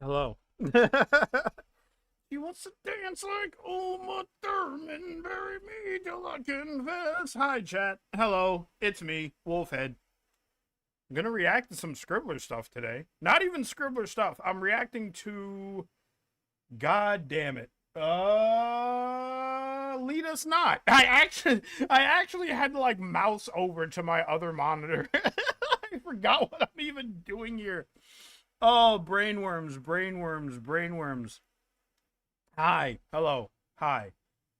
Hello. She wants to dance like Uma Thurman. Bury me till I confess. Hi, chat. Hello. It's me, Wolfhead. I'm gonna react to some Scribbler stuff today. Not even Scribbler stuff. I'm reacting to... God damn it. Lead us not. I actually had to, like, mouse over to my other monitor. I forgot what I'm even doing here. Oh, brainworms, brainworms, brainworms. Hi, hello, hi.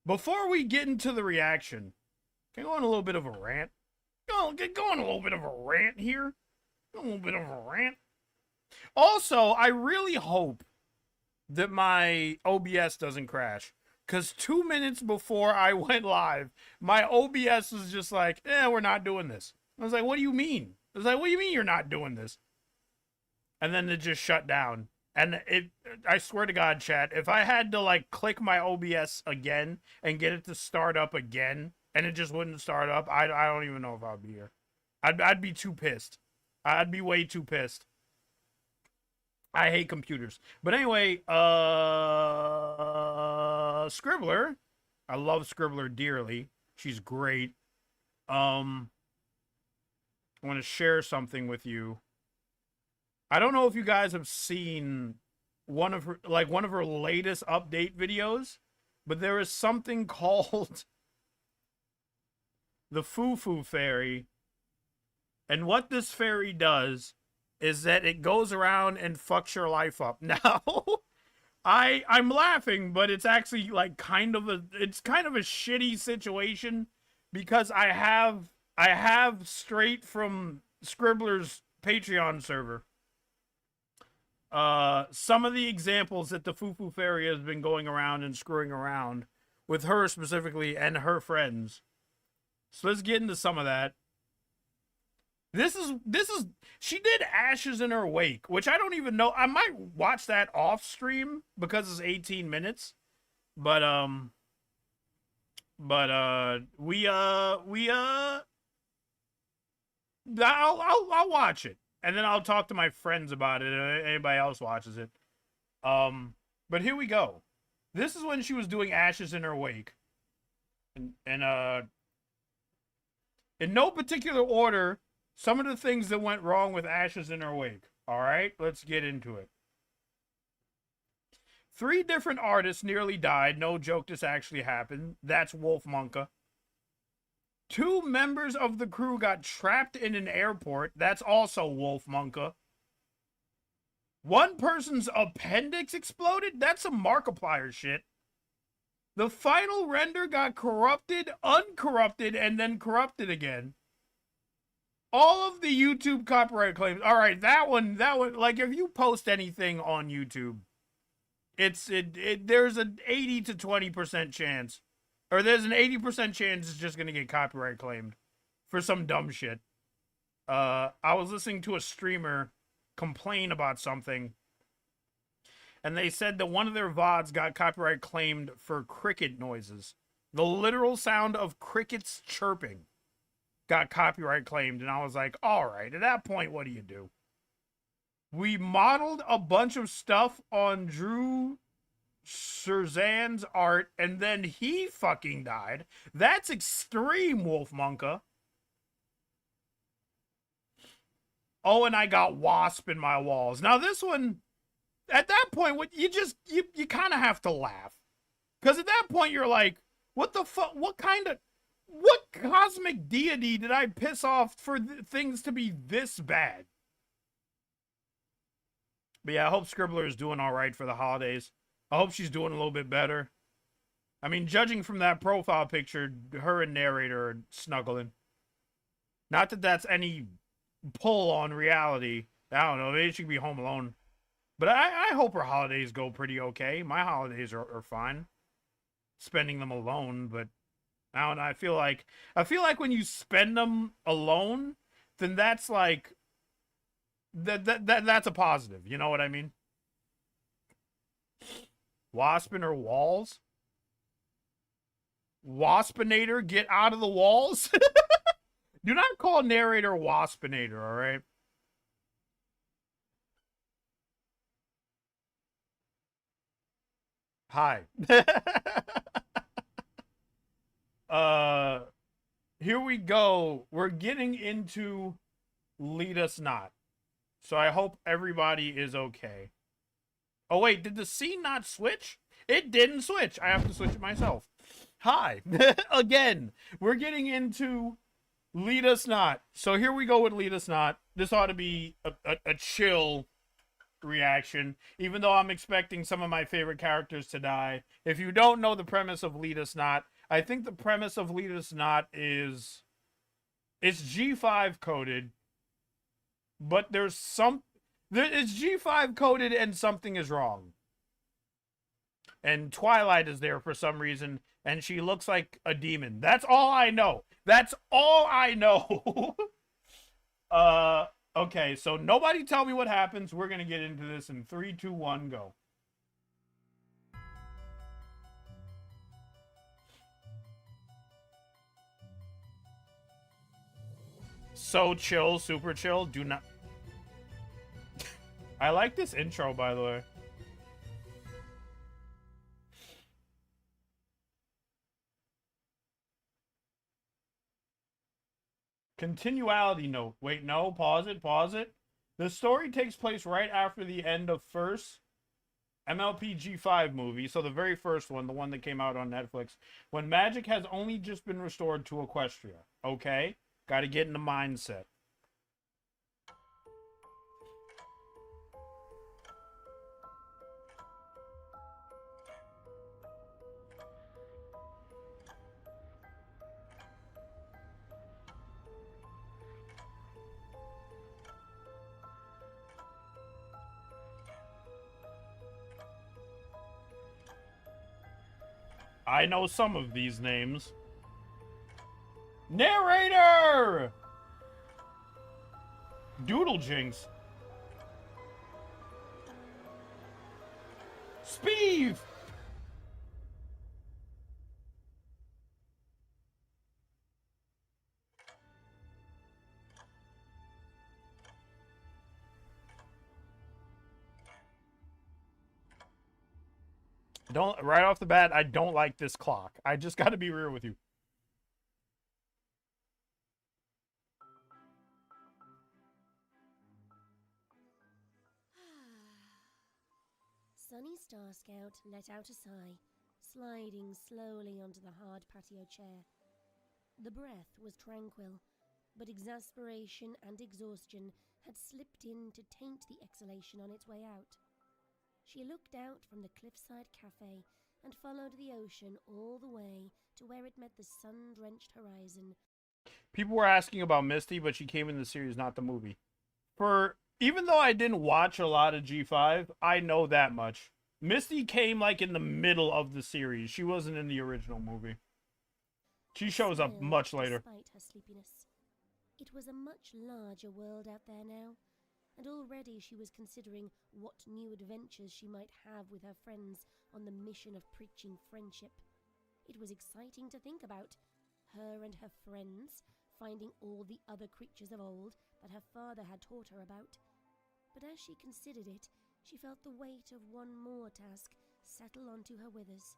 Before we get into the reaction, can I go on a little bit of a rant? Get going a little bit of a rant here. A little bit of a rant. Also, I really hope that my OBS doesn't crash. Because 2 minutes before I went live, my OBS was just like, we're not doing this. I was like, what do you mean? I was like, what do you mean you're not doing this? And then it just shut down. And I swear to God, chat, if I had to, like, click my OBS again and get it to start up again, and it just wouldn't start up, I don't even know if I'd be here. I'd be too pissed. I'd be way too pissed. I hate computers. But anyway, Scribbler. I love Scribbler dearly. She's great. I want to share something with you. I don't know if you guys have seen one of her latest update videos, but there is something called the Foo Fairy. And what this fairy does is that it goes around and fucks your life up. Now, I'm laughing, but it's actually like kind of a shitty situation because I have straight from Scribbler's Patreon server some of the examples that the Foo Fairy has been going around and screwing around with her specifically and her friends. So let's get into some of that. This is she did Ashes in Her Wake, which I don't even know. I might watch that off stream because it's 18 minutes. But I'll watch it. And then I'll talk to my friends about it if anybody else watches it. But here we go. This is when she was doing Ashes in Her Wake. And in no particular order, some of the things that went wrong with Ashes in Her Wake. All right, let's get into it. 3 different artists nearly died. No joke, this actually happened. That's Wolf Monka. 2 members of the crew got trapped in an airport. That's also Wolf Monka. 1 person's appendix exploded. That's some Markiplier shit. The final render got corrupted, uncorrupted, and then corrupted again. All of the YouTube copyright claims. All right, that one, like, if you post anything on YouTube, there's an 80 to 20% chance, or there's an 80% chance it's just gonna get copyright claimed for some dumb shit. I was listening to a streamer complain about something, and they said that one of their VODs got copyright claimed for cricket noises. The literal sound of crickets chirping got copyright claimed, and I was like, all right, at that point, what do you do? We modeled a bunch of stuff on Drew Surzan's art, and then he fucking died. That's extreme, Wolf Monka. Oh, and I got wasp in my walls. Now this one, at that point, what you kind of have to laugh. Because at that point, you're like, what the fuck? What cosmic deity did I piss off for things to be this bad? But yeah, I hope Scribbler is doing all right for the holidays. I hope she's doing a little bit better. I mean, judging from that profile picture, her and Narrator are snuggling. Not that that's any pull on reality. I don't know, maybe she could be home alone. But I hope her holidays go pretty okay. My holidays are fine. Spending them alone, but I don't know. I feel like when you spend them alone, then that's like that's a positive. You know what I mean? Wasp in her walls. Waspinator, get out of the walls. Do not call Narrator Waspinator. All right. Hi. Here we go. We're getting into Lead Us Not. So I hope everybody is okay. Oh, wait, did the scene not switch? It didn't switch. I have to switch it myself. Hi. Again, we're getting into Lead Us Not. So here we go with Lead Us Not. This ought to be a chill reaction, even though I'm expecting some of my favorite characters to die. If you don't know the premise of Lead Us Not, I think the premise of Lead Us Not is it's G5 coded, but it's G5 coded and something is wrong. And Twilight is there for some reason, and she looks like a demon. That's all I know. That's all I know. Okay, so nobody tell me what happens. We're going to get into this in 3, 2, 1, go. So chill, super chill. Do not... I like this intro, by the way. Continuality note. Wait, no, pause it. The story takes place right after the end of first MLPG5 movie, so the very first one, the one that came out on Netflix, when magic has only just been restored to Equestria. Okay? Gotta get in the mindset. I know some of these names. Narrator! Doodle Jinx. Speeve! Right off the bat, I don't like this clock. I just gotta be real with you. Sunny Star Scout let out a sigh, sliding slowly onto the hard patio chair. The breath was tranquil, but exasperation and exhaustion had slipped in to taint the exhalation on its way out. She looked out from the cliffside cafe and followed the ocean all the way to where it met the sun-drenched horizon. People were asking about Misty, but she came in the series, not the movie. Even though I didn't watch a lot of G5, I know that much. Misty came like in the middle of the series. She wasn't in the original movie. She shows up much later. Despite her sleepiness. It was a much larger world out there now, and already she was considering what new adventures she might have with her friends on the mission of preaching friendship. It was exciting to think about. Her and her friends, finding all the other creatures of old that her father had taught her about. But as she considered it, she felt the weight of one more task settle onto her withers.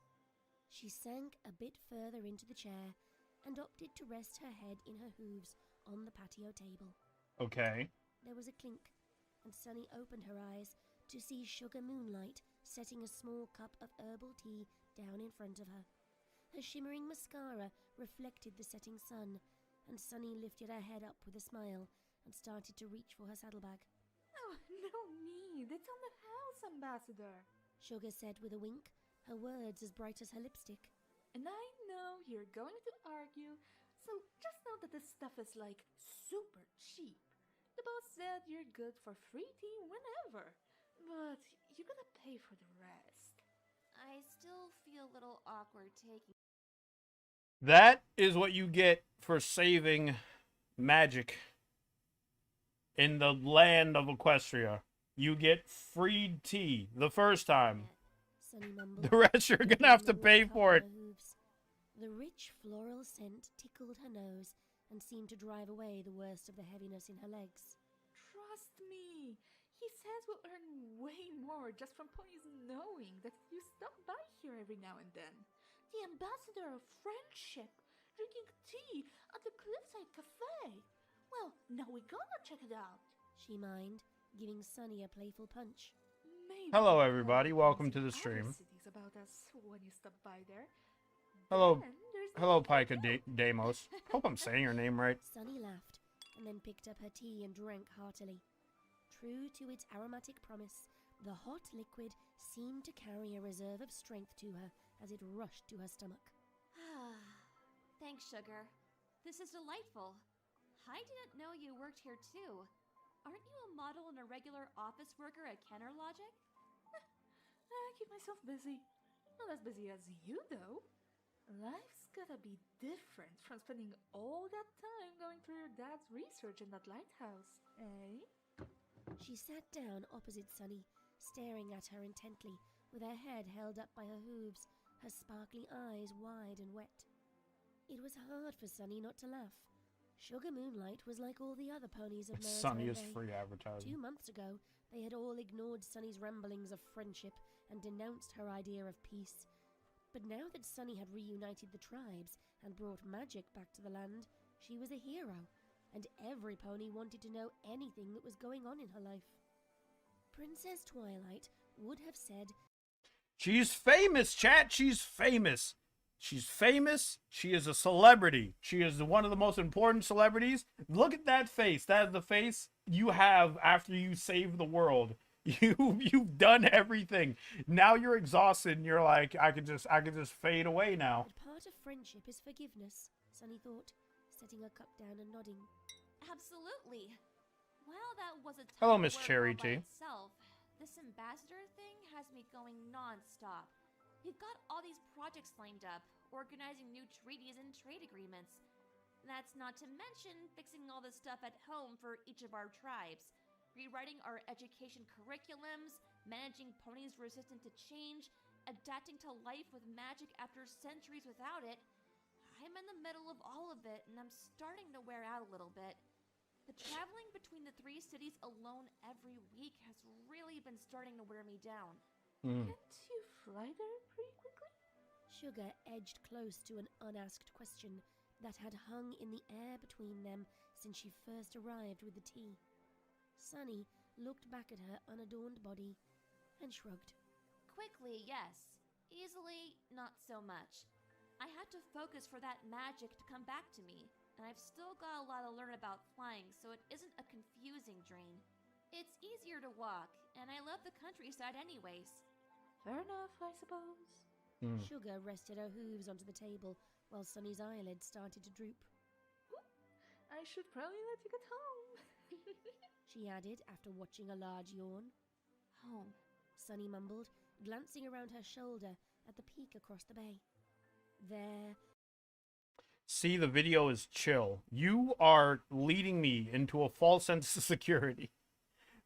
She sank a bit further into the chair and opted to rest her head in her hooves on the patio table. Okay. There was a clink, and Sunny opened her eyes to see Sugar Moonlight setting a small cup of herbal tea down in front of her. Her shimmering mascara reflected the setting sun, and Sunny lifted her head up with a smile and started to reach for her saddlebag. Oh, no need. It's on the house, Ambassador, Sugar said with a wink, her words as bright as her lipstick. And I know you're going to argue, so just know that this stuff is like super cheap. The boss said you're good for free tea whenever, but you gotta pay for the rest. I still feel a little awkward taking. That is what you get for saving magic in the land of Equestria. You get free tea the first time. Sunny mumbled. The rest you're gonna have to pay for it. The rich floral scent tickled her nose and seemed to drive away the worst of the heaviness in her legs. Trust me, He says we'll earn way more just from ponies knowing that you stop by here every now and then. The ambassador of friendship, drinking tea at the Cliffside Cafe. Well, now we gotta check it out. She mined, giving Sunny a playful punch. Maybe Hello, you'll everybody. learn Welcome things to in the other stream. cities about us when you stop by there. Hello, Then there's the hello, hotel. Pika Damos. Hope I'm saying your name right. Sunny laughed, and then picked up her tea and drank heartily. True to its aromatic promise, the hot liquid seemed to carry a reserve of strength to her as it rushed to her stomach. Thanks, Sugar. This is delightful. I didn't know you worked here too. Aren't you a model and a regular office worker at Kenner Logic? I keep myself busy. Not as busy as you, though. Life's gotta be different from spending all that time going through your dad's research in that lighthouse, eh? She sat down opposite Sunny, staring at her intently, with her head held up by her hooves, her sparkly eyes wide and wet. It was hard for Sunny not to laugh. Sugar Moonlight was like all the other ponies of Sunny Maritime is Bay. free advertising. 2 months ago, they had all ignored Sunny's ramblings of friendship and denounced her idea of peace. But now that Sunny had reunited the tribes and brought magic back to the land, she was a hero, and every pony wanted to know anything that was going on in her life. Princess Twilight would have said, She's famous, chat. She's famous. She's famous. She is a celebrity. She is one of the most important celebrities. Look at that face. That is the face you have after you save the world. You've done everything. Now you're exhausted and you're like, I could just fade away now. but part of friendship is forgiveness, Sunny thought, setting her cup down and nodding. Absolutely. Well, that was a tough Hello, Miss work Cherry all by Tea. itself. This ambassador thing has me going non-stop. We've got all these projects lined up, organizing new treaties and trade agreements. That's not to mention fixing all the stuff at home for each of our tribes, rewriting our education curriculums, managing ponies resistant to change, adapting to life with magic after centuries without it. I'm in the middle of all of it, and I'm starting to wear out a little bit. The traveling between the 3 cities alone every week has really been starting to wear me down. Mm. Can't you fly there pretty quickly? Sugar edged close to an unasked question that had hung in the air between them since she first arrived with the tea. Sunny looked back at her unadorned body and shrugged. Quickly, yes. Easily, not so much. I had to focus for that magic to come back to me, and I've still got a lot to learn about flying, so it isn't a confusing drain. It's easier to walk, and I love the countryside anyways. Fair enough, I suppose. Mm. Sugar rested her hooves onto the table while Sunny's eyelids started to droop. I should probably let you get home. She added after watching a large yawn. Home. Sunny mumbled, glancing around her shoulder at the peak across the bay. There, See, the video is chill. You are leading me into a false sense of security.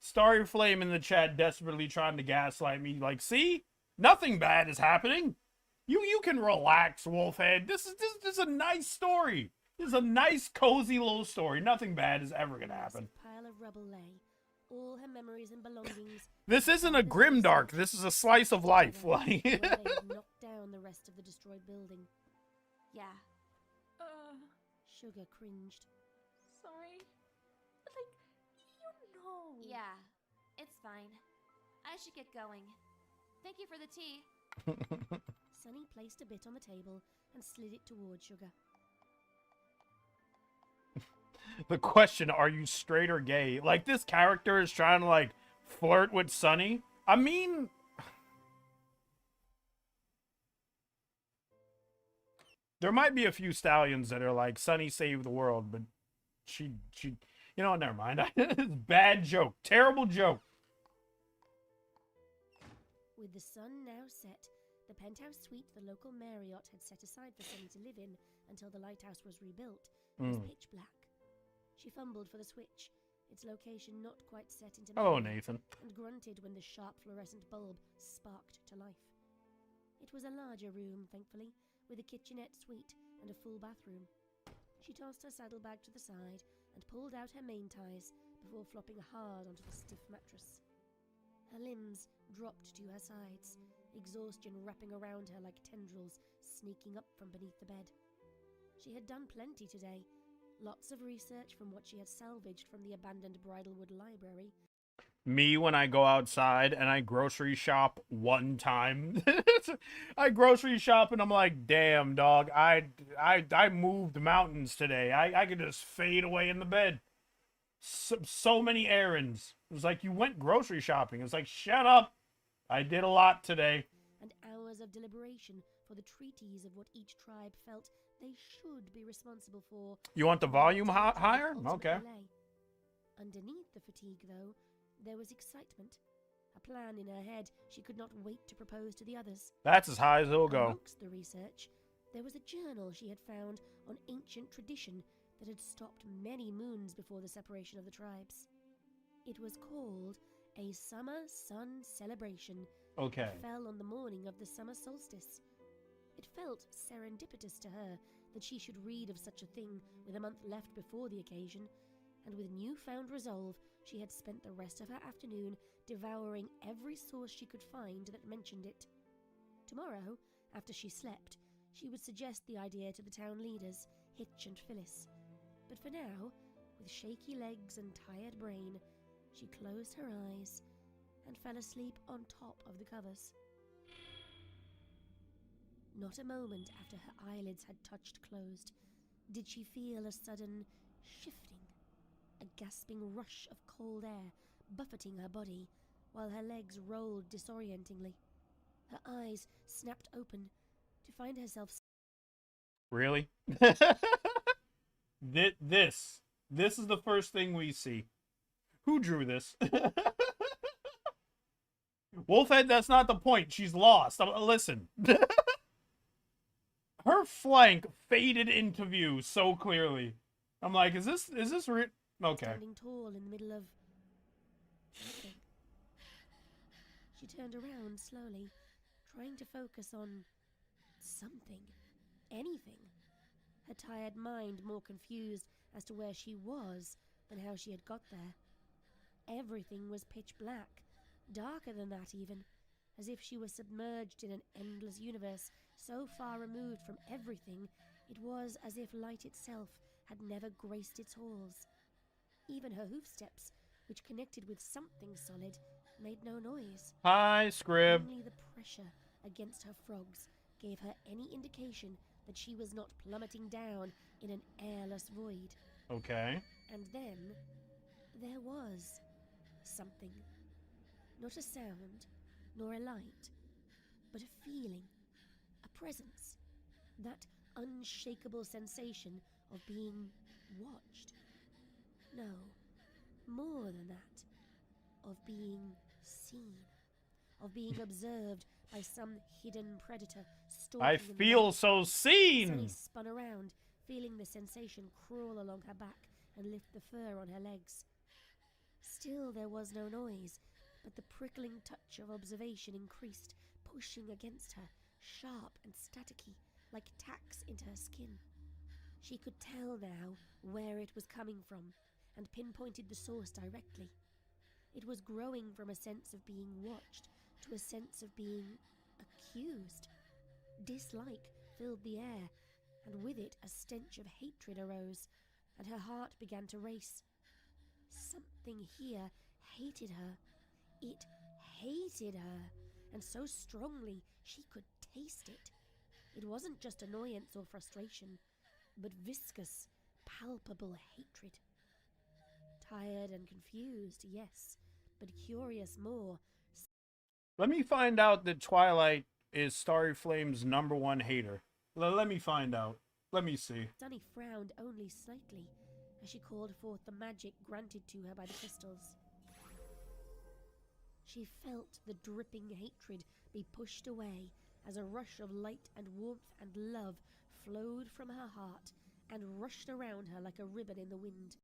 Starry Flame in the chat desperately trying to gaslight me. Like, see? Nothing bad is happening. You can relax, Wolfhead. This is a nice story. This is a nice, cozy little story. Nothing bad is ever gonna happen. a pile of rubble lay. All her memories and belongings. This isn't a grimdark. This is a slice of life. where Like, they had knocked down the rest of the destroyed building. Yeah. Sugar cringed. Sorry. But you know. Yeah. It's fine. I should get going. Thank you for the tea. Sunny placed a bit on the table and slid it toward Sugar. the question, are you straight or gay? Like, this character is trying to, like, flirt with Sunny. I mean, there might be a few stallions that are like, Sunny saved the world, but she, you know what, never mind. Bad joke. Terrible joke. With the sun now set, the penthouse suite the local Marriott had set aside for Sunny to live in until the lighthouse was rebuilt was pitch black. She fumbled for the switch, its location not quite set into Hello, memory, Nathan. and grunted when the sharp fluorescent bulb sparked to life. It was a larger room, thankfully, with a kitchenette suite and a full bathroom. She tossed her saddlebag to the side and pulled out her mane ties, before flopping hard onto the stiff mattress. Her limbs dropped to her sides, exhaustion wrapping around her like tendrils sneaking up from beneath the bed. She had done plenty today. Lots of research from what she had salvaged from the abandoned Bridlewood Library. Me when I go outside and I grocery shop one time. I grocery shop and I'm like, damn, dog, I moved mountains today. I could just fade away in the bed. So many errands. It was like, you went grocery shopping. It was like, shut up. I did a lot today. And hours of deliberation for the treaties of what each tribe felt they should be responsible for. You want the volume higher? Okay. Underneath the fatigue, though, there was excitement. A plan in her head she could not wait to propose to the others. That's as high as it'll go. Amongst the research, there was a journal she had found on ancient tradition that had stopped many moons before the separation of the tribes. It was called a Summer Sun Celebration. Okay. It fell on the morning of the summer solstice. It felt serendipitous to her that she should read of such a thing with a month left before the occasion, and with newfound resolve, she had spent the rest of her afternoon devouring every source she could find that mentioned it. Tomorrow, after she slept, she would suggest the idea to the town leaders, Hitch and Phyllis. But for now, with shaky legs and tired brain, she closed her eyes and fell asleep on top of the covers. Not a moment after her eyelids had touched closed did she feel a sudden shifting, a gasping rush of cold air buffeting her body, while her legs rolled disorientingly. Her eyes snapped open to find herself... Really? This is the first thing we see. Who drew this? Wolfhead, that's not the point. She's lost. Listen. Her flank faded into view so clearly. I'm like, is this real? Okay. Standing tall in the middle of nothing. She turned around slowly, trying to focus on something, anything. Her tired mind more confused as to where she was than how she had got there. Everything was pitch black, darker than that even, as if she was submerged in an endless universe so far removed from everything it was as if light itself had never graced its halls. Even her hoofsteps, which connected with something solid, made no noise. Hi, Scrib. Only the pressure against her frogs gave her any indication that she was not plummeting down in an airless void. Okay. And then there was something. Not a sound, nor a light, but a feeling, a presence, that unshakable sensation of being watched. No, more than that, of being seen, of being observed by some hidden predator stalking I in the feel night. so seen. Sunny spun around, feeling the sensation crawl along her back and lift the fur on her legs. Still there was no noise, but the prickling touch of observation increased, pushing against her, sharp and staticky, like tacks into her skin. She could tell now where it was coming from, and pinpointed the source directly. It was growing from a sense of being watched to a sense of being accused. Dislike filled the air, and with it a stench of hatred arose, and her heart began to race. Something here hated her. It hated her, and so strongly she could taste it. It wasn't just annoyance or frustration, but viscous, palpable hatred. Tired and confused, yes, but curious more. Let me find out that Twilight is Starry Flame's #1 hater. Let me find out. Let me see. Sunny frowned only slightly as she called forth the magic granted to her by the crystals. She felt the dripping hatred be pushed away as a rush of light and warmth and love flowed from her heart and rushed around her like a ribbon in the wind.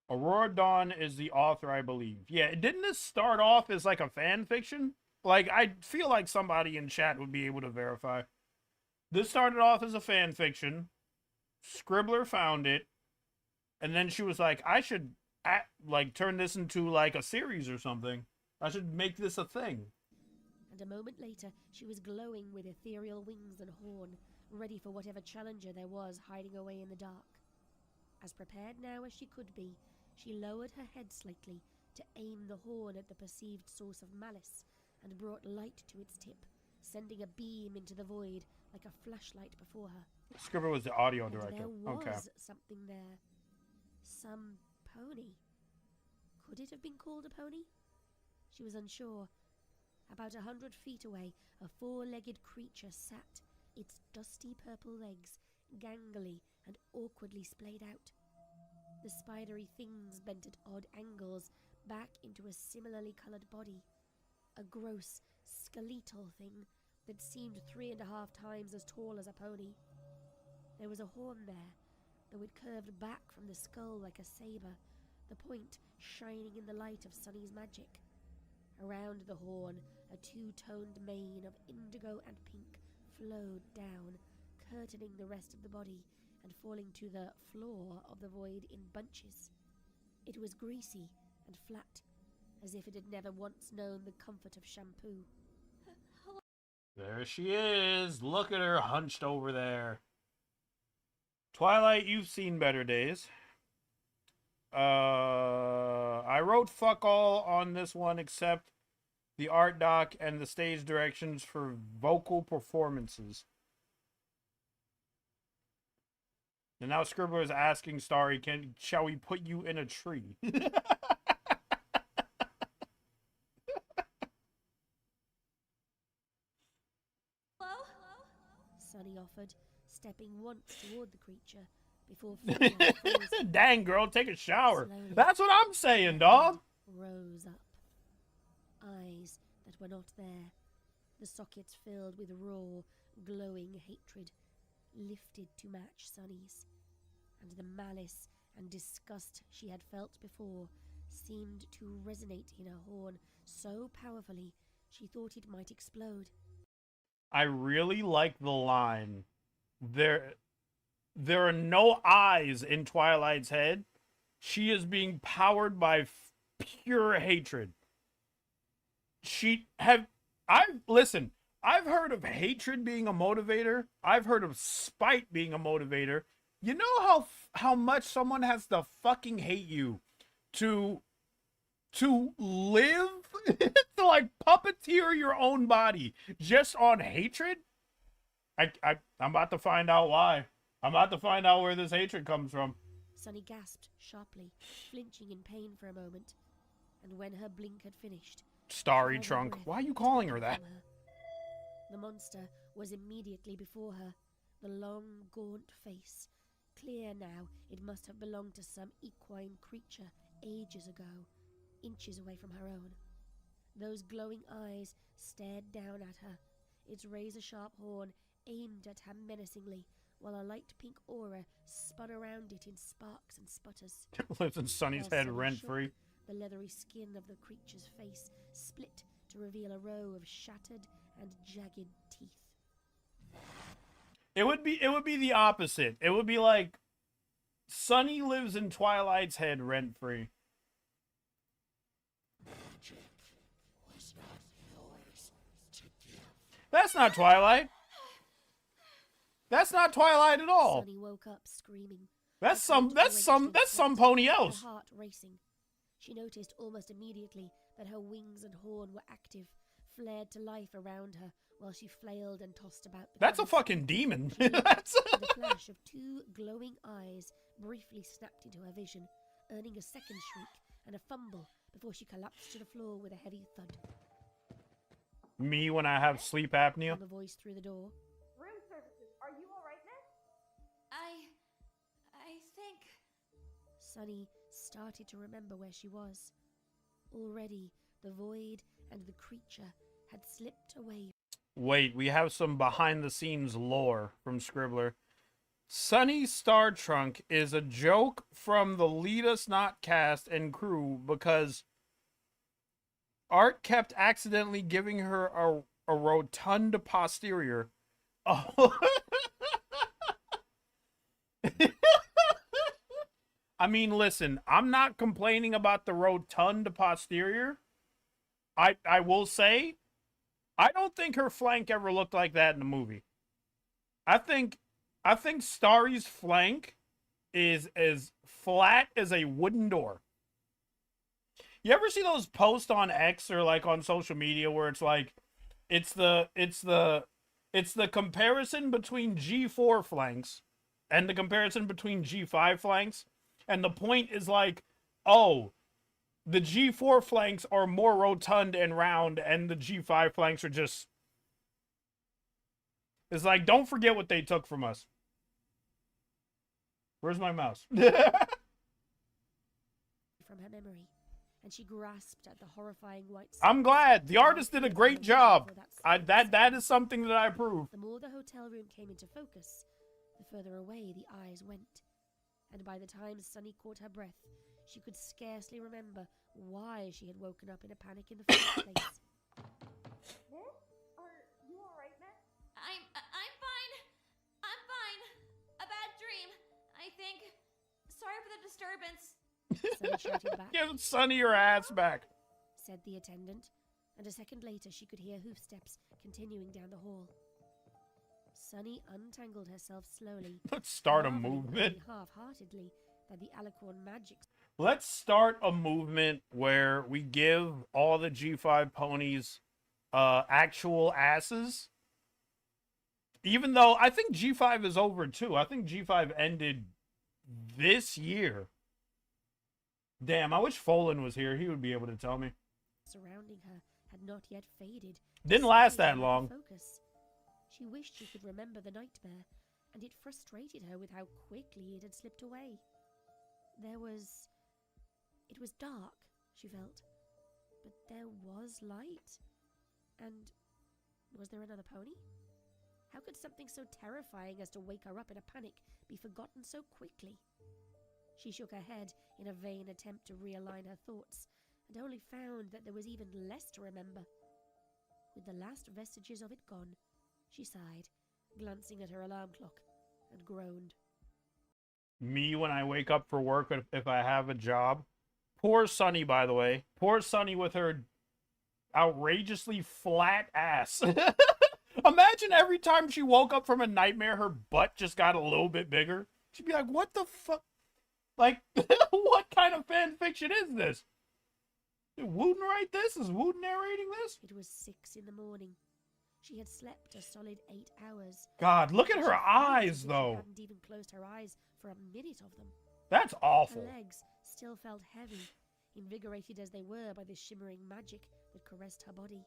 Aurora Dawn is the author, I believe. Yeah, didn't this start off as like a fan fiction? Like, I feel like somebody in chat would be able to verify. This started off as a fan fiction. Scribbler found it. And then she was like, I should like turn this into like a series or something. I should make this a thing. And a moment later, she was glowing with ethereal wings and horn, ready for whatever challenger there was hiding away in the dark. As prepared now as she could be, she lowered her head slightly to aim the horn at the perceived source of malice, and brought light to its tip, sending a beam into the void like a flashlight before her. Scribbler was the audio And director. there Okay. was something there. Some pony. Could it have been called a pony? She was unsure. About 100 feet away, a four-legged creature sat, its dusty purple legs gangly and awkwardly splayed out. The spidery things bent at odd angles back into a similarly coloured body. A gross, skeletal thing that seemed 3.5 times as tall as a pony. There was a horn there, though it curved back from the skull like a sabre, the point shining in the light of Sunny's magic. Around the horn, a two-toned mane of indigo and pink flowed down, curtaining the rest of the body and falling to the floor of the void in bunches. It was greasy and flat, as if it had never once known the comfort of shampoo. There she is. Look at her hunched over there. Twilight, you've seen better days. I wrote fuck all on this one except the art doc and the stage directions for vocal performances. And now Scribbler is asking Starry, shall we put you in a tree? Hello? Sunny offered, stepping once toward the creature before feeling her face Dang, girl, take a shower. slowly That's what I'm saying, dog. rose up. Eyes that were not there, the sockets filled with raw, glowing hatred, lifted to match Sunny's, and the malice and disgust she had felt before seemed to resonate in her horn so powerfully she thought it might explode. I really like the line. There are no eyes in Twilight's head. She is being powered by pure hatred. I've heard of hatred being a motivator. I've heard of spite being a motivator. You know how much someone has to fucking hate you to live, to like puppeteer your own body just on hatred? I'm about to find out why. I'm about to find out where this hatred comes from. Sunny gasped sharply, flinching in pain for a moment, and when her blink had finished, Starry Hide her Trunk. breath Why are you calling her from that? her. The monster was immediately before her, the long, gaunt face. Clear now, it must have belonged to some equine creature ages ago, inches away from her own. Those glowing eyes stared down at her, its razor-sharp horn aimed at her menacingly, while a light pink aura spun around it in sparks and sputters. Lives in Sunny's While head Sunny rent-free. shook, the leathery skin of the creature's face split to reveal a row of shattered and jagged teeth. It would be the opposite. It would be like Sunny lives in Twilight's head rent-free. That's not Twilight. That's not Twilight at all. Sunny woke up screaming. That's her throat some wrenched in some sweat, pony her else. heart racing. She noticed almost immediately that her wings and horn were active, flared to life around her while she flailed and tossed about the That's a ground. fucking demon. She That's The flash of two glowing eyes briefly snapped into her vision, earning a second shriek and a fumble before she collapsed to the floor with a heavy thud. me when I have sleep apnea. From a voice through the door. Room services, are you alright, miss? I think. Sunny started to remember where she was. Already, the void and the creature had slipped away. Wait, we have some behind-the-scenes lore from Scribbler. Sunny Star Trunk is a joke from the Lead Us Not cast and crew because Art kept accidentally giving her a rotund posterior. Oh. I mean, listen, I'm not complaining about the rotund posterior. I will say, I don't think her flank ever looked like that in the movie. I think Starry's flank is as flat as a wooden door. You ever see those posts on X or like on social media where it's like it's the comparison between G4 flanks and the comparison between G5 flanks, and the point is like, oh, the G4 flanks are more rotund and round and the G5 flanks are just, it's like, don't forget what they took from us. Where's my mouse? From her memory, and she grasped at the horrifying white. I'm glad the artist did a great job. That is something that I approve. The more the hotel room came into focus, the further away the eyes went, and by the time Sunny caught her breath, she could scarcely remember why she had woken up in a panic in the first place. Miss? Are you alright, miss? I'm fine. I'm fine. A bad dream, I think. Sorry for the disturbance. Sunny shouted back, Give Sunny your ass back. said the attendant, and a second later she could hear hoofsteps continuing down the hall. Sunny untangled herself slowly. Let's start a marveling movement. only half-heartedly that the alicorn magic. Let's start a movement where we give all the G5 ponies actual asses. Even though I think G5 is over too. I think G5 ended this year. Damn, I wish Folan was here. He would be able to tell me. Surrounding her had not yet faded. Didn't last Sunny that had long. Focus. She wished she could remember the nightmare, and it frustrated her with how quickly it had slipped away. It was dark, she felt, but there was light. And was there another pony? How could something so terrifying as to wake her up in a panic be forgotten so quickly? She shook her head in a vain attempt to realign her thoughts, and only found that there was even less to remember. With the last vestiges of it gone, she sighed, glancing at her alarm clock, and groaned. Me when I wake up for work, if I have a job. Poor Sunny, by the way. Poor Sunny with her outrageously flat ass. Imagine every time she woke up from a nightmare, her butt just got a little bit bigger. She'd be like, what the fuck? Like, what kind of fan fiction is this? Did Wooten write this? Is Wooten narrating this? It was 6 a.m. She had slept a solid 8 hours. God, look at She her felt eyes, as if though. She hadn't even closed her eyes for a minute of them. That's awful. Her legs still felt heavy, invigorated as they were by the shimmering magic that caressed her body.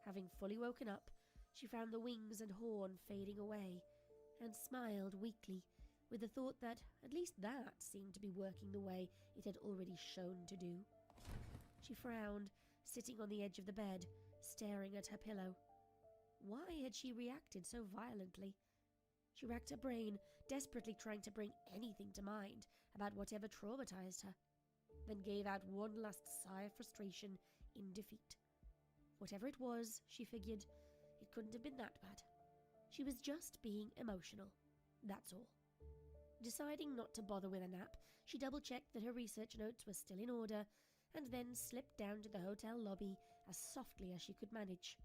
Having fully woken up, she found the wings and horn fading away, and smiled weakly, with the thought that at least that seemed to be working the way it had already shown to do. She frowned, sitting on the edge of the bed, staring at her pillow. Why had she reacted so violently? She racked her brain, desperately trying to bring anything to mind about whatever traumatized her, then gave out one last sigh of frustration in defeat. Whatever it was, she figured, it couldn't have been that bad. She was just being emotional, that's all. Deciding not to bother with a nap, she double-checked that her research notes were still in order, and then slipped down to the hotel lobby as softly as she could manage.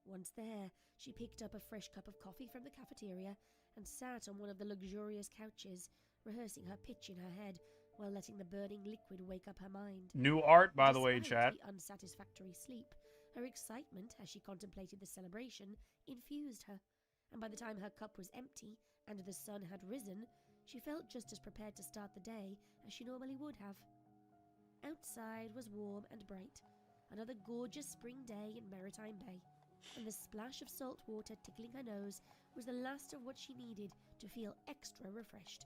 Once there, she picked up a fresh cup of coffee from the cafeteria and sat on one of the luxurious couches, rehearsing her pitch in her head while letting the burning liquid wake up her mind. New art, by the way, Despite chat. the unsatisfactory sleep, her excitement as she contemplated the celebration infused her, and by the time her cup was empty and the sun had risen, she felt just as prepared to start the day as she normally would have. Outside was warm and bright, another gorgeous spring day in Maritime Bay, and the splash of salt water tickling her nose was the last of what she needed to feel extra refreshed.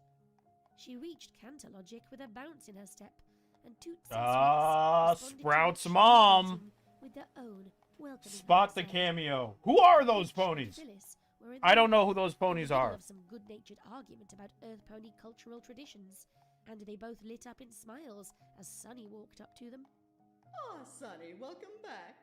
She reached Canterlogic with a bounce in her step, and Toots and Sweets responded to Sprout's her mom. greeting with their own welcoming Spot the sound. cameo. Who are those Mitch and ponies? Phyllis were in I the don't know who those ponies middle are. of some good-natured argument about Earth Pony cultural traditions, and they both lit up in smiles as Sunny walked up to them. Ah, Sonny, welcome back.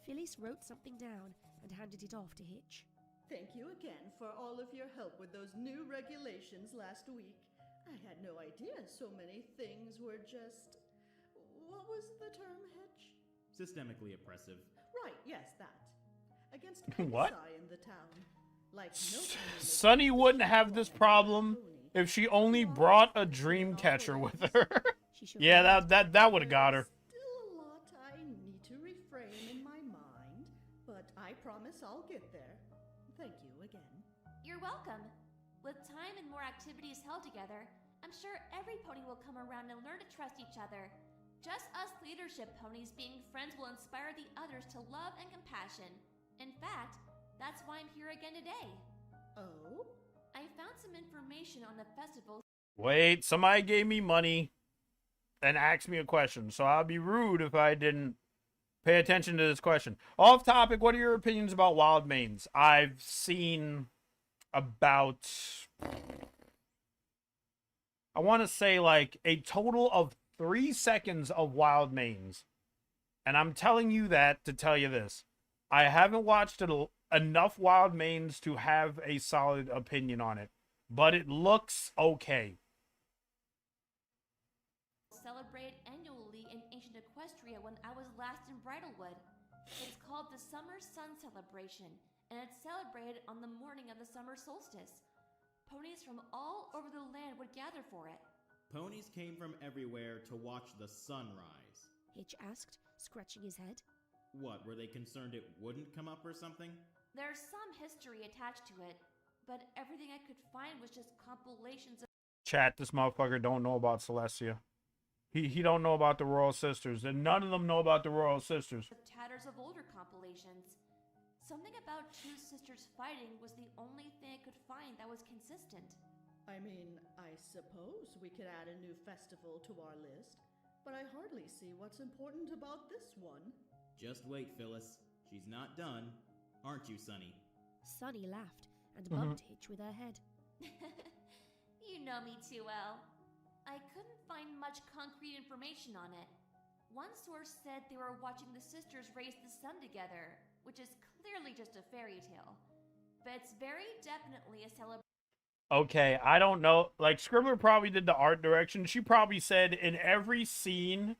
Phyllis wrote something down and handed it off to Hitch. Thank you again for all of your help with those new regulations last week. I had no idea so many things were just. What was the term, Hitch? Systemically oppressive. Right, yes, that. Against What? Pegasi in the town. Like no pony makes Sunny wouldn't have this woman problem pony. if she only brought a dream catcher with her. She shook her Yeah, head. that would have got her. Still a lot I need to reframe in my mind, but I promise I'll get there. Thank you again. You're welcome. With time and more activities held together, I'm sure every pony will come around and learn to trust each other. Just us leadership ponies being friends will inspire the others to love and compassion. In fact, that's why I'm here again today. Oh? I found some information on the festival. Wait, somebody gave me money and asked me a question, so I'd be rude if I didn't pay attention to this question. Off topic, what are your opinions about wild manes? I've seen about, I want to say like a total of 3 seconds of wild manes. And I'm telling you that to tell you this. I haven't watched enough wild manes to have a solid opinion on it, but it looks okay. Celebrated annually in ancient Equestria when I was last in Bridalwood. It's called the Summer Sun Celebration, and it's celebrated on the morning of the summer solstice. Ponies from all over the land would gather for it. Ponies came from everywhere to watch the sunrise. Hitch asked, scratching his head. What, were they concerned it wouldn't come up or something? There's some history attached to it, but everything I could find was just compilations of Chat, this motherfucker don't know about Celestia. He don't know about the Royal Sisters, and none of them know about the Royal Sisters. tatters of older compilations. Something about two sisters fighting was the only thing I could find that was consistent. I mean, I suppose we could add a new festival to our list, but I hardly see what's important about this one. Just wait, Phyllis. She's not done. Aren't you, Sunny? Sunny laughed and bumped Hitch with her head. You know me too well. I couldn't find much concrete information on it. One source said they were watching the sisters raise the sun together, which is clearly just a fairy tale. But it's very definitely a celebration. Okay, I don't know. Like, Scribbler probably did the art direction. She probably said in every scene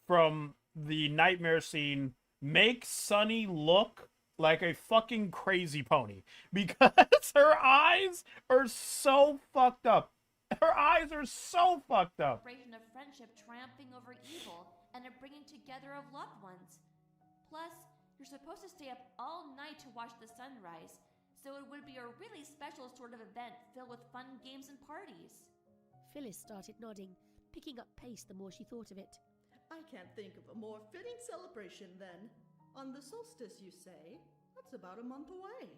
from the nightmare scene, make Sunny look like a fucking crazy pony. Because her eyes are so fucked up. Her eyes are so fucked up. Celebration of friendship triumphing over evil and a bringing together of loved ones. Plus, you're supposed to stay up all night to watch the sunrise, so it would be a really special sort of event filled with fun games and parties. Phyllis started nodding, picking up pace the more she thought of it. I can't think of a more fitting celebration then. On the solstice, you say? That's about a month away.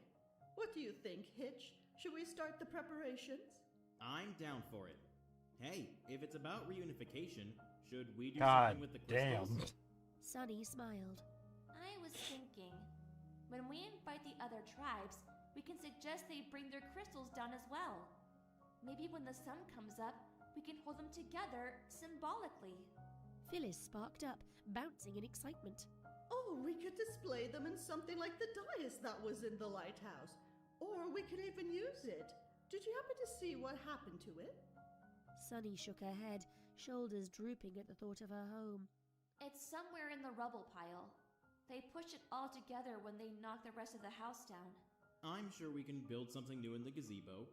What do you think, Hitch? Should we start the preparations? I'm down for it. Hey, if it's about reunification, should we do God something with the damn. crystals? Sunny smiled. I was thinking, when we invite the other tribes, we can suggest they bring their crystals down as well. Maybe when the sun comes up, we can hold them together symbolically. Phyllis sparked up, bouncing in excitement. Oh, we could display them in something like the dais that was in the lighthouse. Or we could even use it. Did you happen to see what happened to it? Sunny shook her head, shoulders drooping at the thought of her home. It's somewhere in the rubble pile. They pushed it all together when they knocked the rest of the house down. I'm sure we can build something new in the gazebo.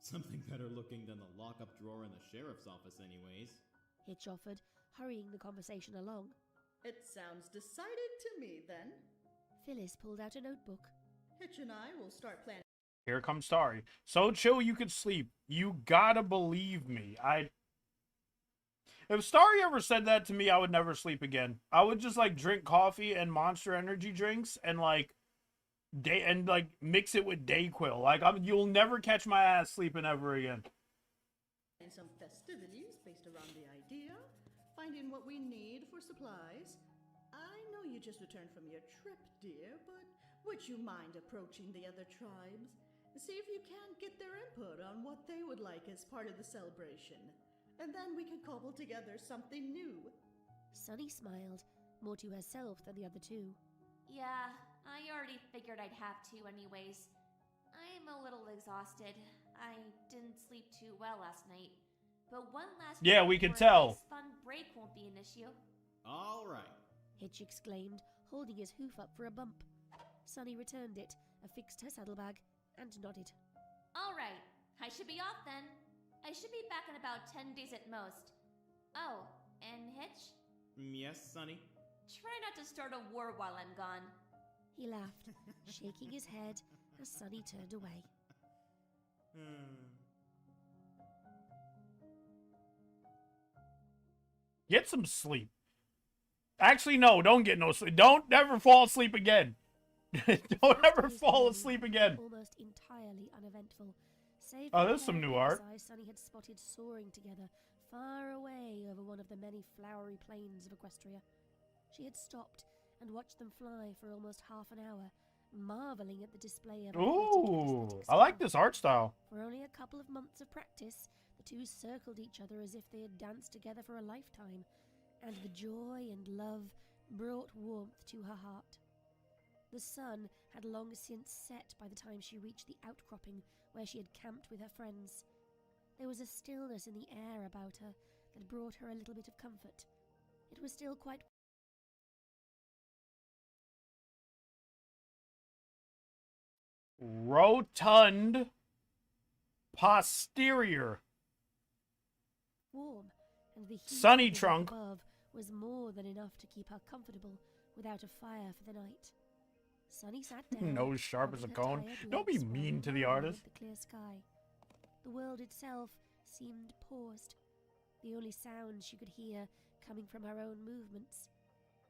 Something better looking than the lockup drawer in the sheriff's office anyways. Hitch offered, hurrying the conversation along. It sounds decided to me then. Phyllis pulled out a notebook. Hitch and I will start planning. Here comes Starry. So chill you could sleep. You gotta believe me. If Starry ever said that to me, I would never sleep again. I would just like drink coffee and Monster Energy drinks and like mix it with Dayquil. Like you'll never catch my ass sleeping ever again. And some festivities based around the idea, finding what we need for supplies. I know you just returned from your trip, dear, but would you mind approaching the other tribes? See if you can get their input on what they would like as part of the celebration. And then we can cobble together something new. Sunny smiled, more to herself than the other two. Yeah, I already figured I'd have to anyways. I'm a little exhausted. I didn't sleep too well last night. but one last Yeah, run we can before a tell. nice fun break won't be an issue. All right. Hitch exclaimed, holding his hoof up for a bump. Sunny returned it, affixed her saddlebag, and nodded. All right, I should be off then. I should be back in about 10 days at most. Oh, and Hitch? Yes, Sonny? Try not to start a war while I'm gone. He laughed, shaking his head as Sunny turned away. Get some sleep. Actually, no, don't get no sleep. Don't ever fall asleep again. Don't ever fall asleep again. Almost entirely uneventful. Save Oh, for there's the some pair new of art. eyes Sunny had spotted soaring together far away over one of the many flowery plains of Equestria. She had stopped and watched them fly for almost half an hour, marveling at the display of Ooh, athletic I like skill. this art style. For only a couple of months of practice, the two circled each other as if they had danced together for a lifetime, and the joy and love brought warmth to her heart. The sun had long since set by the time she reached the outcropping where she had camped with her friends. There was a stillness in the air about her that brought her a little bit of comfort. It was still quite Rotund posterior. warm, and the heat Sunny of the trunk. above was more than enough to keep her comfortable without a fire for the night. Sunny sat down, Nose sharp as a rubbing her cone. tired Don't be legs mean while to the marveling artist. at the clear sky. The world itself seemed paused, the only sounds she could hear coming from her own movements.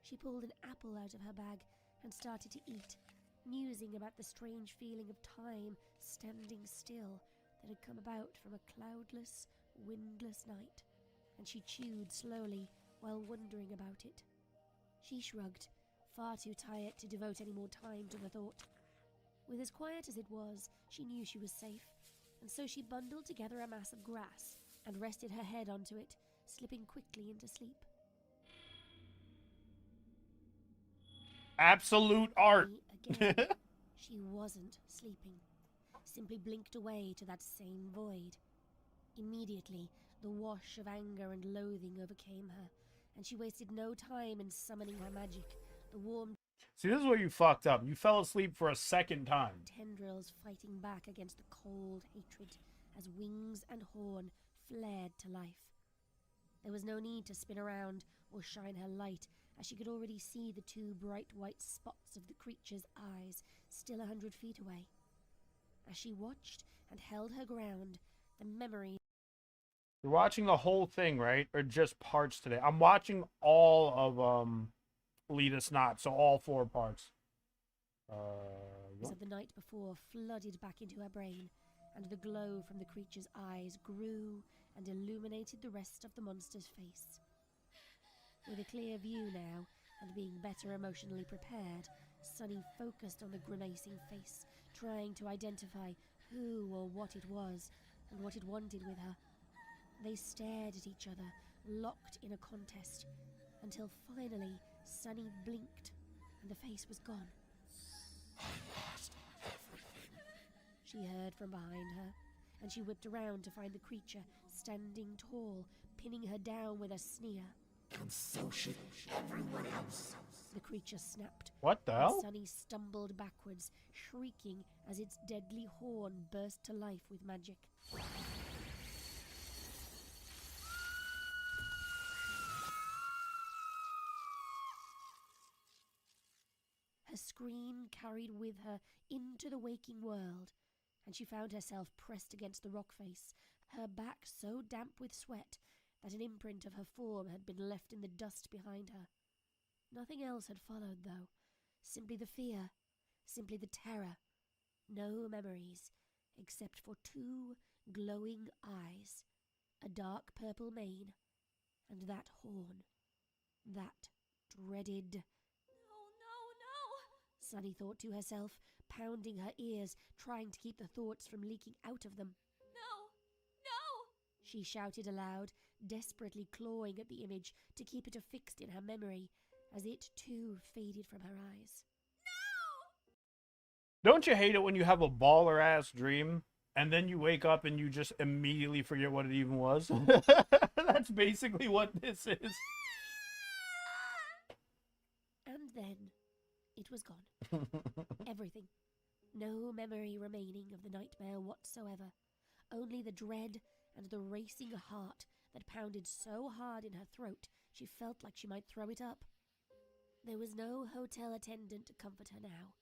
She pulled an apple out of her bag and started to eat, musing about the strange feeling of time standing still that had come about from a cloudless, windless night, and she chewed slowly while wondering about it. She shrugged, far too tired to devote any more time to the thought. With as quiet as it was, she knew she was safe, and so she bundled together a mass of grass and rested her head onto it, slipping quickly into sleep. Absolute art. Again, she wasn't sleeping, simply blinked away to that same void. Immediately, the wash of anger and loathing overcame her, and she wasted no time in summoning her magic. The warm See, this is where you fucked up. You fell asleep for a second time. tendrils fighting back against the cold hatred as wings and horn flared to life. There was no need to spin around or shine her light, as she could already see the two bright white spots of the creature's eyes still 100 feet away. As she watched and held her ground, the memory You're watching the whole thing, right? Or just parts today? I'm watching all of Lead Us Not, so all 4 parts. of the night before flooded back into her brain, and the glow from the creature's eyes grew and illuminated the rest of the monster's face. With a clear view now, and being better emotionally prepared, Sunny focused on the grimacing face, trying to identify who or what it was, and what it wanted with her. They stared at each other, locked in a contest, until finally Sunny blinked, and the face was gone. She heard from behind her, and she whipped around to find the creature standing tall, pinning her down with a sneer. And so should everyone else. The creature snapped. What the And hell? Sunny stumbled backwards, shrieking as its deadly horn burst to life with magic. Her scream carried with her into the waking world, and she found herself pressed against the rock face, her back so damp with sweat that an imprint of her form had been left in the dust behind her. Nothing else had followed, though. Simply the fear, simply the terror. No memories, except for 2 glowing eyes, a dark purple mane, and that horn. That dreaded... No, no, no! Sunny thought to herself, pounding her ears, trying to keep the thoughts from leaking out of them. No! No! She shouted aloud, desperately clawing at the image to keep it affixed in her memory, as it too faded from her eyes. Don't you hate it when you have a baller ass dream and then you wake up and you just immediately forget what it even was. That's basically what this is. And then it was gone. Everything. No memory remaining of the nightmare whatsoever. Only the dread and the racing heart that pounded so hard in her throat she felt like she might throw it up. There was no hotel attendant to comfort her now.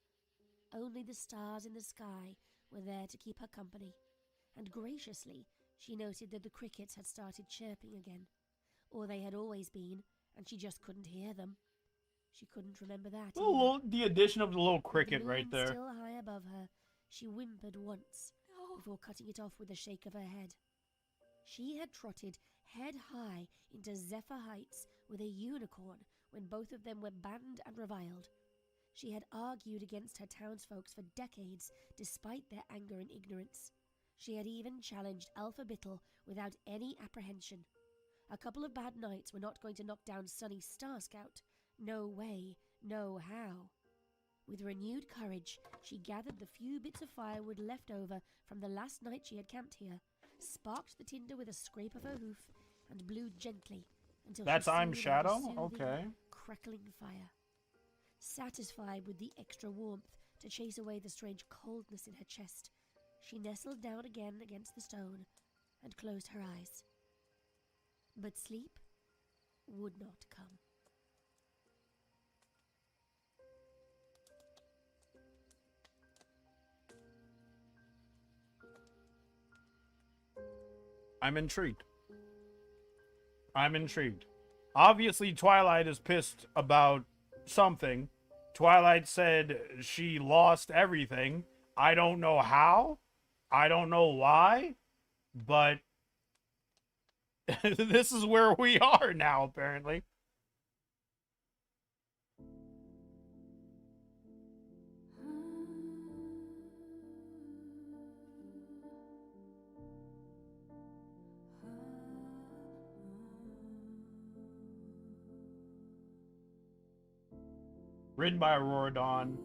Only the stars in the sky were there to keep her company, and graciously she noted that the crickets had started chirping again, or they had always been, and she just couldn't hear them. She couldn't remember that either. The addition of the little With cricket the right moon there. still high above her, she whimpered once No. before cutting it off with a shake of her head. She had trotted head high into Zephyr Heights with a unicorn when both of them were banned and reviled. She had argued against her townsfolks for decades, despite their anger and ignorance. She had even challenged Alpha Bittle without any apprehension. A couple of bad nights were not going to knock down Sunny Star Scout. No way, no how. With renewed courage, she gathered the few bits of firewood left over from the last night she had camped here, sparked the tinder with a scrape of her hoof, and blew gently until That's she I'm seemed Shadow? like a soothing, Okay. crackling fire. Satisfied with the extra warmth to chase away the strange coldness in her chest, she nestled down again against the stone and closed her eyes. But sleep would not come. I'm intrigued. I'm intrigued. Obviously, Twilight is pissed about something. Twilight said she lost everything. I don't know how. I don't know why. But this is where we are now, apparently. Written by Aurora Dawn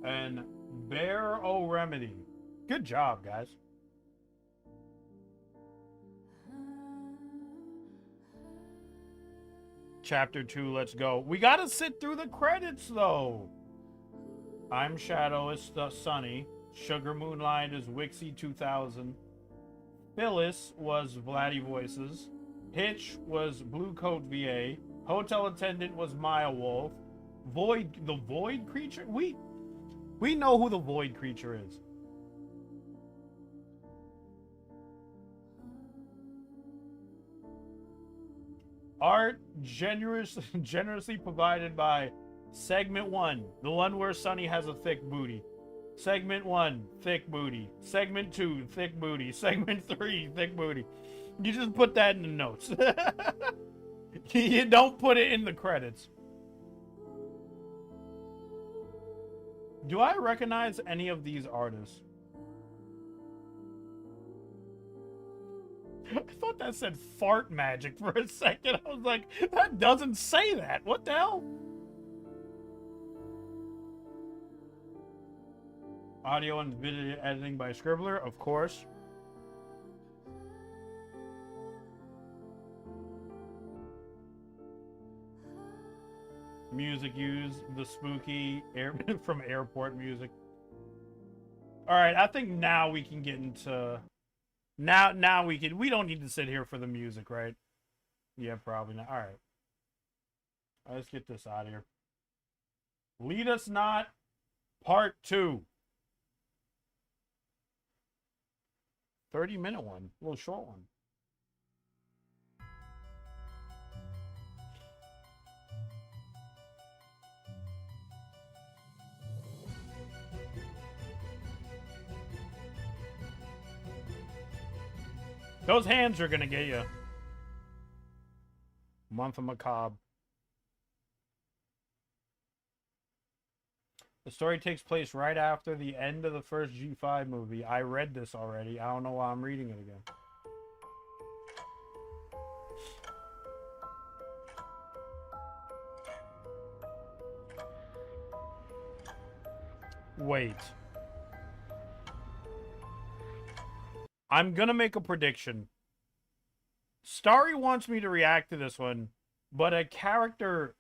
and Bear O Remedy. Good job, guys. Chapter 2, let's go. We gotta sit through the credits, though. I'm Shadow is Sunny. Sugar Moonlight is Wixie 2000. Phyllis was Vladdy Voices. Hitch was Blue Coat VA. Hotel Attendant was Maya Wolf. The Void Creature? We know who the Void Creature is. Art generously provided by Segment 1, the one where Sunny has a thick booty. Segment 1, thick booty. Segment 2, thick booty. Segment 3, thick booty. You just put that in the notes. You don't put it in the credits. Do I recognize any of these artists? I thought that said fart magic for a second. I was like, that doesn't say that. What the hell? Audio and video editing by Scribbler, of course. Music used, the spooky air from airport music. All right, I think now we can get into now we don't need to sit here for the music, right? Yeah, probably not. All right. Let's get this out of here. Lead Us Not, Part 2. 30-minute one, a little short one. Those hands are gonna get you. Month of Macabre. The story takes place right after the end of the first G5 movie. I read this already. I don't know why I'm reading it again. Wait. I'm gonna make a prediction. Starry wants me to react to this one, but a character...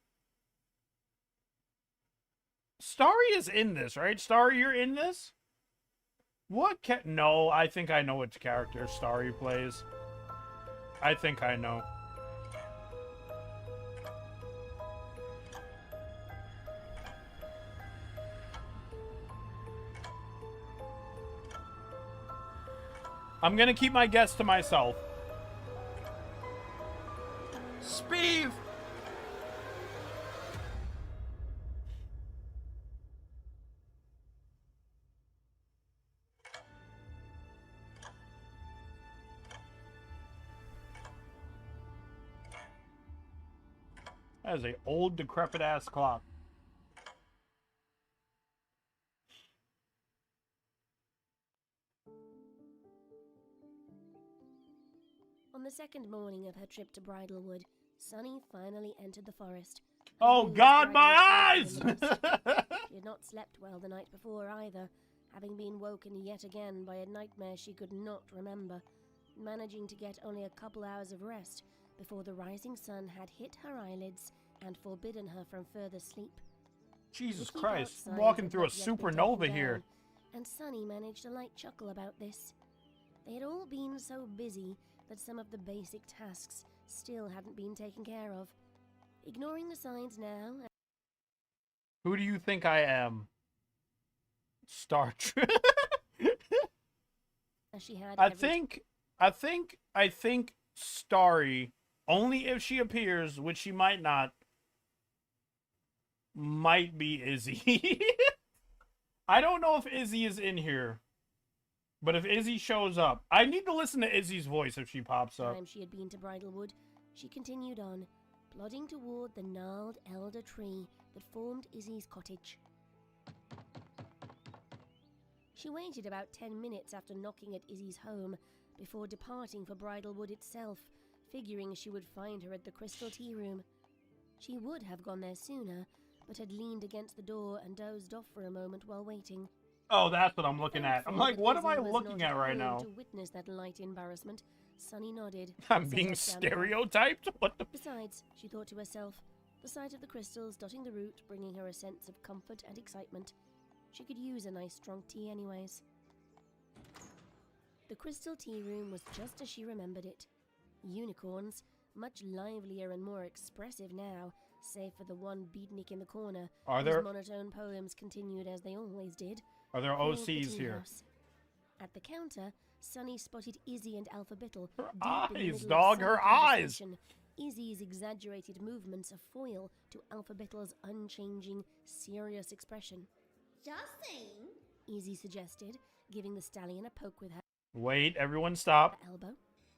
Starry is in this, right? Starry, you're in this? What No, I think I know which character Starry plays. I think I know. I'm gonna keep my guess to myself. Speeve! That is an old, decrepit-ass clock. On the second morning of her trip to Bridalwood, Sunny finally entered the forest. Oh God, my eyes! She had not slept well the night before either, having been woken yet again by a nightmare she could not remember, managing to get only a couple hours of rest before the rising sun had hit her eyelids and forbidden her from further sleep. Jesus Christ, I'm walking through a supernova here. And Sunny managed a light chuckle about this. They had all been so busy that some of the basic tasks still hadn't been taken care of. Ignoring the signs now... Who do you think I am? Star Trek. She had I think Starry, only if she appears, which she might not, might be Izzy. I don't know if Izzy is in here. But if Izzy shows up, I need to listen to Izzy's voice if she pops up. Time she had been to Bridalwood, she continued on, plodding toward the gnarled elder tree that formed Izzy's cottage. She waited about 10 minutes after knocking at Izzy's home before departing for Bridalwood itself, figuring she would find her at the Crystal Tea Room. She would have gone there sooner, but had leaned against the door and dozed off for a moment while waiting. Oh, that's what I'm looking at. I'm like, what am I looking at right now? To witness that light embarrassment, Sunny nodded. I'm being stereotyped? What the... Besides, she thought to herself, the sight of the crystals dotting the route bringing her a sense of comfort and excitement. She could use a nice strong tea anyways. The Crystal Tea Room was just as she remembered it. Unicorns, much livelier and more expressive now, save for the one beatnik in the corner. Are there... whose monotone poems continued as they always did. Are there OCs here? At the counter, Sunny spotted Izzy and Alphabettle. Her eyes, dog, her eyes! Izzy's exaggerated movements a foil to Alphabetto's unchanging, serious expression. Just saying. Izzy suggested, giving the stallion a poke with her Wait, everyone stop. elbow.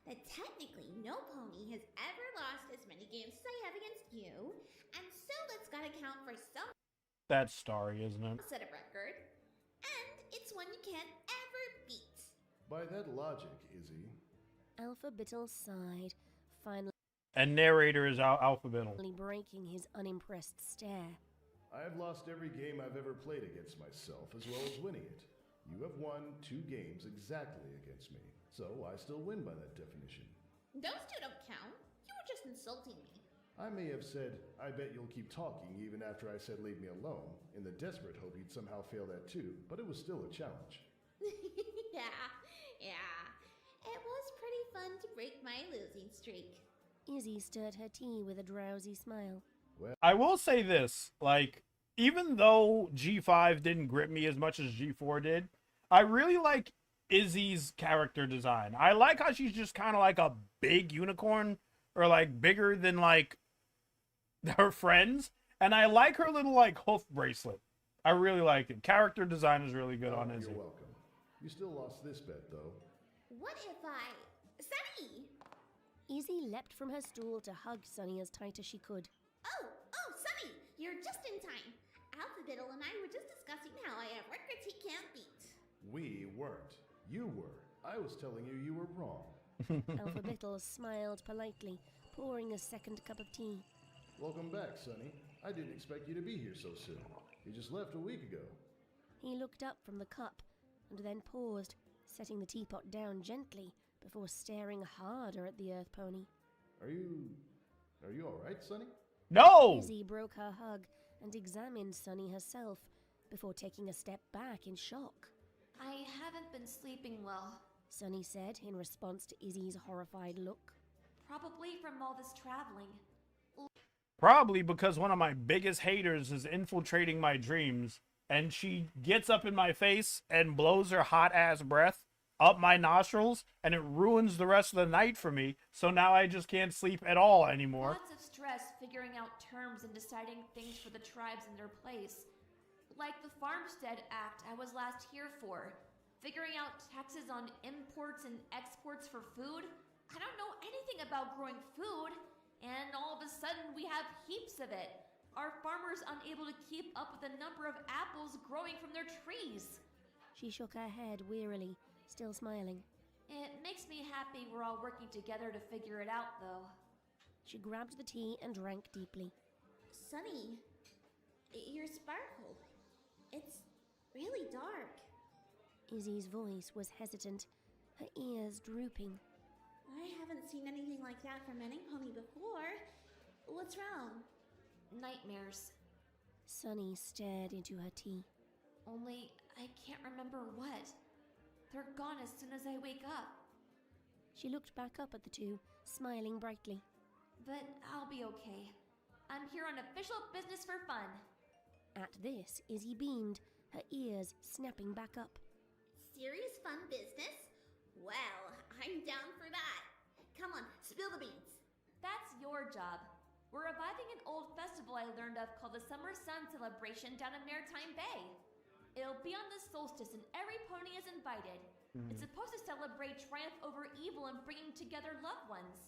That technically no pony has ever lost as many games as I have against you, and so that's gotta count for some That's Starry, isn't it? set of record. And it's one you can't ever beat. By that logic, Izzy. Alphabettle sighed, finally And narrator is Alphabettle. breaking his unimpressed stare. I've lost every game I've ever played against myself, as well as winning it. You have won 2 games exactly against me, so I still win by that definition. Those two don't count. You were just insulting me. I may have said, I bet you'll keep talking even after I said leave me alone, in the desperate hope you'd somehow fail that too, but it was still a challenge. yeah. It was pretty fun to break my losing streak. Izzy stirred her tea with a drowsy smile. I will say this, like, even though G5 didn't grip me as much as G4 did, I really like Izzy's character design. I like how she's just kind of like a big unicorn, or like bigger than like her friends, and I like her little like hoof bracelet. I really like it. Character design is really good on Izzy. You're welcome. You still lost this bet, though. What if I... Sunny! Izzy leapt from her stool to hug Sunny as tight as she could. Oh, Sunny! You're just in time. Alphabettle and I were just discussing how I have records he can't beat. We weren't. You were. I was telling you you were wrong. Alphabettle smiled politely, pouring a second cup of tea. Welcome back, Sonny. I didn't expect you to be here so soon. You just left a week ago. He looked up from the cup and then paused, setting the teapot down gently before staring harder at the earth pony. Are you alright, Sonny? No! Izzy broke her hug and examined Sunny herself before taking a step back in shock. I haven't been sleeping well. Sunny said in response to Izzy's horrified look. Probably from all this traveling. Probably because one of my biggest haters is infiltrating my dreams, and she gets up in my face and blows her hot-ass breath up my nostrils, and it ruins the rest of the night for me, so now I just can't sleep at all anymore. Lots of stress figuring out terms and deciding things for the tribes in their place. Like the Farmstead Act I was last here for. Figuring out taxes on imports and exports for food. I don't know anything about growing food, and all of a sudden we have heaps of it. Our farmers unable to keep up with the number of apples growing from their trees. She shook her head wearily, still smiling. It makes me happy we're all working together to figure it out, though. She grabbed the tea and drank deeply. Sunny, your sparkle. It's really dark. Izzy's voice was hesitant, her ears drooping. I haven't seen anything like that from any pony before. What's wrong? Nightmares. Sunny stared into her tea. Only I can't remember what. They're gone as soon as I wake up. She looked back up at the two, smiling brightly. But I'll be okay. I'm here on official business for fun. At this, Izzy beamed, her ears snapping back up. Serious fun business? Well, I'm down for that. Come on, spill the beans. That's your job. We're reviving an old festival I learned of called the Summer Sun Celebration down in Maritime Bay. It'll be on the solstice and every pony is invited. It's supposed to celebrate triumph over evil and bringing together loved ones.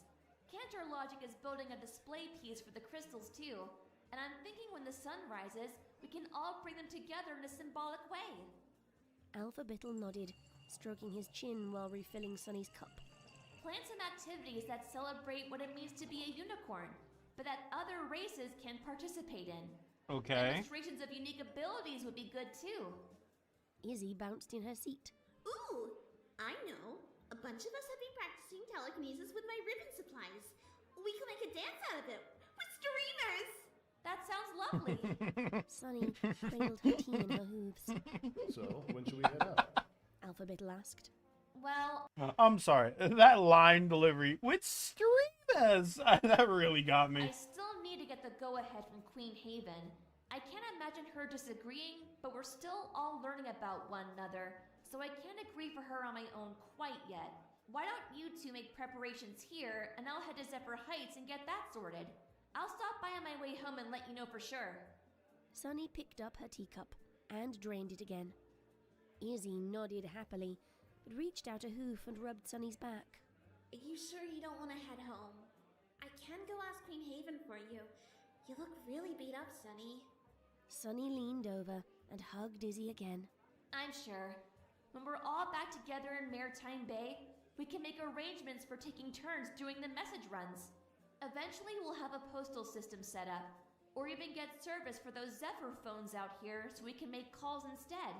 Cantor Logic is building a display piece for the crystals too, and I'm thinking when the sun rises, we can all bring them together in a symbolic way. Alphabettle nodded, stroking his chin while refilling Sunny's cup. Plan some activities that celebrate what it means to be a unicorn, but that other races can participate in. Okay. Demonstrations of unique abilities would be good too. Izzy bounced in her seat. Ooh, I know. A bunch of us have been practicing telekinesis with my ribbon supplies. We can make a dance out of it with streamers. That sounds lovely. Sunny cradled her tea in her hooves. So, when should we head out? Alphabettle asked. Well, I'm sorry, that line delivery with streamers, that really got me. I still need to get the go-ahead from Queen Haven. I can't imagine her disagreeing, but we're still all learning about one another, so I can't agree for her on my own quite yet. Why don't you two make preparations here, and I'll head to Zephyr Heights and get that sorted. I'll stop by on my way home and let you know for sure. Sunny picked up her teacup and drained it again. Izzy nodded happily, but reached out a hoof and rubbed Sunny's back. Are you sure you don't want to head home? I can go ask Queen Haven for you. You look really beat up, Sunny. Sunny leaned over and hugged Izzy again. I'm sure. When we're all back together in Maritime Bay, we can make arrangements for taking turns doing the message runs. Eventually we'll have a postal system set up, or even get service for those Zephyr phones out here so we can make calls instead.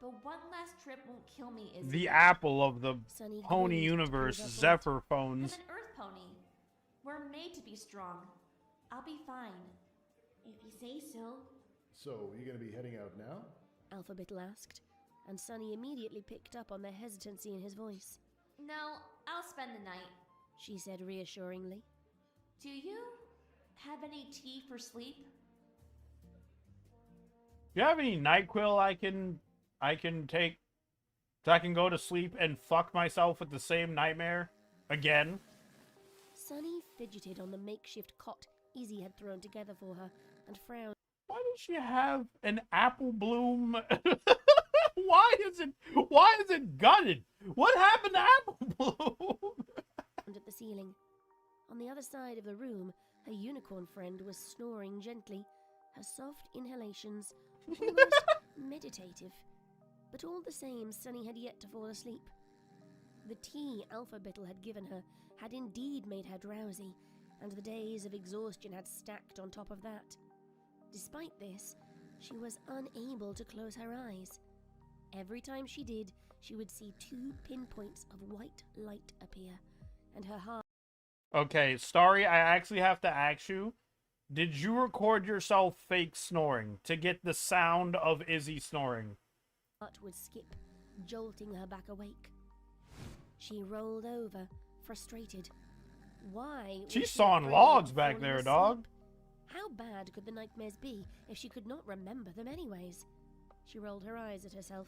But one last trip won't kill me, Izzy. The apple of the Sunny pony grinned universe, to prove her point. Zephyr I'm phones. an Earth pony. We're made to be strong. I'll be fine. If you say so. So, you gonna be heading out now? Alphabettle asked, and Sunny immediately picked up on the hesitancy in his voice. No, I'll spend the night. She said reassuringly. Do you have any tea for sleep? Do you have any NyQuil I can take so I can go to sleep and fuck myself with the same nightmare again? Sunny fidgeted on the makeshift cot Izzy had thrown together for her and frowned. Why does she have an apple bloom? Why is it gutted? What happened to apple bloom? At the ceiling. On the other side of the room, her unicorn friend was snoring gently, her soft inhalations almost meditative. But all the same, Sunny had yet to fall asleep. The tea Alphabettle had given her had indeed made her drowsy, and the days of exhaustion had stacked on top of that. Despite this, she was unable to close her eyes. Every time she did, she would see 2 pinpoints of white light appear, and her heart Okay, Starry, I actually have to ask you, did you record yourself fake snoring to get the sound of Izzy snoring? would skip, jolting her back awake. She rolled over, frustrated. Why? was She's she sawing afraid logs of back falling there, asleep? dog. How bad could the nightmares be if she could not remember them anyways? She rolled her eyes at herself.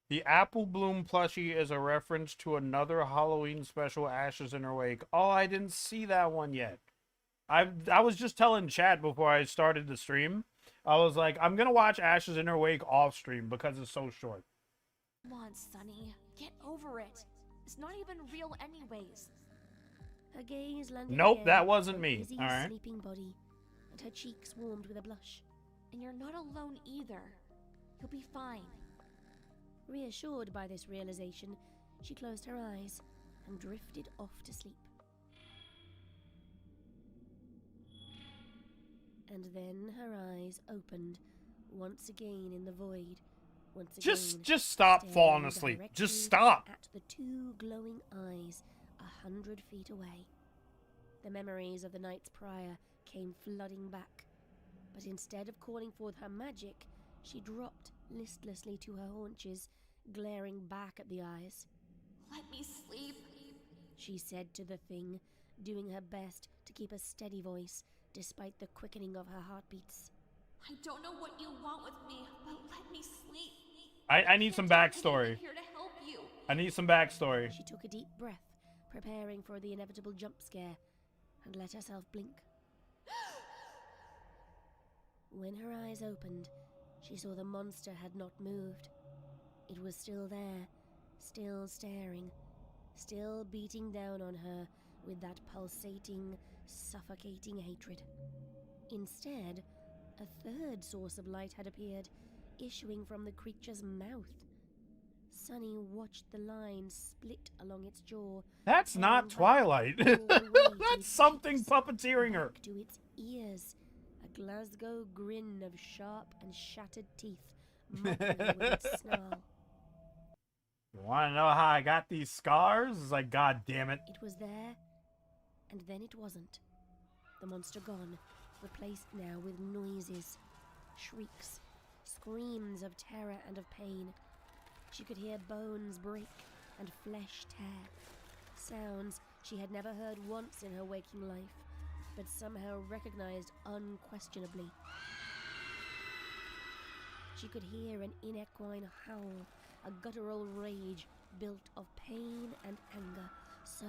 The Apple Bloom plushie is a reference to another Halloween special, Ashes in Her Wake. Oh, I didn't see that one yet. I was just telling Chad before I started the stream. I was like, I'm going to watch Ashes in Her Wake off stream because it's so short. Come on, Sonny. Get over it. It's not even real anyways. Her gaze landed Nope, again that wasn't on me. Izzy's All right. sleeping body, and her cheeks warmed with a blush. And you're not alone either. You'll be fine. Reassured by this realization, she closed her eyes and drifted off to sleep. And then her eyes opened, once again in the void. Once again, Just stop staring falling asleep. directly Just stop. at the 2 glowing eyes 100 feet away. The memories of the nights prior came flooding back, but instead of calling forth her magic, she dropped listlessly to her haunches, glaring back at the eyes. Let me sleep. She said to the thing, doing her best to keep a steady voice despite the quickening of her heartbeats. I don't know what you want with me, but let me sleep. I need some Can't do backstory. anything here to help you. I need some backstory. She took a deep breath, preparing for the inevitable jump scare, and let herself blink. When her eyes opened, she saw the monster had not moved. It was still there, still staring, still beating down on her with that pulsating, suffocating hatred. Instead, a third source of light had appeared, issuing from the creature's mouth. Sunny watched the line split along its jaw. That's not Twilight. That's something puppeteering her. Back to its ears, a Glasgow grin of sharp and shattered teeth, mopping with its snarl. You want to know how I got these scars? It's like, God damn it. It was there, and then it wasn't. The monster gone, replaced now with noises, shrieks, screams of terror and of pain. She could hear bones break and flesh tear. Sounds she had never heard once in her waking life, but somehow recognized unquestionably. She could hear an inequine howl, a guttural rage built of pain and anger, so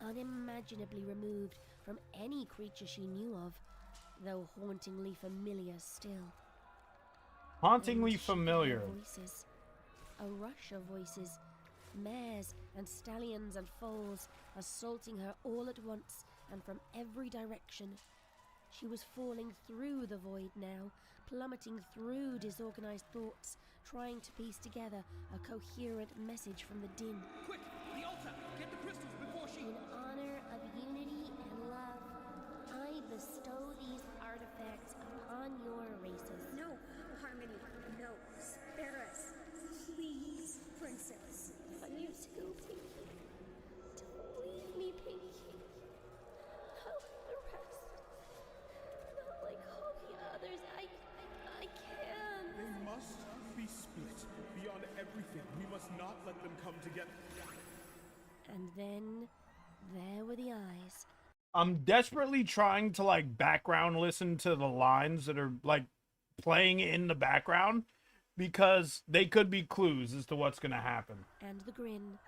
unimaginably removed from any creature she knew of, though hauntingly familiar still. Hauntingly And she could hear familiar. Voices. A rush of voices, mares and stallions and foals, assaulting her all at once and from every direction. She was falling through the void now, plummeting through disorganized thoughts, trying to piece together a coherent message from the din. Quick, the altar! Get the crystals before she... In honor of unity and love, I bestow these artifacts upon your races. No, Harmony, no. Spare us. Please, Princess. On you too, Pinky. Don't leave me, Pinky. Not like the rest. Not like all the others. I can't. They must be split. Beyond everything, we must not let them come together. And then, there were the eyes. I'm desperately trying to like background listen to the lines that are like playing in the background because they could be clues as to what's going to happen. And the grin.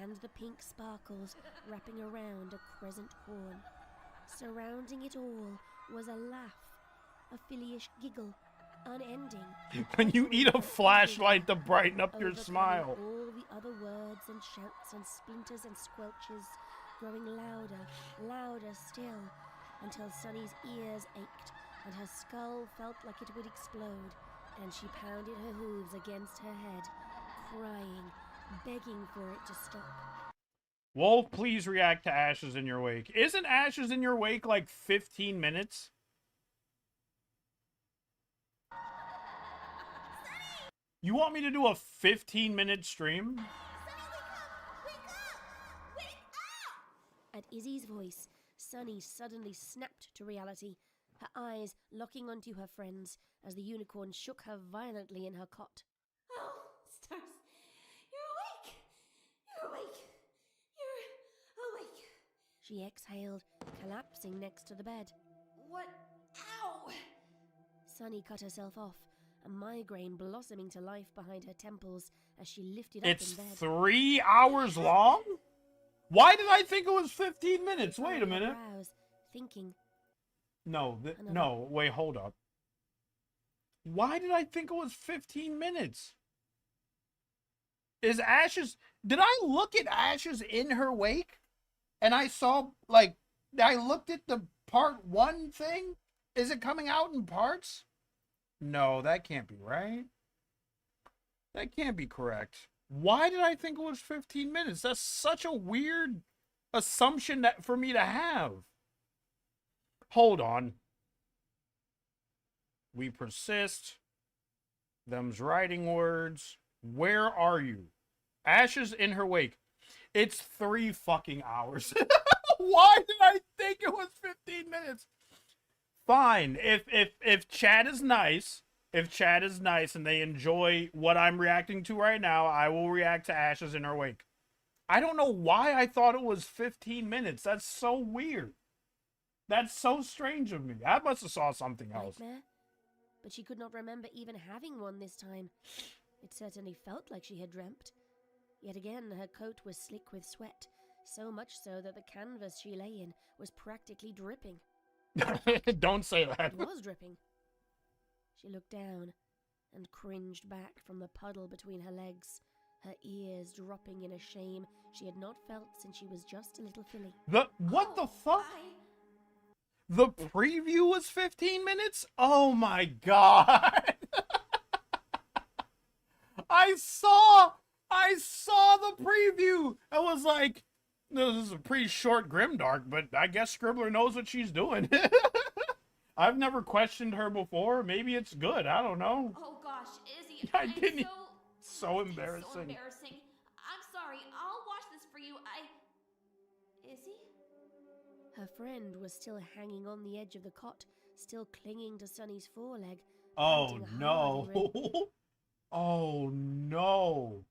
And the pink sparkles wrapping around a crescent horn. Surrounding it all was a laugh. A filly-ish giggle. Unending. When you eat a flashlight to brighten up your Overcoming smile. all the other words and shouts and splinters and squelches, growing louder, louder still, until Sunny's ears ached and her skull felt like it would explode, and she pounded her hooves against her head, crying, begging for it to stop. Wolf, please react to Ashes in Your Wake. Isn't Ashes in Your Wake like 15 minutes? You want me to do a 15-minute stream? At Izzy's voice, Sunny suddenly snapped to reality, her eyes locking onto her friend's as the unicorn shook her violently in her cot. Oh, Stars, you're awake! You're awake! You're awake! She exhaled, collapsing next to the bed. What? Ow! Sunny cut herself off, a migraine blossoming to life behind her temples as she lifted up It's in bed. 3 hours long? Why did I think it was 15 minutes? Wait a Her minute. brows, thinking. No, no, wait, hold up. Why did I think it was 15 minutes? Is Ashes... Did I look at Ashes in her wake? And I saw, like, I looked at the part 1 thing? Is it coming out in parts? No, that can't be right. That can't be correct. Why did I think it was 15 minutes? That's such a weird assumption that for me to have. Hold on. We persist. Them's writing words. Where are you? Ashes in her wake. It's 3 fucking hours. Why did I think it was 15 minutes? Fine. If chat is nice, and they enjoy what I'm reacting to right now, I will react to Ashes in her wake. I don't know why I thought it was 15 minutes. That's so weird. That's so strange of me. I must have saw something else. Nightmare? But she could not remember even having one this time. It certainly felt like she had dreamt. Yet again, her coat was slick with sweat, so much so that the canvas she lay in was practically dripping. Don't say that. It was dripping. She looked down and cringed back from the puddle between her legs, her ears dropping in a shame she had not felt since she was just a little filly. What the fuck? The preview was 15 minutes? Oh my god. I saw the preview. I was like, this is a pretty short Grimdark, but I guess Scribbler knows what she's doing. I've never questioned her before. Maybe it's good. I don't know. Oh gosh, Izzy, I didn't. So It's embarrassing. so embarrassing. I'm sorry. I'll watch this for you. Izzy? Her friend was still hanging on the edge of the cot, still clinging to Sunny's foreleg. Oh panting no. hard. Oh no.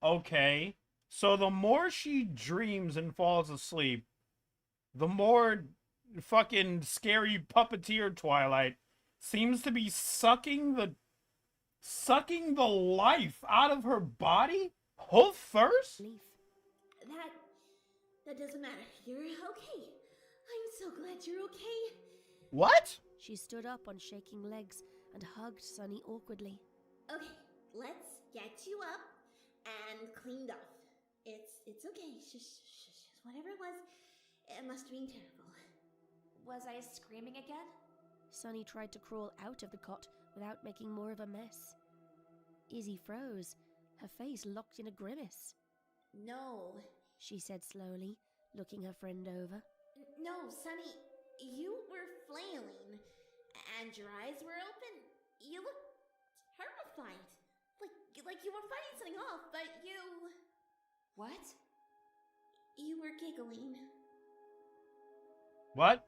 Okay. So the more she dreams and falls asleep, the more fucking scary puppeteer Twilight seems to be sucking the life out of her body? Hoof first? That doesn't matter. You're okay. I'm so glad you're okay. What? She stood up on shaking legs and hugged Sunny awkwardly. Okay, let's get you up and cleaned off. It's okay. Shush. Whatever it was, it must have been terrible. Was I screaming again? Sunny tried to crawl out of the cot without making more of a mess. Izzy froze, her face locked in a grimace. No. She said slowly, looking her friend over. No, Sunny, you were flailing, and your eyes were open. You looked terrified. Like you were fighting something off, but you... What? You were giggling. What?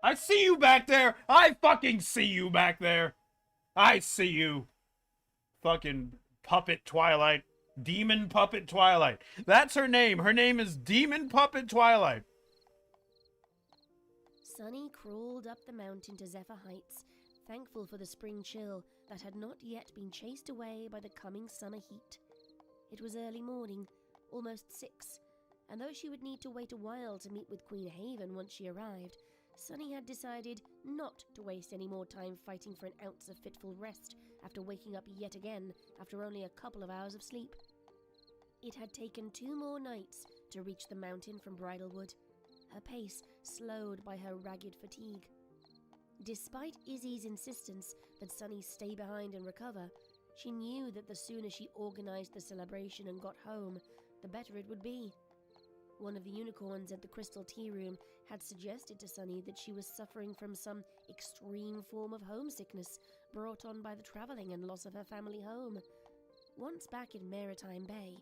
I see you back there! I fucking see you back there! I see you! Fucking puppet Twilight. Demon Puppet Twilight. That's her name. Her name is Demon Puppet Twilight. Sunny crawled up the mountain to Zephyr Heights, thankful for the spring chill that had not yet been chased away by the coming summer heat. It was early morning, almost 6, and though she would need to wait a while to meet with Queen Haven once she arrived, Sunny had decided not to waste any more time fighting for an ounce of fitful rest after waking up yet again after only a couple of hours of sleep. It had taken 2 more nights to reach the mountain from Bridalwood, her pace slowed by her ragged fatigue. Despite Izzy's insistence that Sunny stay behind and recover, she knew that the sooner she organized the celebration and got home, the better it would be. One of the unicorns at the Crystal Tea Room had suggested to Sunny that she was suffering from some extreme form of homesickness brought on by the travelling and loss of her family home. Once back in Maritime Bay,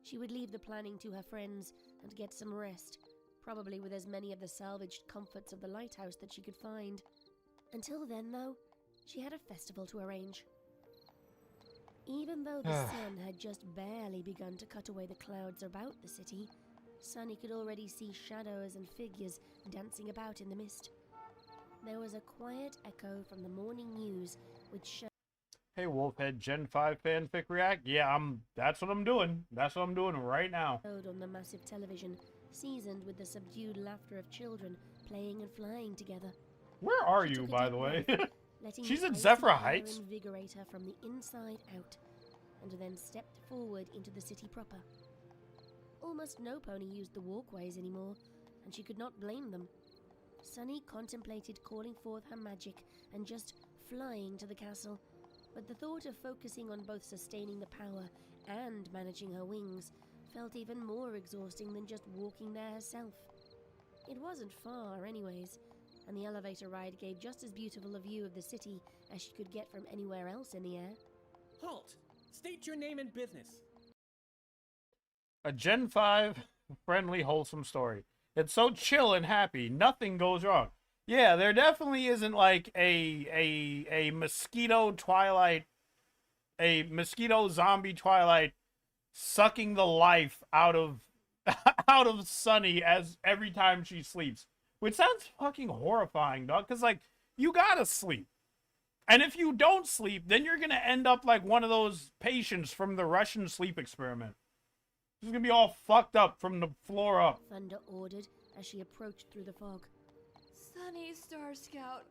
she would leave the planning to her friends and get some rest, probably with as many of the salvaged comforts of the lighthouse that she could find. Until then, though, she had a festival to arrange. Even though the sun had just barely begun to cut away the clouds about the city, Sunny could already see shadows and figures dancing about in the mist. There was a quiet echo from the morning news, which showed... Hey, Wolfhead Gen 5 fanfic react? Yeah, that's what I'm doing. That's what I'm doing right now. ...on the massive television, seasoned with the subdued laughter of children playing and flying together. Where are you, by the way? She's at Zephyr Heights. ...invigorate her from the inside out, and then stepped forward into the city proper. Almost no pony used the walkways anymore, and she could not blame them. Sunny contemplated calling forth her magic and just flying to the castle, but the thought of focusing on both sustaining the power and managing her wings felt even more exhausting than just walking there herself. It wasn't far anyways, and the elevator ride gave just as beautiful a view of the city as she could get from anywhere else in the air. Halt! State your name and business. A Gen 5 friendly, wholesome story. It's so chill and happy. Nothing goes wrong. Yeah, there definitely isn't like a mosquito zombie Twilight sucking the life out of out of Sunny as every time she sleeps. Which sounds fucking horrifying, dog, because like you gotta sleep. And if you don't sleep, then you're gonna end up like one of those patients from the Russian sleep experiment. She's gonna be all fucked up from the floor up. Thunder ordered as she approached through the fog. Sunny Star Scout.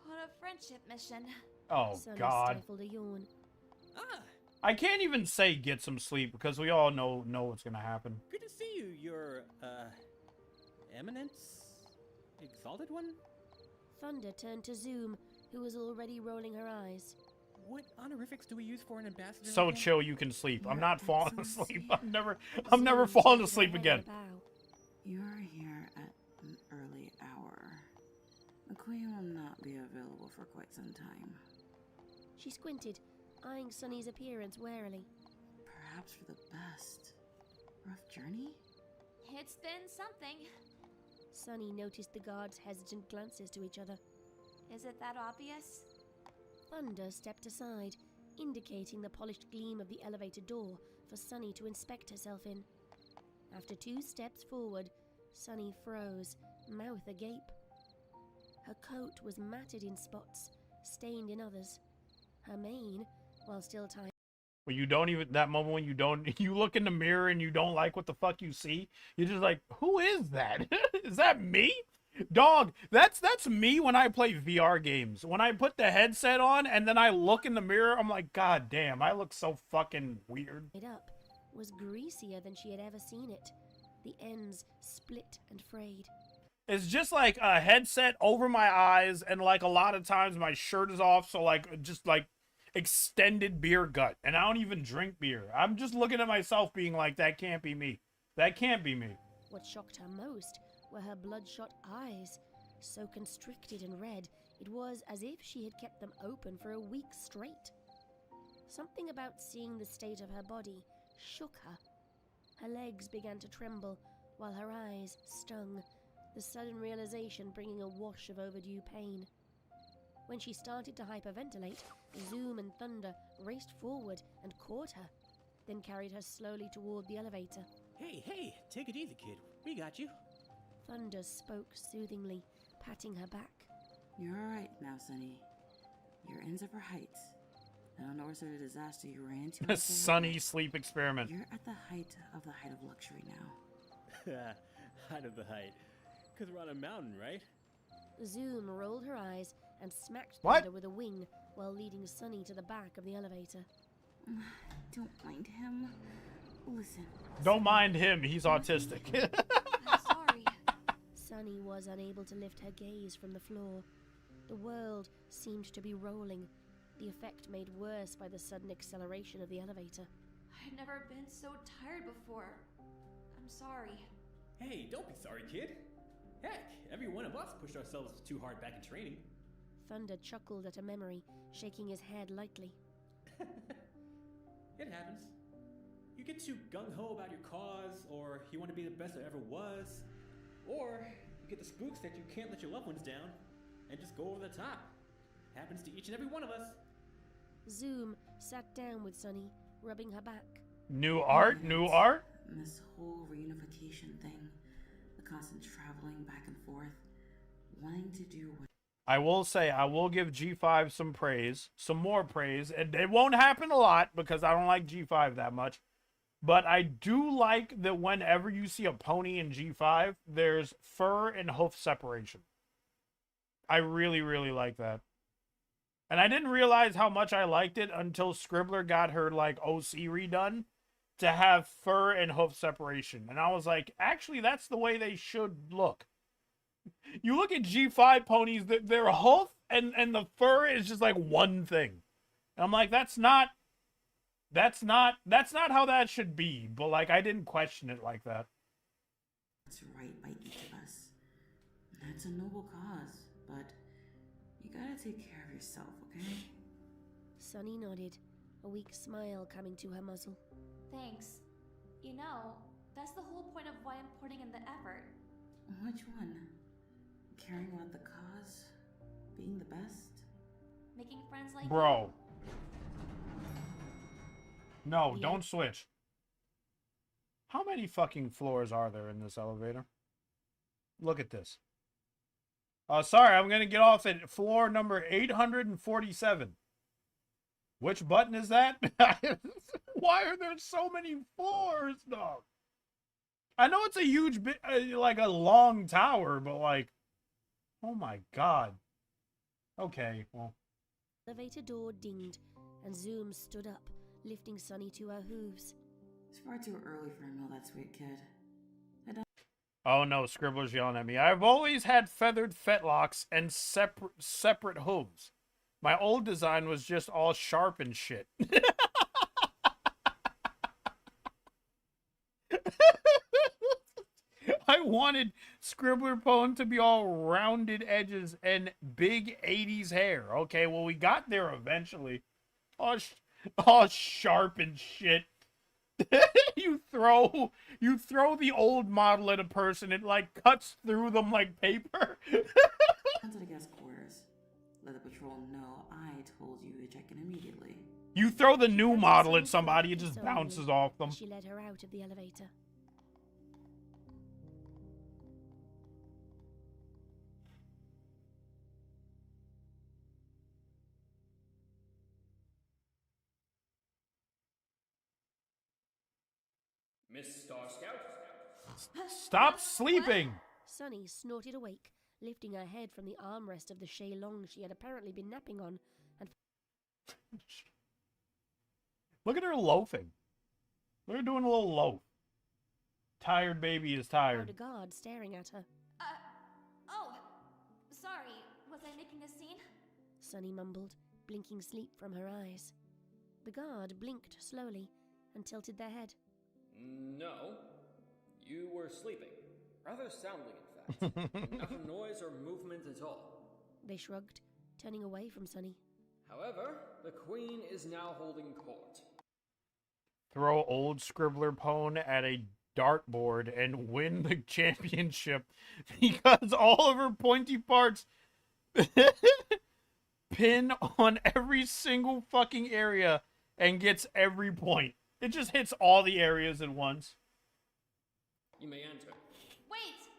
On a friendship mission. Oh, Sunny God. stifled a yawn. I can't even say get some sleep because we all know what's gonna happen. Good to see you, Your Eminence? Exalted One? Thunder turned to Zoom, who was already rolling her eyes. What honorifics do we use for an ambassador? So again? chill you can sleep. I'm not falling asleep. I'm never Zoom falling turned asleep her head again. with a bow. You're here at an early hour. The Queen will not be available for quite some time. She squinted, eyeing Sunny's appearance warily. Perhaps for the best. Rough journey? It's been something. Sunny noticed the guards' hesitant glances to each other. Is it that obvious? Thunder stepped aside, indicating the polished gleam of the elevator door for Sunny to inspect herself in. After 2 steps forward, Sunny froze, mouth agape. Her coat was matted in spots, stained in others. Her mane, while still tied... Well, you don't even, that moment when you look in the mirror and you don't like what the fuck you see, you're just like, who is that? Is that me? Dog, that's me when I play VR games. When I put the headset on and then I look in the mirror, I'm like, God damn, I look so fucking weird. It up was greasier than she had ever seen it. The ends split and frayed. It's just like a headset over my eyes, and like a lot of times my shirt is off, so like just like extended beer gut, and I don't even drink beer. I'm just looking at myself being like, that can't be me. That can't be me. What shocked her most were her bloodshot eyes, so constricted and red, it was as if she had kept them open for a week straight. Something about seeing the state of her body shook her. Her legs began to tremble, while her eyes stung, the sudden realization bringing a wash of overdue pain. When she started to hyperventilate, Zoom and Thunder raced forward and caught her, then carried her slowly toward the elevator. Hey, take it easy, kid. We got you. Thunder spoke soothingly, patting her back. You're alright now, Sunny. You're in Zephyr Heights. I don't know what sort of disaster you ran into. A Sunny sleep experiment. You're at the height of luxury now. Height of the height. Because we're on a mountain, right? Zoom rolled her eyes and smacked What? Thunder with a wing while leading Sunny to the back of the elevator. Don't mind him. Listen. Don't mind him, he's autistic. I'm sorry. Sunny was unable to lift her gaze from the floor. The world seemed to be rolling, the effect made worse by the sudden acceleration of the elevator. I've never been so tired before. I'm sorry. Hey, don't be sorry, kid. Heck, every one of us pushed ourselves too hard back in training. Thunder chuckled at a memory, shaking his head lightly. It happens. You get too gung-ho about your cause, or you want to be the best there ever was, or you get the spooks that you can't let your loved ones down, and just go over the top. Happens to each and every one of us. Zoom sat down with Sunny, rubbing her back. New art? New art? And this whole reunification thing, the constant traveling back and forth, wanting to do what... I will say, I will give G5 some praise, some more praise, and it won't happen a lot because I don't like G5 that much. But I do like that whenever you see a pony in G5, there's fur and hoof separation. I really, really like that. And I didn't realize how much I liked it until Scribbler got her, like, OC redone to have fur and hoof separation. And I was like, actually, that's the way they should look. You look at G5 ponies, their hoof and the fur is just like one thing. And I'm like, that's not how that should be. But like, I didn't question it like that. That's right by each of us. That's a noble cause, but you gotta take care of yourself, okay? Sunny nodded, a weak smile coming to her muzzle. Thanks. You know, that's the whole point of why I'm putting in the effort. Which one? Caring about the cause? Being the best? Making friends like Bro. you? No, don't switch. How many fucking floors are there in this elevator? Look at this. Sorry, I'm going to get off at floor number 847. Which button is that? Why are there so many floors, dog? I know it's a huge bit, like a long tower, but like, oh my god. Okay, well. Elevator door dinged, and Zoom stood up, lifting Sunny to her hooves. It's far too early for him, that sweet kid. Oh no, Scribbler's yelling at me. I've always had feathered fetlocks and separate hooves. My old design was just all sharp and shit. I wanted Scribbler Pone to be all rounded edges and big 80s hair. Okay, well, we got there eventually. All sharp and shit. you throw the old model at a person, it like cuts through them like paper. Down to the guest quarters. Let the patrol know I told you to check in immediately. You throw the new model at somebody, it just bounces off them. She led her out of the elevator. Miss Star Scout? Stop sleeping! Sunny snorted awake, lifting her head from the armrest of the Shaylong she had apparently been napping on, and... Look at her loafing. Look at her doing a little loaf. Tired baby is tired. found a guard staring at her. Oh, sorry. Was I making a scene? Sunny mumbled, blinking sleep from her eyes. The guard blinked slowly and tilted their head. No. You were sleeping. Rather soundly, in fact. Not a noise or movement at all. They shrugged, turning away from Sunny. However, the Queen is now holding court. Throw old Scribbler Pone at a dartboard and win the championship because all of her pointy parts pin on every single fucking area and gets every point. It just hits all the areas at once. You may enter. Wait!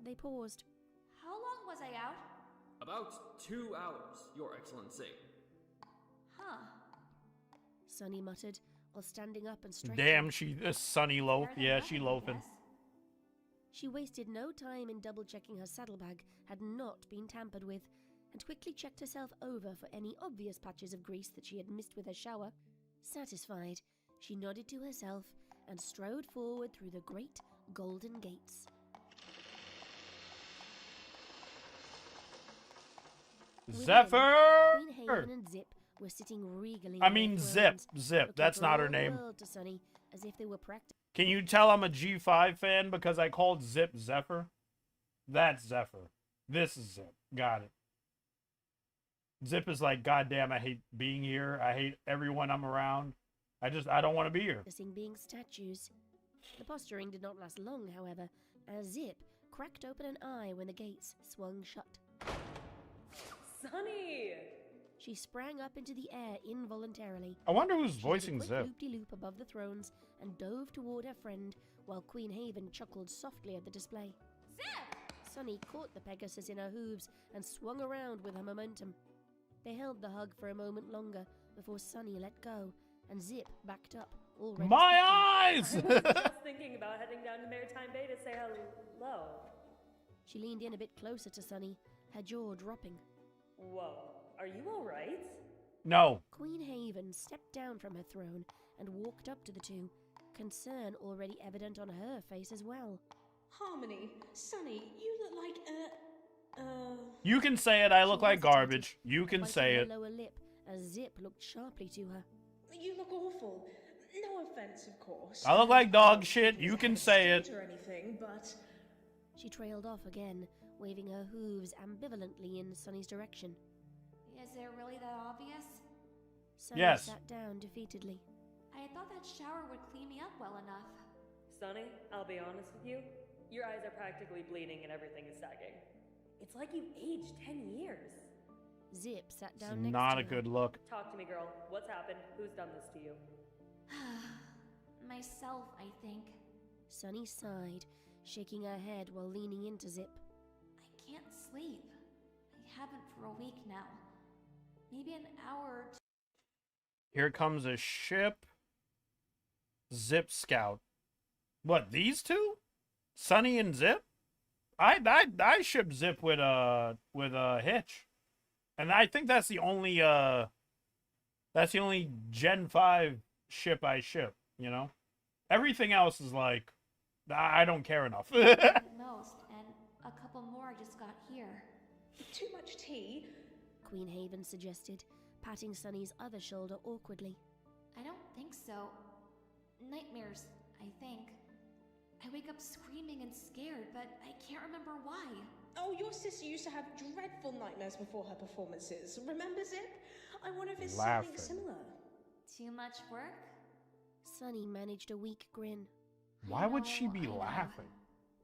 They paused. How long was I out? About 2 hours, Your Excellency. Huh. Sunny muttered while standing up and stretching. Damn, she a Sunny loaf. Yeah, she loafing. She wasted no time in double-checking her saddlebag had not been tampered with, and quickly checked herself over for any obvious patches of grease that she had missed with her shower. Satisfied, she nodded to herself and strode forward through the great golden gates. Zephyr! Queen Haven and Zip were sitting regally. I mean Zip. Zip. That's not her name. To Sunny as if they were practicing. Can you tell I'm a G5 fan because I called Zip Zephyr? That's Zephyr. This is Zip. Got it. Zip is like, goddamn, I hate being here. I hate everyone I'm around. I don't want to be here. Being statues. The posturing did not last long, however, as Zip cracked open an eye when the gates swung shut. Sunny! She sprang up into the air involuntarily. I wonder who's voicing Zip. Loop-de-loop above the thrones and dove toward her friend while Queen Haven chuckled softly at the display. Zip! Sunny caught the Pegasus in her hooves and swung around with her momentum. They held the hug for a moment longer before Sunny let go and Zip backed up. Already my eyes! I was just thinking about heading down to Maritime Bay to say hello. She leaned in a bit closer to Sunny, her jaw dropping. Whoa, are you alright? No. Queen Haven stepped down from her throne and walked up to the two, concern already evident on her face as well. Harmony, Sunny, you look like You can say it, I look like garbage. You can biting say her it. lower lip as Zip looked sharply to her. You look awful. No offense, of course. I look like dog shit. You can say it. Or anything, but She trailed off again, waving her hooves ambivalently in Sunny's direction. Is it really that obvious? Sunny Yes. sat down defeatedly. I thought that shower would clean me up well enough. Sunny, I'll be honest with you. Your eyes are practically bleeding and everything is sagging. It's like you aged 10 years. Zip sat It's down next not to a her. good look. Talk to me, girl. What's happened? Who's done this to you? Myself, I think. Sunny sighed, shaking her head while leaning into Zip. I can't sleep. I haven't for a week now. Maybe an hour or two. Here comes a ship. Zip Scout. What, these two? Sunny and Zip? I ship Zip with Hitch. And I think that's the only Gen 5 ship I ship, you know? Everything else is like, I don't care enough. At most, and a couple more just got here. too much tea? Queen Haven suggested, patting Sunny's other shoulder awkwardly. I don't think so. Nightmares, I think. I wake up screaming and scared, but I can't remember why. Oh, your sister used to have dreadful nightmares before her performances. Remember, Zip? I wonder if it's something similar. Too much work? Sunny managed a weak grin. Why would she I be know. laughing?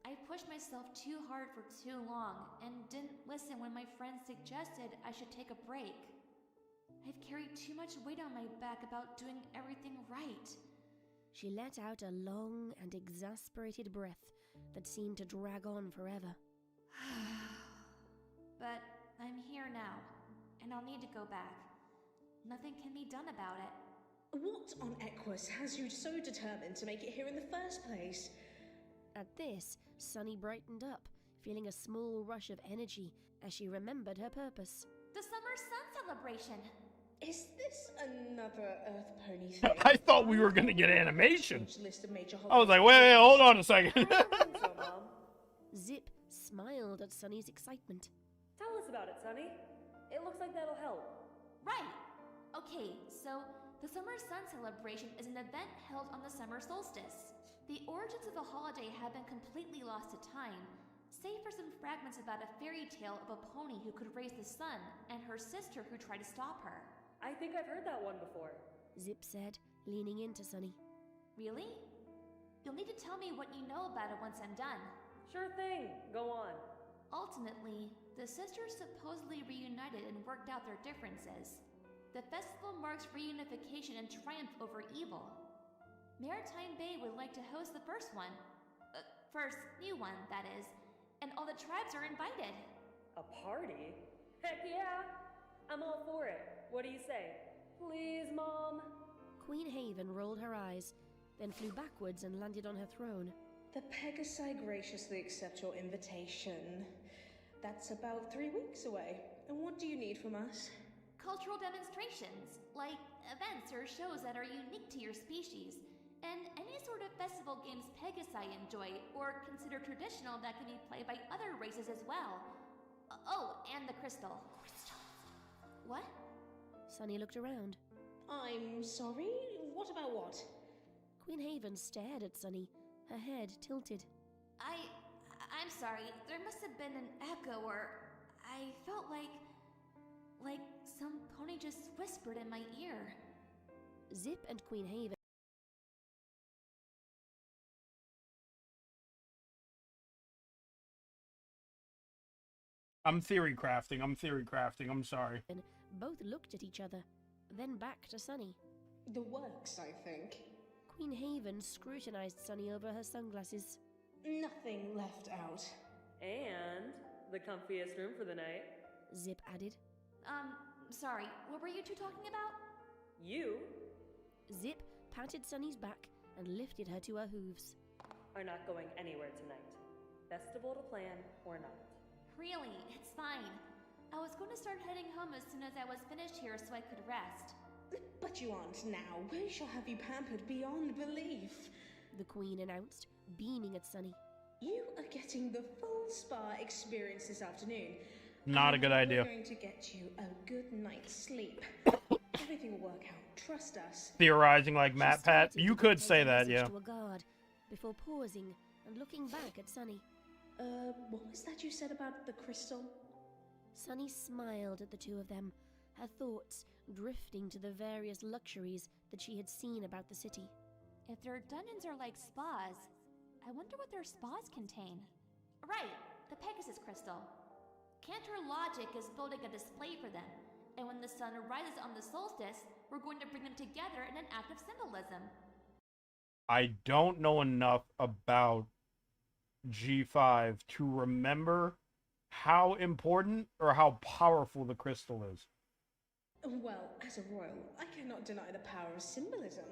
I pushed myself too hard for too long and didn't listen when my friends suggested I should take a break. I've carried too much weight on my back about doing everything right. She let out a long and exasperated breath that seemed to drag on forever. But I'm here now, and I'll need to go back. Nothing can be done about it. What on Equus has you so determined to make it here in the first place? At this, Sunny brightened up, feeling a small rush of energy as she remembered her purpose. The Summer Sun Celebration! Is this another Earth Pony thing? I thought we were going to get animation. List of major I was like, wait, hold on a second. So, Mom. Zip smiled at Sunny's excitement. Tell us about it, Sunny. It looks like that'll help. Right! Okay, so the Summer Sun Celebration is an event held on the summer solstice. The origins of the holiday have been completely lost to time, save for some fragments about a fairy tale of a pony who could raise the sun and her sister who tried to stop her. I think I've heard that one before. Zip said, leaning into Sunny. Really? You'll need to tell me what you know about it once I'm done. Sure thing. Go on. Ultimately, the sisters supposedly reunited and worked out their differences. The festival marks reunification and triumph over evil. Maritime Bay would like to host the first one. First new one, that is. And all the tribes are invited. A party? Heck yeah! I'm all for it. What do you say? Please, Mom? Queen Haven rolled her eyes, then flew backwards and landed on her throne. The Pegasi graciously accept your invitation. That's about 3 weeks away. And what do you need from us? Cultural demonstrations, like events or shows that are unique to your species, and any sort of festival games Pegasi enjoy or consider traditional that can be played by other races as well. Oh, and the crystal. What? Sunny looked around. I'm sorry? What about what? Queen Haven stared at Sunny, her head tilted. I'm sorry. There must have been an echo, or I felt like some pony just whispered in my ear. Zip and Queen Haven I'm theory crafting. I'm sorry. both looked at each other, then back to Sunny. The works, I think. Queen Haven scrutinized Sunny over her sunglasses. Nothing left out. And the comfiest room for the night. Zip added. Sorry, what were you two talking about? You Zip patted Sunny's back and lifted her to her hooves. are not going anywhere tonight. Festival to plan or not. Really, it's fine. I was going to start heading home as soon as I was finished here so I could rest. But you aren't now. We shall have you pampered beyond belief. The Queen announced, beaming at Sunny. You are getting the full spa experience this afternoon. Not a good idea. We're going to get you a good night's sleep. Everything will work out. Trust us. Theorizing like Matt Pat. You could say that, yeah. To a guard, before pausing and looking back at Sunny. What was that you said about the crystal? Sunny smiled at the two of them, her thoughts drifting to the various luxuries that she had seen about the city. If their dungeons are like spas, I wonder what their spas contain. Right, the Pegasus crystal. Cantor Logic is building a display for them, and when the sun rises on the solstice, we're going to bring them together in an act of symbolism. I don't know enough about G5 to remember how important or how powerful the crystal is. Well, as a royal, I cannot deny the power of symbolism.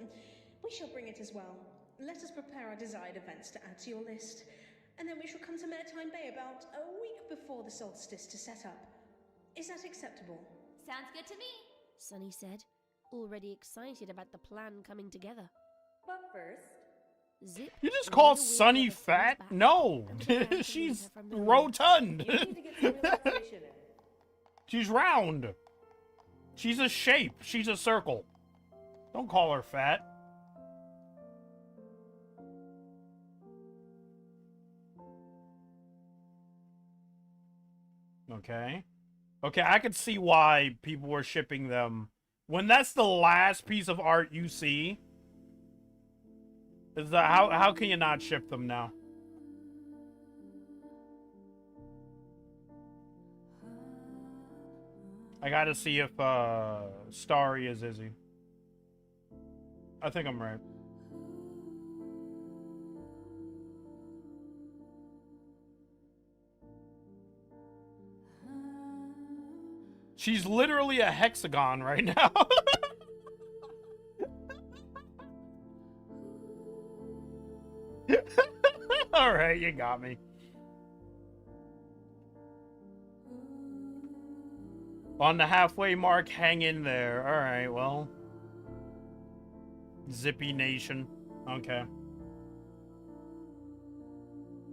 We shall bring it as well. Let us prepare our desired events to add to your list, and then we shall come to Maritime Bay about a week before the solstice to set up. Is that acceptable? Sounds good to me, Sunny said, already excited about the plan coming together. But first, Zip. You just call Sunny fat? No, she's rotund. you need to get some relaxation in. She's round. She's a shape. She's a circle. Don't call her fat. Okay. Okay, I could see why people were shipping them. When that's the last piece of art you see, is that how can you not ship them now? I gotta see if Starry is Izzy. I think I'm right. She's literally a hexagon right now. All right, you got me. On the halfway mark, hang in there. All right, well. Zippy Nation. Okay.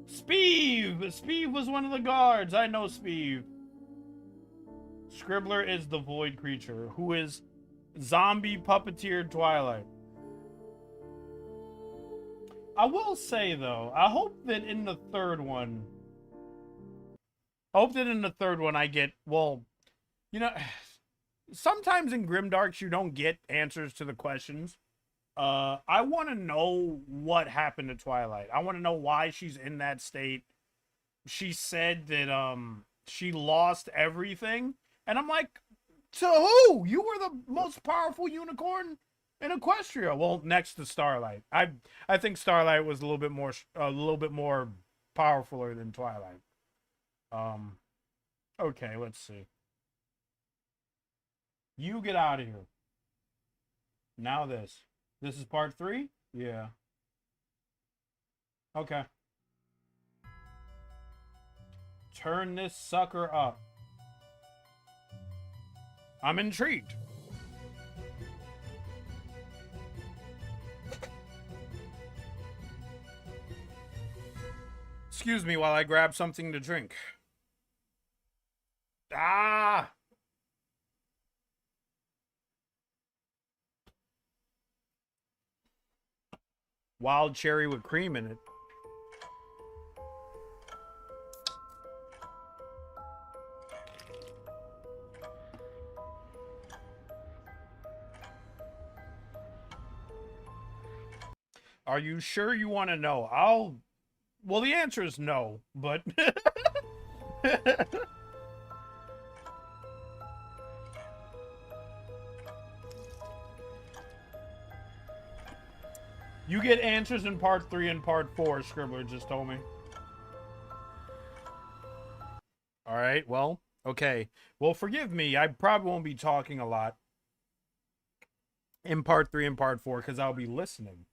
Speeve! Speeve was one of the guards. I know Speeve. Scribbler is the void creature, who is zombie puppeteer Twilight. I will say, though, I hope that in the third one... I get, well... You know, sometimes in Grimdarks you don't get answers to the questions. I want to know what happened to Twilight. I want to know why she's in that state. She said that she lost everything. And I'm like, to who? You were the most powerful unicorn in Equestria. Well, next to Starlight. I think Starlight was a little bit more powerfuler than Twilight. Okay, let's see. You get out of here. Now this. This is part 3? Yeah. Okay. Turn this sucker up. I'm intrigued. Excuse me while I grab something to drink. Ah! Wild cherry with cream in it. Are you sure you want to know? Well, the answer is no, but... You get answers in part 3 and part 4, Scribbler just told me. Alright, well, okay. Well, forgive me, I probably won't be talking a lot in part 3 and part 4, because I'll be listening.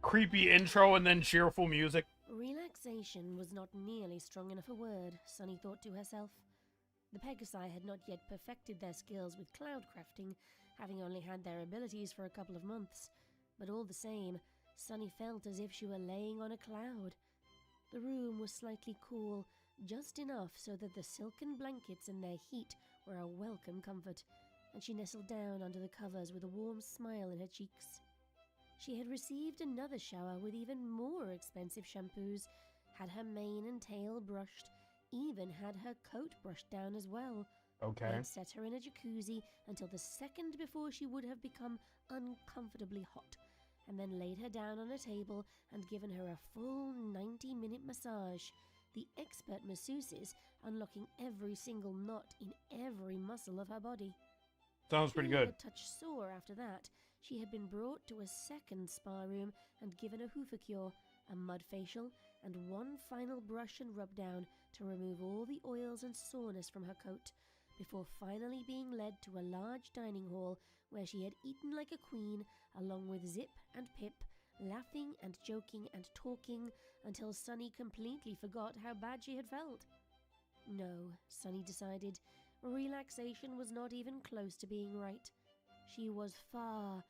Creepy intro and then cheerful music. Relaxation was not nearly strong enough a word, Sunny thought to herself. The Pegasi had not yet perfected their skills with cloud crafting, having only had their abilities for a couple of months. But all the same, Sunny felt as if she were laying on a cloud. The room was slightly cool, just enough so that the silken blankets in their heat were a welcome comfort, and she nestled down under the covers with a warm smile in her cheeks. She had received another shower with even more expensive shampoos, had her mane and tail brushed, even had her coat brushed down as well. Okay. They'd set her in a jacuzzi until the second before she would have become uncomfortably hot, and then laid her down on a table and given her a full 90-minute massage, the expert masseuses unlocking every single knot in every muscle of her body. Sounds pretty good. A touch sore after that, she had been brought to a second spa room and given a hoofacure, a mud facial, and one final brush and rub down to remove all the oils and soreness from her coat, before finally being led to a large dining hall where she had eaten like a queen, along with Zip and Pip, laughing and joking and talking until Sunny completely forgot how bad she had felt. No, Sunny decided, relaxation was not even close to being right. She was far,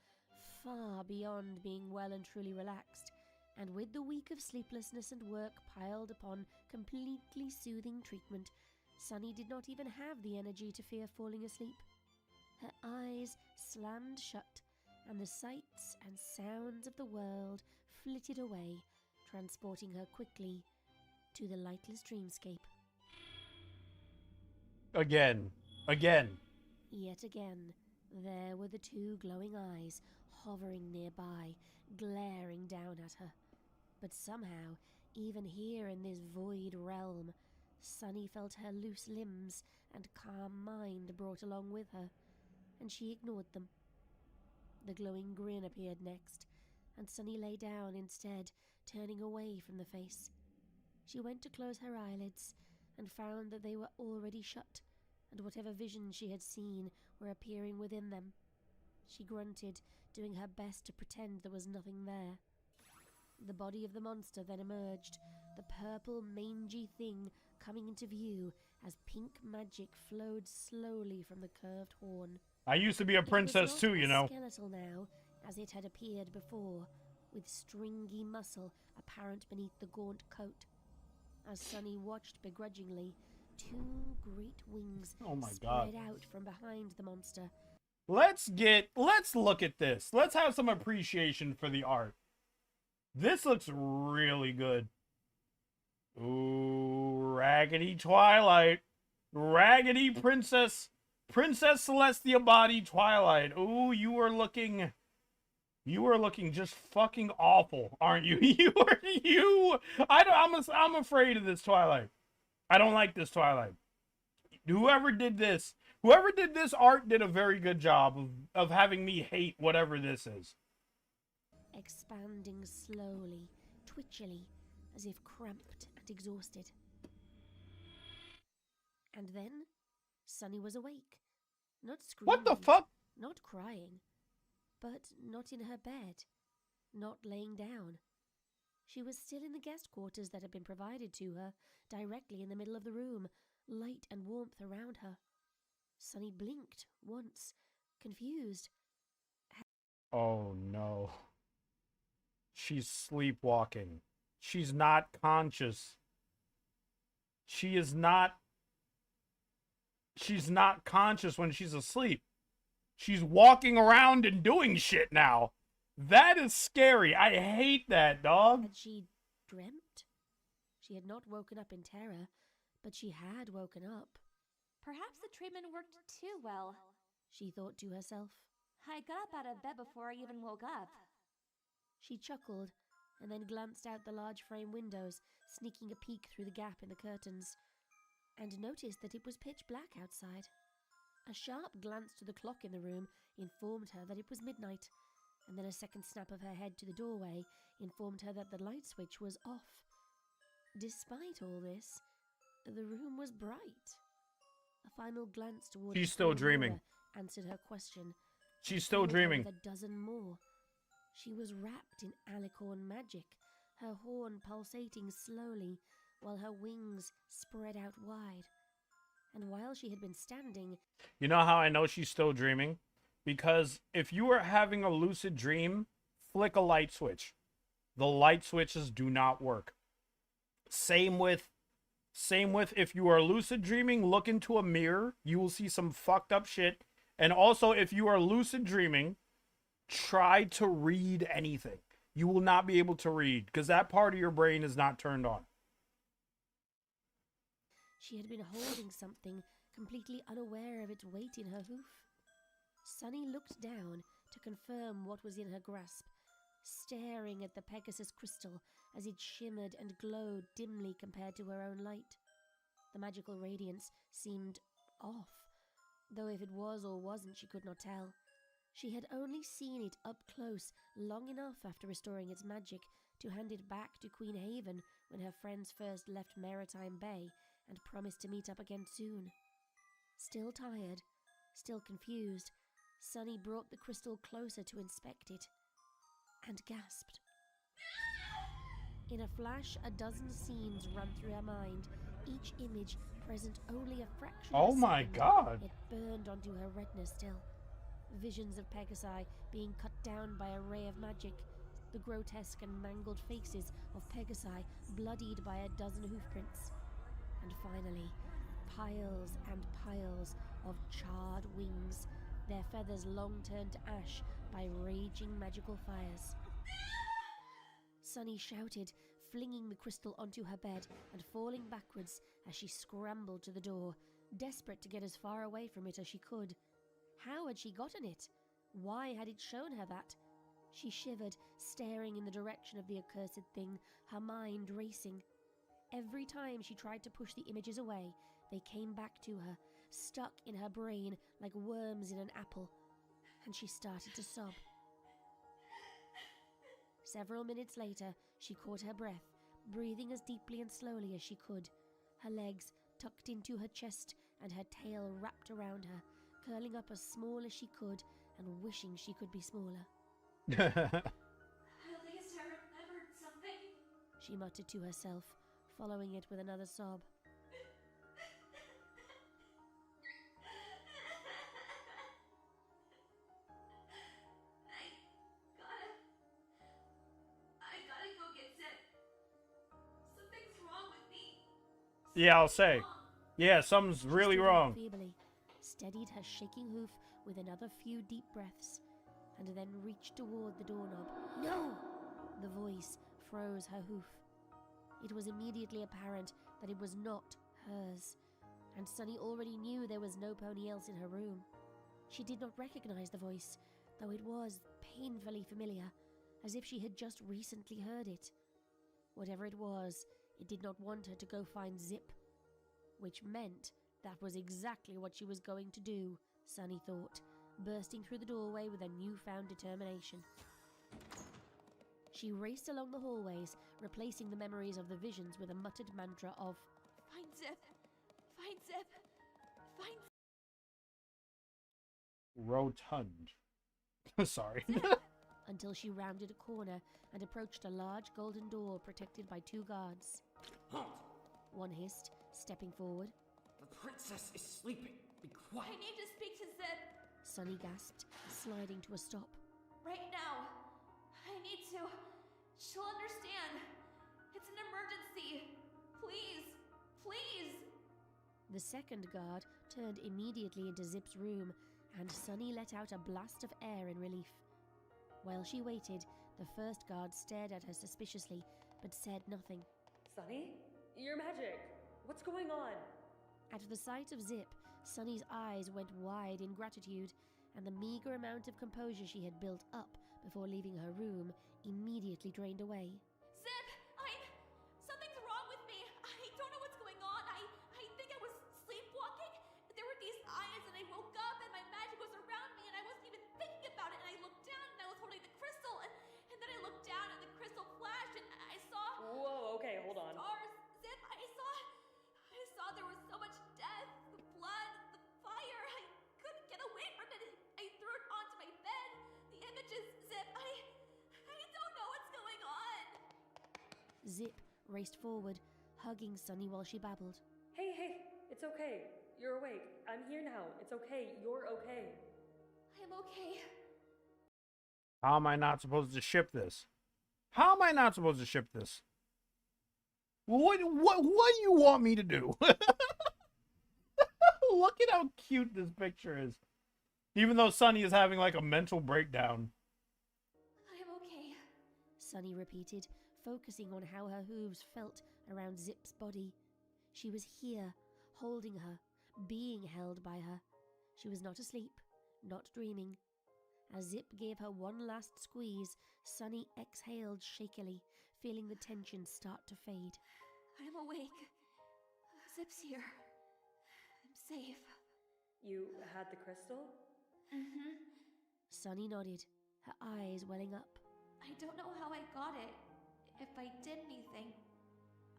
far beyond being well and truly relaxed, and with the week of sleeplessness and work piled upon completely soothing treatment, Sunny did not even have the energy to fear falling asleep. Her eyes slammed shut, and the sights and sounds of the world flitted away, transporting her quickly to the lightless dreamscape. Again. Yet again, there were the two glowing eyes, hovering nearby, glaring down at her. But somehow, even here in this void realm, Sunny felt her loose limbs and calm mind brought along with her, and she ignored them. The glowing grin appeared next, and Sunny lay down instead, turning away from the face. She went to close her eyelids, and found that they were already shut, and whatever visions she had seen were appearing within them. She grunted, doing her best to pretend there was nothing there. The body of the monster then emerged, the purple mangy thing coming into view as pink magic flowed slowly from the curved horn. I used to be a princess too, you know. It was not skeletal now, as it had appeared before, with stringy muscle apparent beneath the gaunt coat. As Sunny watched begrudgingly, two great wings spread out from behind the monster. Let's look at this. Let's have some appreciation for the art. This looks really good. Ooh, Raggedy Twilight. Raggedy Princess Celestia body Twilight. Ooh, you are looking just fucking awful, aren't you? I'm afraid of this Twilight. I don't like this Twilight. Whoever did this art did a very good job of having me hate whatever this is. Expanding slowly, twitchily, as if cramped and exhausted. And then, Sunny was awake. Not screaming. What the fuck? Not crying. But not in her bed. not laying down. She was still in the guest quarters that had been provided to her, directly in the middle of the room, light and warmth around her. Sunny blinked once, confused. Oh no. She's sleepwalking. She's not conscious. She's not conscious when she's asleep. She's walking around and doing shit now. That is scary. I hate that, dog. Had she dreamt? She had not woken up in terror, but she had woken up. Perhaps the treatment worked too well. She thought to herself. I got up out of bed before I even woke up. She chuckled and then glanced out the large frame windows, sneaking a peek through the gap in the curtains, and noticed that it was pitch black outside. A sharp glance to the clock in the room informed her that it was midnight, and then a second snap of her head to the doorway informed her that the light switch was off. Despite all this, the room was bright. A final glance towards She's still dreaming. Answered her question. She's still dreaming. With a dozen more. She was wrapped in alicorn magic, her horn pulsating slowly while her wings spread out wide. And while she had been standing... You know how I know she's still dreaming? Because if you are having a lucid dream, flick a light switch. The light switches do not work. Same with if you are lucid dreaming, look into a mirror. You will see some fucked up shit. And also, if you are lucid dreaming, try to read anything. You will not be able to read because that part of your brain is not turned on. She had been holding something, completely unaware of its weight in her hoof. Sunny looked down to confirm what was in her grasp, staring at the Pegasus crystal as it shimmered and glowed dimly compared to her own light. The magical radiance seemed off, though if it was or wasn't she could not tell. She had only seen it up close long enough after restoring its magic to hand it back to Queen Haven when her friends first left Maritime Bay and promised to meet up again soon. Still tired, still confused, Sunny brought the crystal closer to inspect it and gasped. In a flash, a dozen scenes ran through her mind, each image present only a fraction of a my second, God. yet burned onto her retina still. Visions of Pegasi being cut down by a ray of magic, the grotesque and mangled faces of Pegasi bloodied by a dozen hoofprints, and finally, piles and piles of charred wings, their feathers long turned to ash by raging magical fires. Sunny shouted, flinging the crystal onto her bed and falling backwards as she scrambled to the door, desperate to get as far away from it as she could. How had she gotten it? Why had it shown her that? She shivered, staring in the direction of the accursed thing, her mind racing. Every time she tried to push the images away, they came back to her, stuck in her brain like worms in an apple, and she started to sob. Several minutes later, she caught her breath, breathing as deeply and slowly as she could, her legs tucked into her chest and her tail wrapped around her, curling up as small as she could and wishing she could be smaller. At least I remembered something. She muttered to herself, following it with another sob. I gotta go get Zed. Something's wrong with me. Yeah, I'll say. Yeah, something's really wrong. Feebly, steadied her shaking hoof with another few deep breaths, and then reached toward the doorknob. No! The voice froze her hoof. It was immediately apparent that it was not hers, and Sunny already knew there was no pony else in her room. She did not recognize the voice, though it was painfully familiar, as if she had just recently heard it. Whatever it was, it did not want her to go find Zip, which meant that was exactly what she was going to do, Sunny thought, bursting through the doorway with a newfound determination. She raced along the hallways, replacing the memories of the visions with a muttered mantra of, Find Zip! Find Zip! Find Rotund. Sorry. until she rounded a corner and approached a large golden door protected by 2 guards. Halt! One hissed, stepping forward. The princess is sleeping. Be quiet. I need to speak to Zip. Sunny gasped, sliding to a stop. Right now. I need to. She'll understand. It's an emergency. Please. Please. The second guard turned immediately into Zip's room, and Sunny let out a blast of air in relief. While she waited, the first guard stared at her suspiciously, but said nothing. Sunny? You're magic. What's going on? At the sight of Zip, Sunny's eyes went wide in gratitude, and the meager amount of composure she had built up before leaving her room immediately drained away. Zip! Something's wrong with me. I don't know what's going on. I think I was sleepwalking. There were these eyes and I woke up and my magic was around me and I wasn't even thinking about it, and I looked down and I was holding the crystal and then I looked down and the crystal flashed and I saw... Whoa, okay, hold on. Stars. Zip, I saw there was so much death, the blood, the fire. I couldn't get away from it. I threw it onto my bed. The images, Zip, I don't know what's going on. Zip raced forward, hugging Sunny while she babbled. Hey, it's okay. You're awake. I'm here now. It's okay. You're okay. I'm okay. How am I not supposed to ship this? How am I not supposed to ship this? What do you want me to do? Look at how cute this picture is. Even though Sunny is having like a mental breakdown. I'm okay. Sunny repeated, focusing on how her hooves felt around Zip's body. She was here, holding her, being held by her. She was not asleep, not dreaming. As Zip gave her one last squeeze, Sunny exhaled shakily, feeling the tension start to fade. I'm awake. Zip's here. I'm safe. You had the crystal? Mm-hmm. Sunny nodded, her eyes welling up. I don't know how I got it. If I did anything.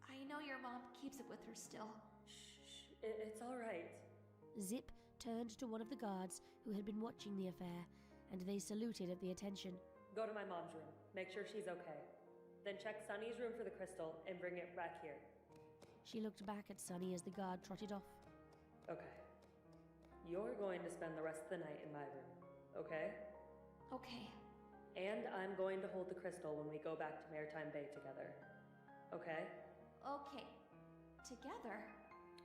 I know your mom keeps it with her still. Shh, it's all right. Zip turned to one of the guards who had been watching the affair, and they saluted at the attention. Go to my mom's room. Make sure she's okay. Then check Sunny's room for the crystal and bring it back here. She looked back at Sunny as the guard trotted off. Okay. You're going to spend the rest of the night in my room, okay? Okay. And I'm going to hold the crystal when we go back to Maritime Bay together. Okay? Okay. Together?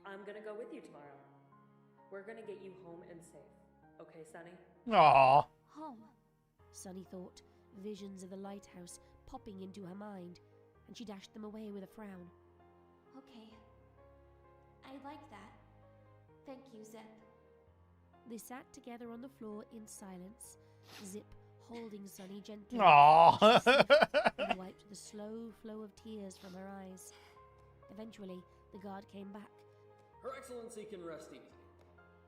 I'm gonna go with you tomorrow. We're gonna get you home and safe. Okay, Sunny? Aww. Home. Sunny thought, visions of the lighthouse popping into her mind, and she dashed them away with a frown. Okay. I like that. Thank you, Zip. They sat together on the floor in silence, Zip holding Sunny gently. Aww. And wiped the slow flow of tears from her eyes. Eventually, the guard came back. Her Excellency can rest easy.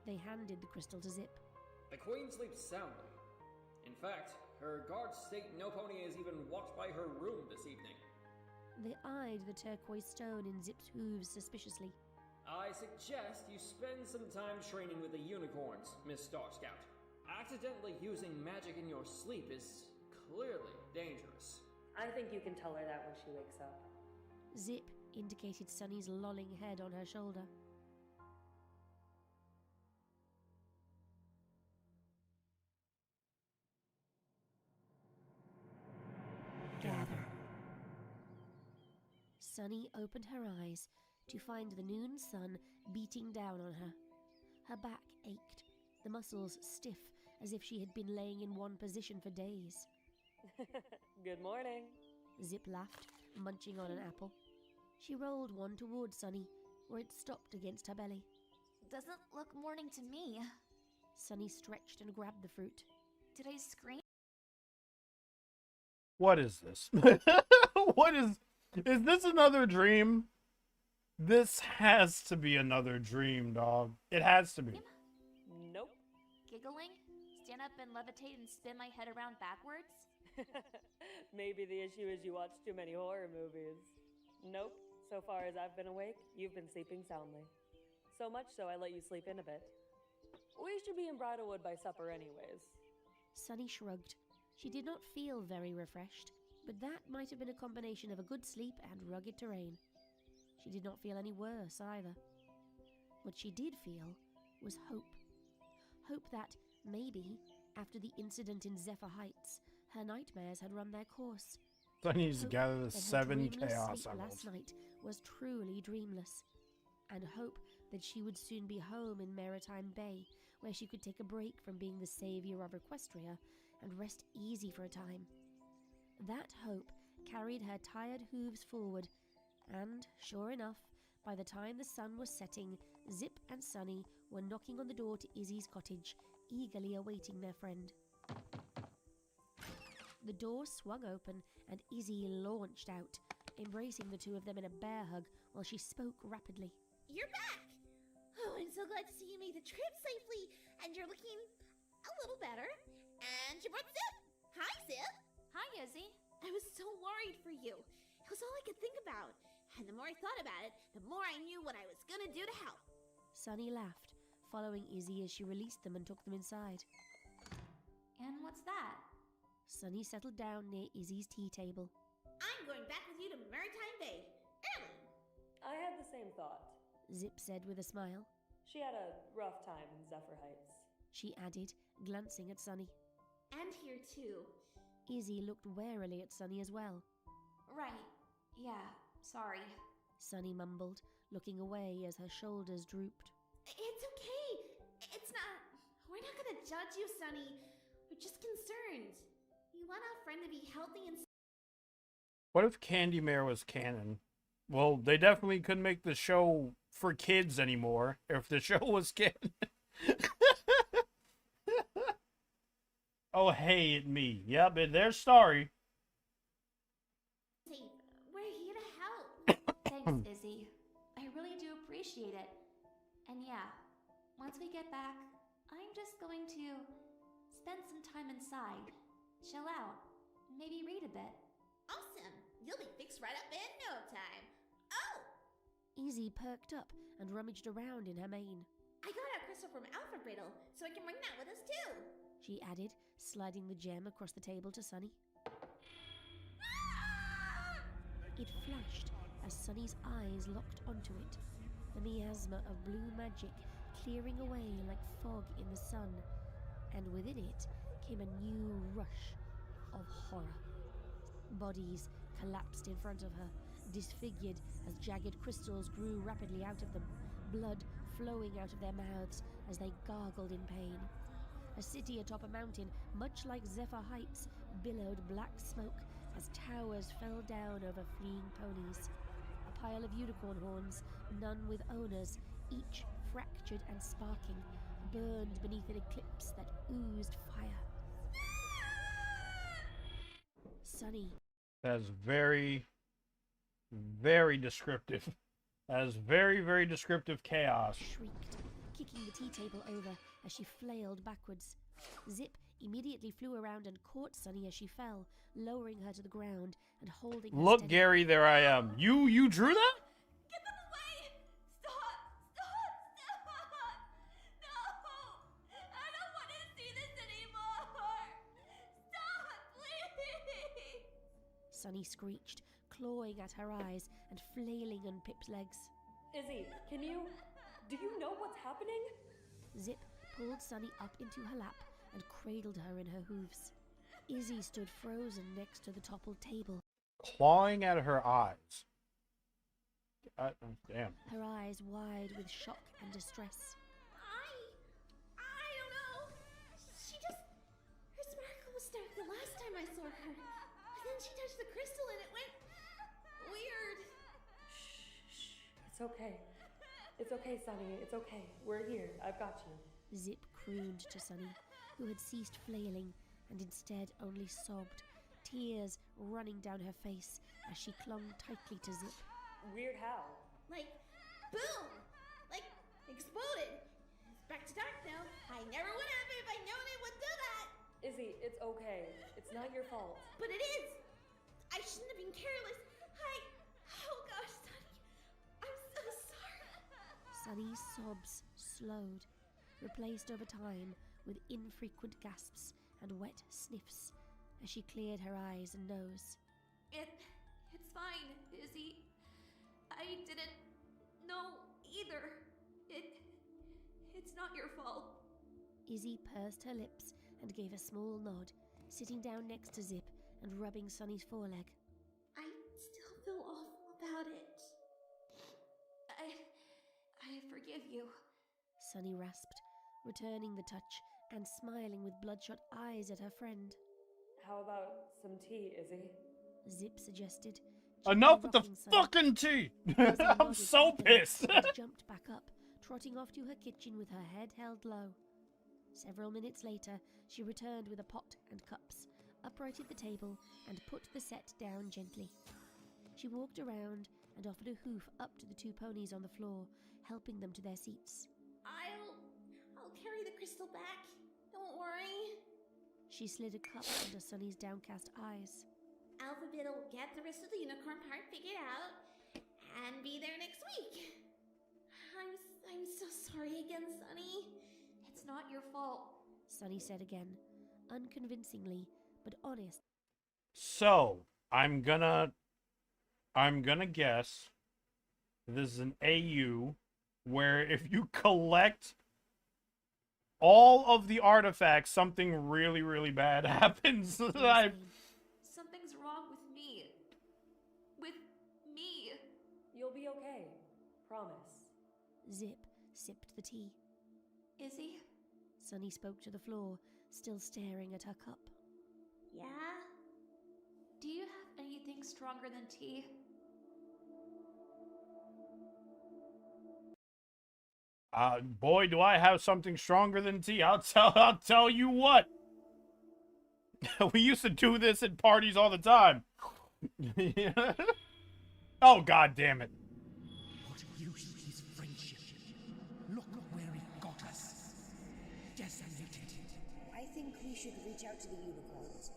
They handed the crystal to Zip. The Queen sleeps soundly. In fact, her guards state no pony has even walked by her room this evening. They eyed the turquoise stone in Zip's hooves suspiciously. I suggest you spend some time training with the unicorns, Miss Star Scout. Accidentally using magic in your sleep is clearly dangerous. I think you can tell her that when she wakes up. Zip indicated Sunny's lolling head on her shoulder. Gather. Sunny opened her eyes to find the noon sun beating down on her. Her back ached, the muscles stiff as if she had been laying in one position for days. Good morning. Zip laughed, munching on an apple. She rolled one towards Sunny, where it stopped against her belly. Doesn't look morning to me. Sunny stretched and grabbed the fruit. Did I scream? What is this? What is this another dream? This has to be another dream, dog. It has to be. Nope. Giggling? Stand up and levitate and spin my head around backwards? Maybe the issue is you watch too many horror movies. Nope. So far as I've been awake, you've been sleeping soundly. So much so I let you sleep in a bit. We should be in Bridalwood by supper anyways. Sunny shrugged. She did not feel very refreshed, but that might have been a combination of a good sleep and rugged terrain. She did not feel any worse either. What she did feel was hope. Hope that, maybe, after the incident in Zephyr Heights, her nightmares had run their course. So I need to Hope gather the that her 7 dreamless chaos sleep emeralds. last night was truly dreamless. And hope that she would soon be home in Maritime Bay, where she could take a break from being the savior of Equestria and rest easy for a time. That hope carried her tired hooves forward, and, sure enough, by the time the sun was setting, Zip and Sunny were knocking on the door to Izzy's cottage, eagerly awaiting their friend. The door swung open and Izzy launched out, embracing the two of them in a bear hug while she spoke rapidly. You're back! Oh, I'm so glad to see you made the trip safely, and you're looking a little better. And you brought Zip! Hi, Zip! Hi, Izzy. I was so worried for you. It was all I could think about. And the more I thought about it, the more I knew what I was gonna do to help. Sunny laughed, following Izzy as she released them and took them inside. And what's that? Sunny settled down near Izzy's tea table. I'm going back with you to Maritime Bay. Early. I had the same thought. Zip said with a smile. She had a rough time in Zephyr Heights. She added, glancing at Sunny. And here too. Izzy looked warily at Sunny as well. Right. Yeah, sorry. Sunny mumbled, looking away as her shoulders drooped. It's okay. It's not... We're not gonna judge you, Sunny. We're just concerned. You want our friend to be healthy and... What if Candy Mare was canon? Well, they definitely couldn't make the show for kids anymore if the show was canon. Oh, hey, it me. Yep, they're sorry. We're here to help. Thanks, Izzy. I really do appreciate it. And yeah, once we get back, I'm just going to spend some time inside, chill out, maybe read a bit. Awesome. You'll be fixed right up in no time. Oh! Izzy perked up and rummaged around in her mane. I got our crystal from Alpha Brittle, so I can bring that with us too. She added, sliding the gem across the table to Sunny. It flashed as Sunny's eyes locked onto it, the miasma of blue magic clearing away like fog in the sun, and within it came a new rush of horror. Bodies collapsed in front of her, disfigured as jagged crystals grew rapidly out of them, blood flowing out of their mouths as they gargled in pain. A city atop a mountain, much like Zephyr Heights, billowed black smoke as towers fell down over fleeing ponies. A pile of unicorn horns, none with owners, each fractured and sparking, burned beneath an eclipse that oozed fire. Sunny. That's very, very descriptive. That is very, very descriptive chaos. Shrieked, kicking the tea table over as she flailed backwards. Zip immediately flew around and caught Sunny as she fell, lowering her to the ground and holding her Look, steady. Gary, there I am. You drew that? Get them away! Stop! Stop! Stop! No! I don't want to see this anymore! Stop, please! Sunny screeched, clawing at her eyes and flailing on Pip's legs. Izzy, do you know what's happening? Zip pulled Sunny up into her lap and cradled her in her hooves. Izzy stood frozen next to the toppled table. Clawing at her eyes. Damn. Her eyes wide with shock and distress. I don't know. Her sparkle was dark the last time I saw her. But then she touched the crystal and it went weird. Shh. It's okay. It's okay, Sunny. It's okay. We're here. I've got you. Zip crooned to Sunny, who had ceased flailing and instead only sobbed, tears running down her face as she clung tightly to Zip. Weird how? Like, boom! Like, exploded. It's back to dark now. I never would have if I'd known it would do that. Izzy, it's okay. It's not your fault. But it is. I shouldn't have been careless. Oh gosh, Sunny. I'm so sorry. Sunny's sobs slowed, replaced over time with infrequent gasps and wet sniffs as she cleared her eyes and nose. It's fine, Izzy. I didn't know either. It's not your fault. Izzy pursed her lips and gave a small nod, sitting down next to Zip and rubbing Sonny's foreleg. I still feel awful about it. I forgive you. Sonny rasped, returning the touch and smiling with bloodshot eyes at her friend. How about some tea, Izzy? Zip suggested. Enough with the rocking Sonny. fucking tea! Izzy I'm nodded so happily pissed! and jumped back up, trotting off to her kitchen with her head held low. Several minutes later, she returned with a pot and cups, uprighted the table, and put the set down gently. She walked around and offered a hoof up to the two ponies on the floor, helping them to their seats. I'll carry the crystal back. Don't worry. She slid a cup under Sonny's downcast eyes. Alphabet will get the rest of the unicorn part figured out and be there next week. I'm so sorry again, Sonny. It's not your fault, Sonny said again, unconvincingly, but honest. So, I'm gonna guess this is an AU where if you collect all of the artifacts, something really, really bad happens. Something's wrong with me. With me. You'll be okay. Promise. Zip sipped the tea. Izzy? Sonny spoke to the floor, still staring at her cup. Yeah? Do you have anything stronger than tea? Boy, do I have something stronger than tea. I'll tell you what. We used to do this at parties all the time. Oh, God damn it. What use is friendship? Look where it got us. Desolated. I think we should reach out to the unicorns.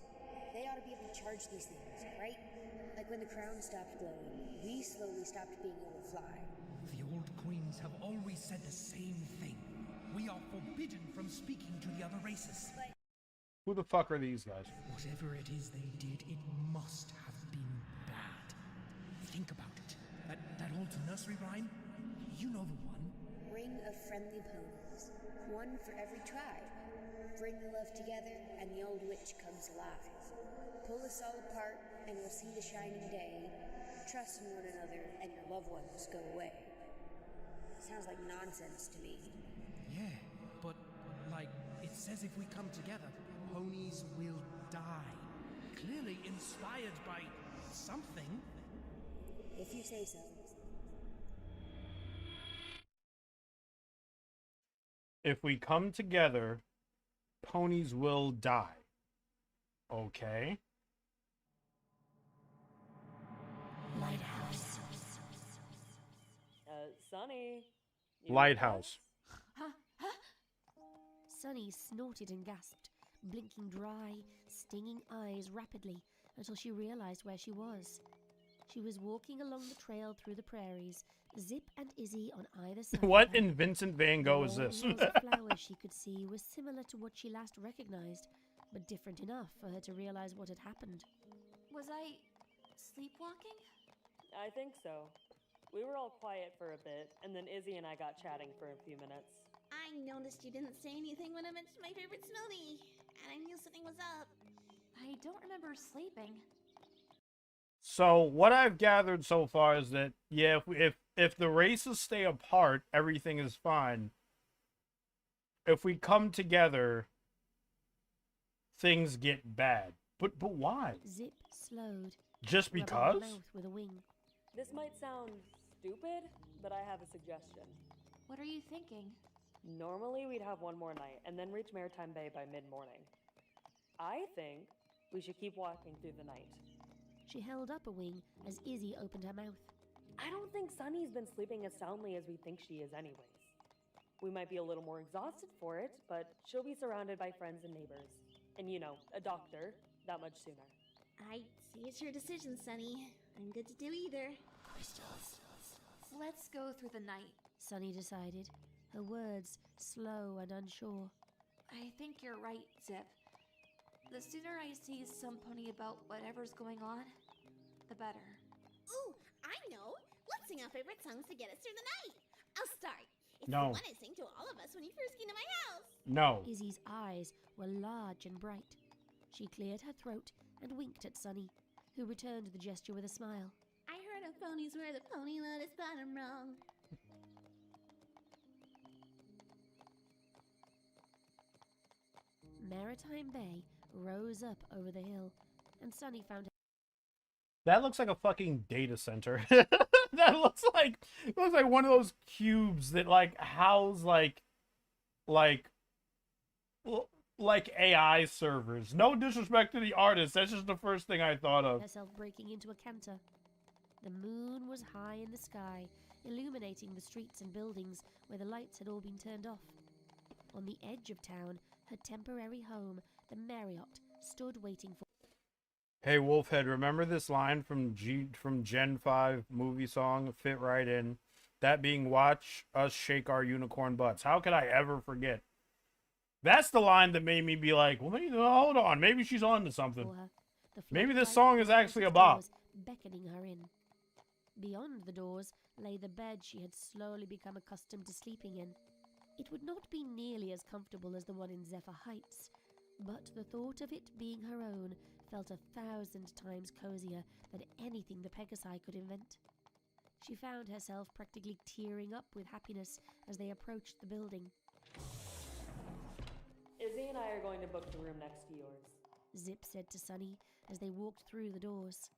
They ought to be able to charge these things, right? Like when the crown stopped glowing, we slowly stopped being able to fly. The old queens have always said the same thing. We are forbidden from speaking to the other races. Who the fuck are these guys? Whatever it is they did, it must have been bad. Think about it. That old nursery rhyme? You know the one. Ring of friendly ponies, one for every tribe. Bring the love together, and the old witch comes alive. Pull us all apart, and we'll see the shining day. Trust in one another, and your loved ones go away. Sounds like nonsense to me. Yeah, but, like, it says if we come together, ponies will die. Clearly inspired by something. If you say so. If we come together, ponies will die. Okay. Lighthouse. Sonny. Lighthouse. Sonny snorted and gasped, blinking dry, stinging eyes rapidly until she realized where she was. She was walking along the trail through the prairies, Zip and Izzy on either side. What in Vincent Van Gogh is this? The flowers she could see was similar to what she last recognized, but different enough for her to realize what had happened. Was I sleepwalking? I think so. We were all quiet for a bit, and then Izzy and I got chatting for a few minutes. I noticed you didn't say anything when I mentioned my favorite smoothie, and I knew something was up. I don't remember sleeping. So what I've gathered so far is that yeah, if the races stay apart, everything is fine. If we come together, things get bad. But why? Zip slowed. Just rubbing because? her mouth with a wing. This might sound stupid, but I have a suggestion. What are you thinking? Normally we'd have one more night and then reach Maritime Bay by mid-morning. I think we should keep walking through the night. She held up a wing as Izzy opened her mouth. I don't think Sunny's been sleeping as soundly as we think she is anyways. We might be a little more exhausted for it, but she'll be surrounded by friends and neighbors. And you know, a doctor, that much sooner. I'd say it's your decision, Sonny. I'm good to do either. Let's go through the night, Sonny decided, her words slow and unsure. I think you're right, Zip. The sooner I see some pony about whatever's going on, the better. Ooh, I know. Let's sing our favorite songs to get us through the night. I'll start. It's No. the one I sang to all of us when you first came to my house. No. Izzy's eyes were large and bright. She cleared her throat and winked at Sunny, who returned the gesture with a smile. I heard of ponies where the pony lotus bottom wrong. Maritime Bay rose up over the hill, and Sunny found That looks like a fucking data center. That looks like one of those cubes that like house like AI servers. No disrespect to the artist. That's just the first thing I thought of. herself breaking into a canter. The moon was high in the sky, illuminating the streets and buildings where the lights had all been turned off. On the edge of town, her temporary home, the Marriott, stood waiting for. Hey Wolfhead, remember this line from Gen 5 movie song? Fit right in. That being, watch us shake our unicorn butts. How could I ever forget? That's the line that made me be like, well, hold on, maybe she's on to something. Maybe this song is actually a bop. Beckoning her in. Beyond the doors lay the bed she had slowly become accustomed to sleeping in. It would not be nearly as comfortable as the one in Zephyr Heights, but the thought of it being her own felt 1,000 times cozier than anything the Pegasi could invent. She found herself practically tearing up with happiness as they approached the building. Izzy and I are going to book the room next to yours. Zip said to Sunny as they walked through the doors.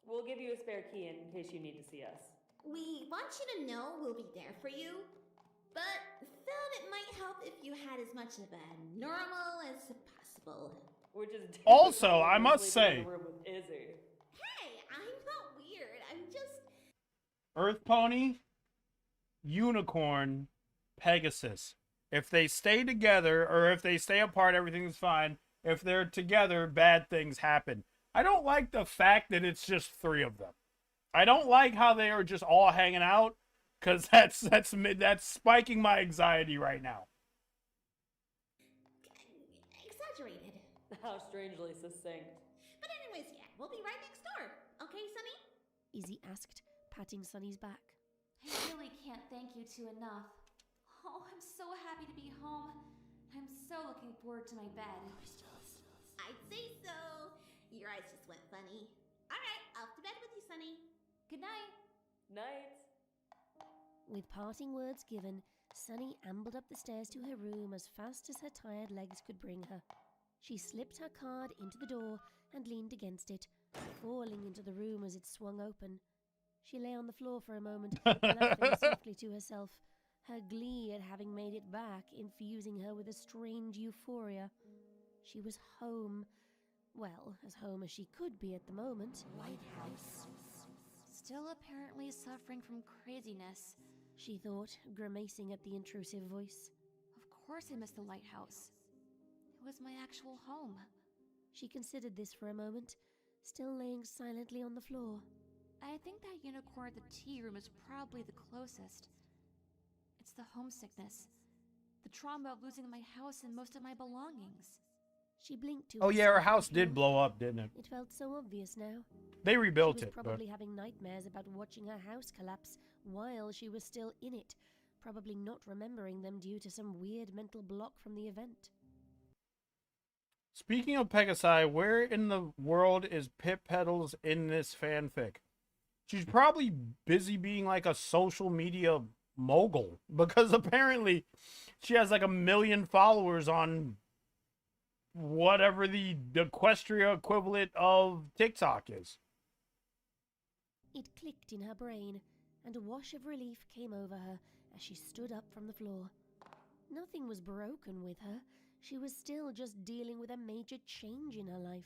We'll give you a spare key in case you need to see us. We want you to know we'll be there for you, but thought it might help if you had as much of a normal as possible. Which is Also, I must say, in the room with Izzy. Hey, I'm not weird. I'm just... Earth Pony, Unicorn, Pegasus. If they stay together, or if they stay apart, everything's fine. If they're together, bad things happen. I don't like the fact that it's just 3 of them. I don't like how they are just all hanging out, because that's spiking my anxiety right now. Exaggerated. How strangely succinct. But anyways, yeah, we'll be right next door. Okay, Sunny? Izzy asked, patting Sunny's back. I really can't thank you two enough. Oh, I'm so happy to be home. I'm so looking forward to my bed. I'd say so. Your eyes just went funny. All right, off to bed with you, Sunny. Good night. Night. With parting words given, Sunny ambled up the stairs to her room as fast as her tired legs could bring her. She slipped her card into the door and leaned against it, falling into the room as it swung open. She lay on the floor for a moment, laughing softly to herself, her glee at having made it back infusing her with a strange euphoria. She was home. Well, as home as she could be at the moment. Lighthouse. Still apparently suffering from craziness, she thought, grimacing at the intrusive voice. Of course I miss the lighthouse. It was my actual home. She considered this for a moment, still laying silently on the floor. I think that unicorn at the tea room is probably the closest. It's the homesickness. The trauma of losing my house and most of my belongings. She blinked to Oh yeah, her house did blow up, didn't it? It felt so obvious now. They rebuilt she was it. Probably having nightmares about watching her house collapse while she was still in it, probably not remembering them due to some weird mental block from the event. Speaking of Pegasi, where in the world is Pip Petals in this fanfic? She's probably busy being like a social media mogul, because apparently she has like 1 million followers on whatever the Equestria equivalent of TikTok is. It clicked in her brain, and a wash of relief came over her as she stood up from the floor. Nothing was broken with her. She was still just dealing with a major change in her life.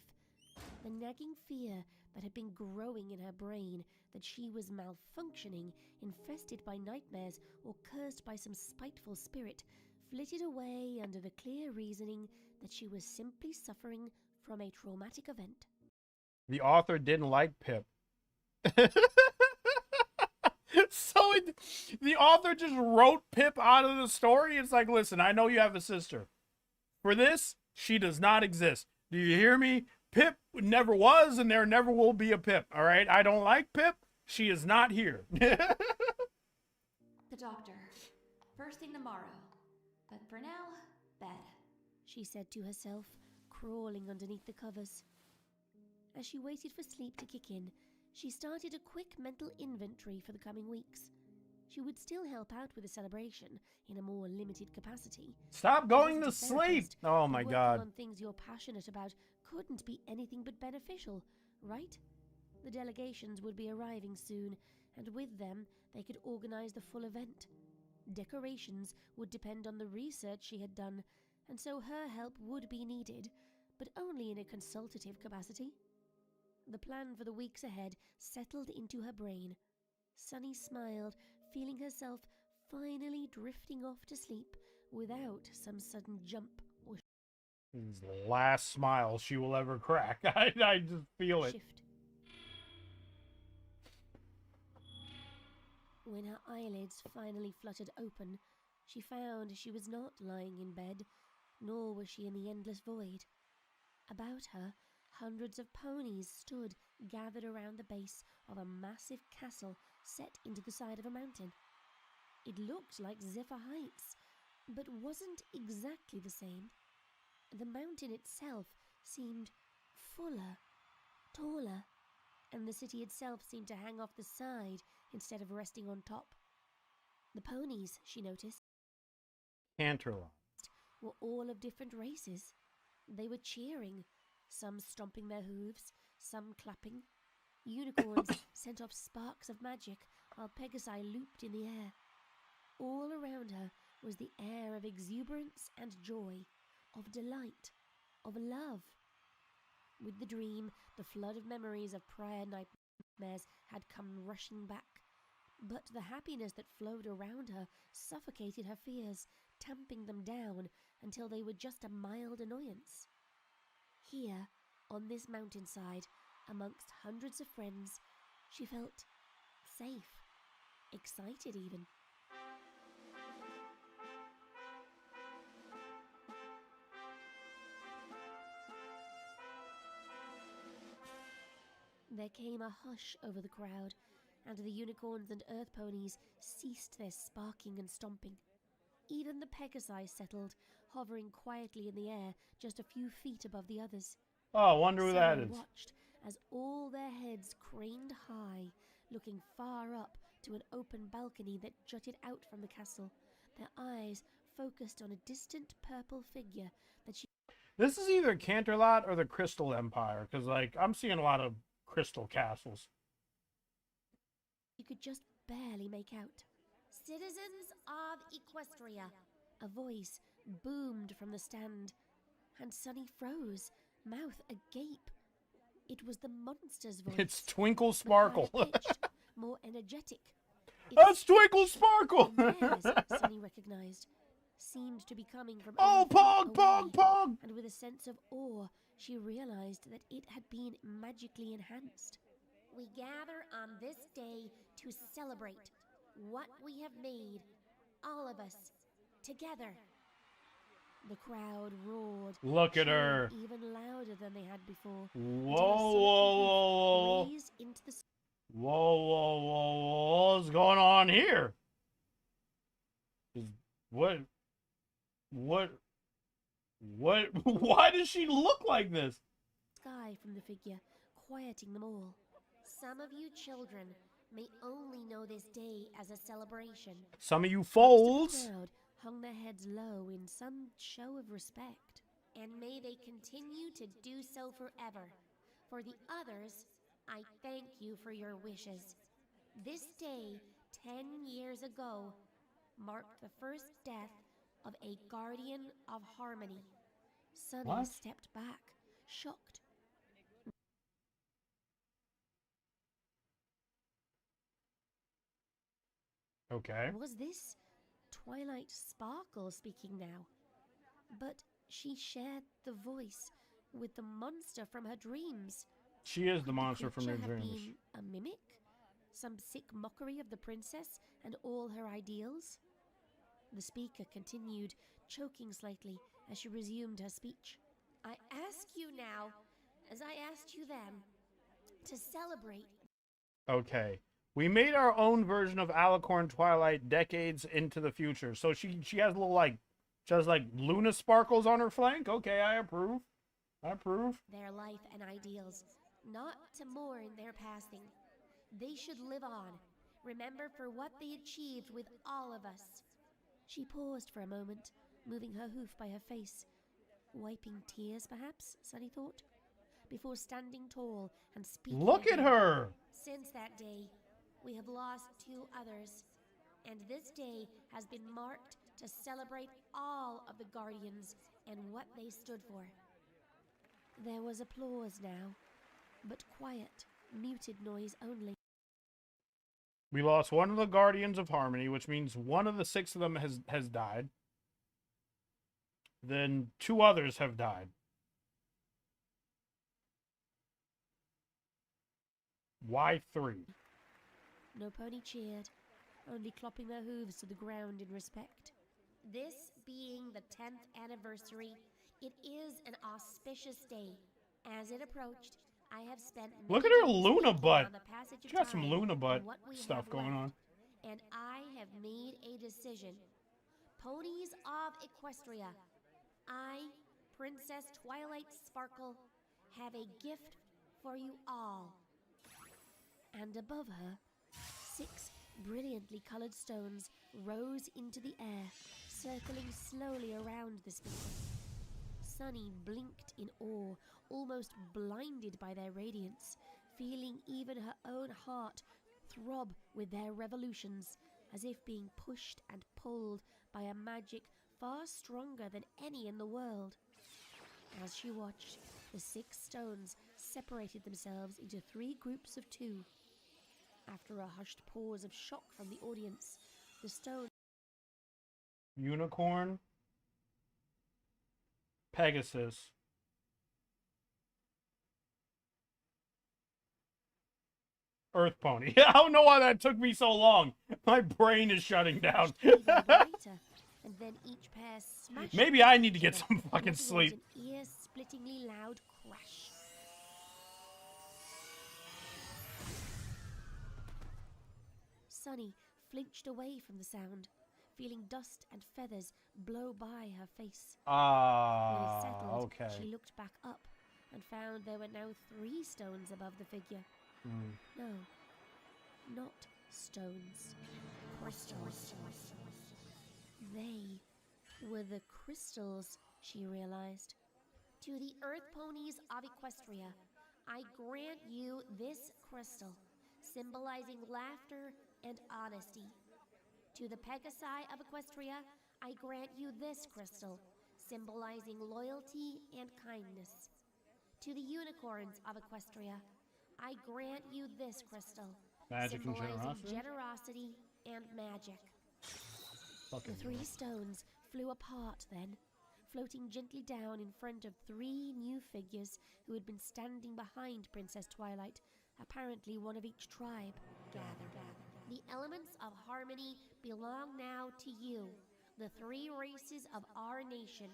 The nagging fear that had been growing in her brain that she was malfunctioning, infested by nightmares, or cursed by some spiteful spirit, flitted away under the clear reasoning that she was simply suffering from a traumatic event. The author didn't like Pip. So the author just wrote Pip out of the story. It's like, listen, I know you have a sister. For this, she does not exist. Do you hear me? Pip never was, and there never will be a Pip, all right? I don't like Pip. She is not here. The doctor. First thing tomorrow. But for now, bed. She said to herself, crawling underneath the covers. As she waited for sleep to kick in, she started a quick mental inventory for the coming weeks. She would still help out with the celebration in a more limited capacity. Stop going to As a sleep. therapist, Oh my working God. on things you're passionate about couldn't be anything but beneficial, right? The delegations would be arriving soon, and with them, they could organize the full event. Decorations would depend on the research she had done, and so her help would be needed, but only in a consultative capacity. The plan for the weeks ahead settled into her brain. Sunny smiled, feeling herself finally drifting off to sleep without some sudden jump or This is the last smile she will ever crack. I just feel it. shift. When her eyelids finally fluttered open, she found she was not lying in bed, nor was she in the endless void. About her, hundreds of ponies stood gathered around the base of a massive castle set into the side of a mountain. It looked like Zephyr Heights, but wasn't exactly the same. The mountain itself seemed fuller, taller, and the city itself seemed to hang off the side instead of resting on top. The ponies, she noticed, Canterlot. were all of different races. They were cheering, some stomping their hooves, some clapping. Unicorns sent off sparks of magic, while Pegasi looped in the air. All around her was the air of exuberance and joy, of delight, of love. With the dream, the flood of memories of prior nightmares had come rushing back. But the happiness that flowed around her suffocated her fears, tamping them down until they were just a mild annoyance. Here, on this mountainside, amongst hundreds of friends, she felt safe, excited even. There came a hush over the crowd, and the unicorns and earth ponies ceased their sparking and stomping. Even the Pegasi settled, hovering quietly in the air just a few feet above the others. Oh, I wonder who that Sarah is. watched as all their heads craned high, looking far up to an open balcony that jutted out from the castle, their eyes focused on a distant purple figure that she This is either Canterlot or the Crystal Empire, because, like, I'm seeing a lot of crystal castles. could just barely make out. Citizens of Equestria. A voice boomed from the stand, and Sunny froze, mouth agape. It was the monster's voice. It's Twinkle Sparkle. but higher pitched, more energetic. That's Twinkle Sparkle! Theirs, Sunny recognized, seemed to be coming from Oh, only feet Pog, Pog, away, Pog! And with a sense of awe, she realized that it had been magically enhanced. We gather on this day to celebrate what we have made, all of us, together. The crowd roared. Look at cheering her. Even louder than they had before. Whoa, until a whoa, solitary whoa, whoa. raised into the Whoa, whoa, whoa, whoa. What's going on here? What? Why does she look like this? sky from the figure, quieting them all. Some of you children may only know this day as a celebration. Some of you The foals. crowd hung their heads low in some show of respect. And may they continue to do so forever. For the others, I thank you for your wishes. This day, 10 years ago, marked the first death of a guardian of harmony. Sunny What? stepped back, shocked. Okay. Was this Twilight Sparkle speaking now? But she shared the voice with the monster from her dreams. She is the Could monster from her creature have dreams. been a mimic? Some sick mockery of the princess and all her ideals? The speaker continued, choking slightly as she resumed her speech. I ask you now, as I asked you then, to celebrate. Okay. We made our own version of Alicorn Twilight decades into the future. So she has little like just like Luna sparkles on her flank. Okay, I approve. I approve. Their life and ideals, not to mourn their passing. They should live on, remember for what they achieved with all of us. She paused for a moment, moving her hoof by her face. Wiping tears, perhaps, Sunny thought, before standing tall and speaking. Look at her! Since that day, we have lost 2 others, and this day has been marked to celebrate all of the Guardians and what they stood for. There was applause now, but quiet, muted noise only. We lost one of the Guardians of Harmony, which means one of the 6 of them has died. Then 2 others have died. Why 3? No pony cheered, only clopping their hooves to the ground in respect. This being the 10th anniversary, it is an auspicious day. As it approached, I have spent Look at her Luna butt. She got some Luna butt stuff going on. And I have made a decision. Ponies of Equestria, I, Princess Twilight Sparkle, have a gift for you all. And above her, 6 brilliantly colored stones rose into the air, circling slowly around the speaker. Sunny blinked in awe, almost blinded by their radiance, feeling even her own heart throb with their revolutions, as if being pushed and pulled by a magic far stronger than any in the world. As she watched, the 6 stones separated themselves into 3 groups of 2. After a hushed pause of shock from the audience, the stone... Unicorn. Pegasus. Earth Pony. I don't know why that took me so long. My brain is shutting down. and then each pair smashed. Maybe I need to get some fucking sleep. An ear-splittingly loud crash. Sunny flinched away from the sound, feeling dust and feathers blow by her face. When it settled, okay. She looked back up and found there were now 3 stones above the figure. No, not stones. Crystals. They were the crystals, she realized. To the Earth Ponies of Equestria, I grant you this crystal, symbolizing laughter and honesty. To the Pegasi of Equestria, I grant you this crystal, symbolizing loyalty and kindness. To the Unicorns of Equestria, I grant you this crystal, magic and symbolizing generosity and magic. The 3 stones flew apart then, floating gently down in front of 3 new figures who had been standing behind Princess Twilight, apparently one of each tribe. The elements of harmony belong now to you, the 3 races of our nation,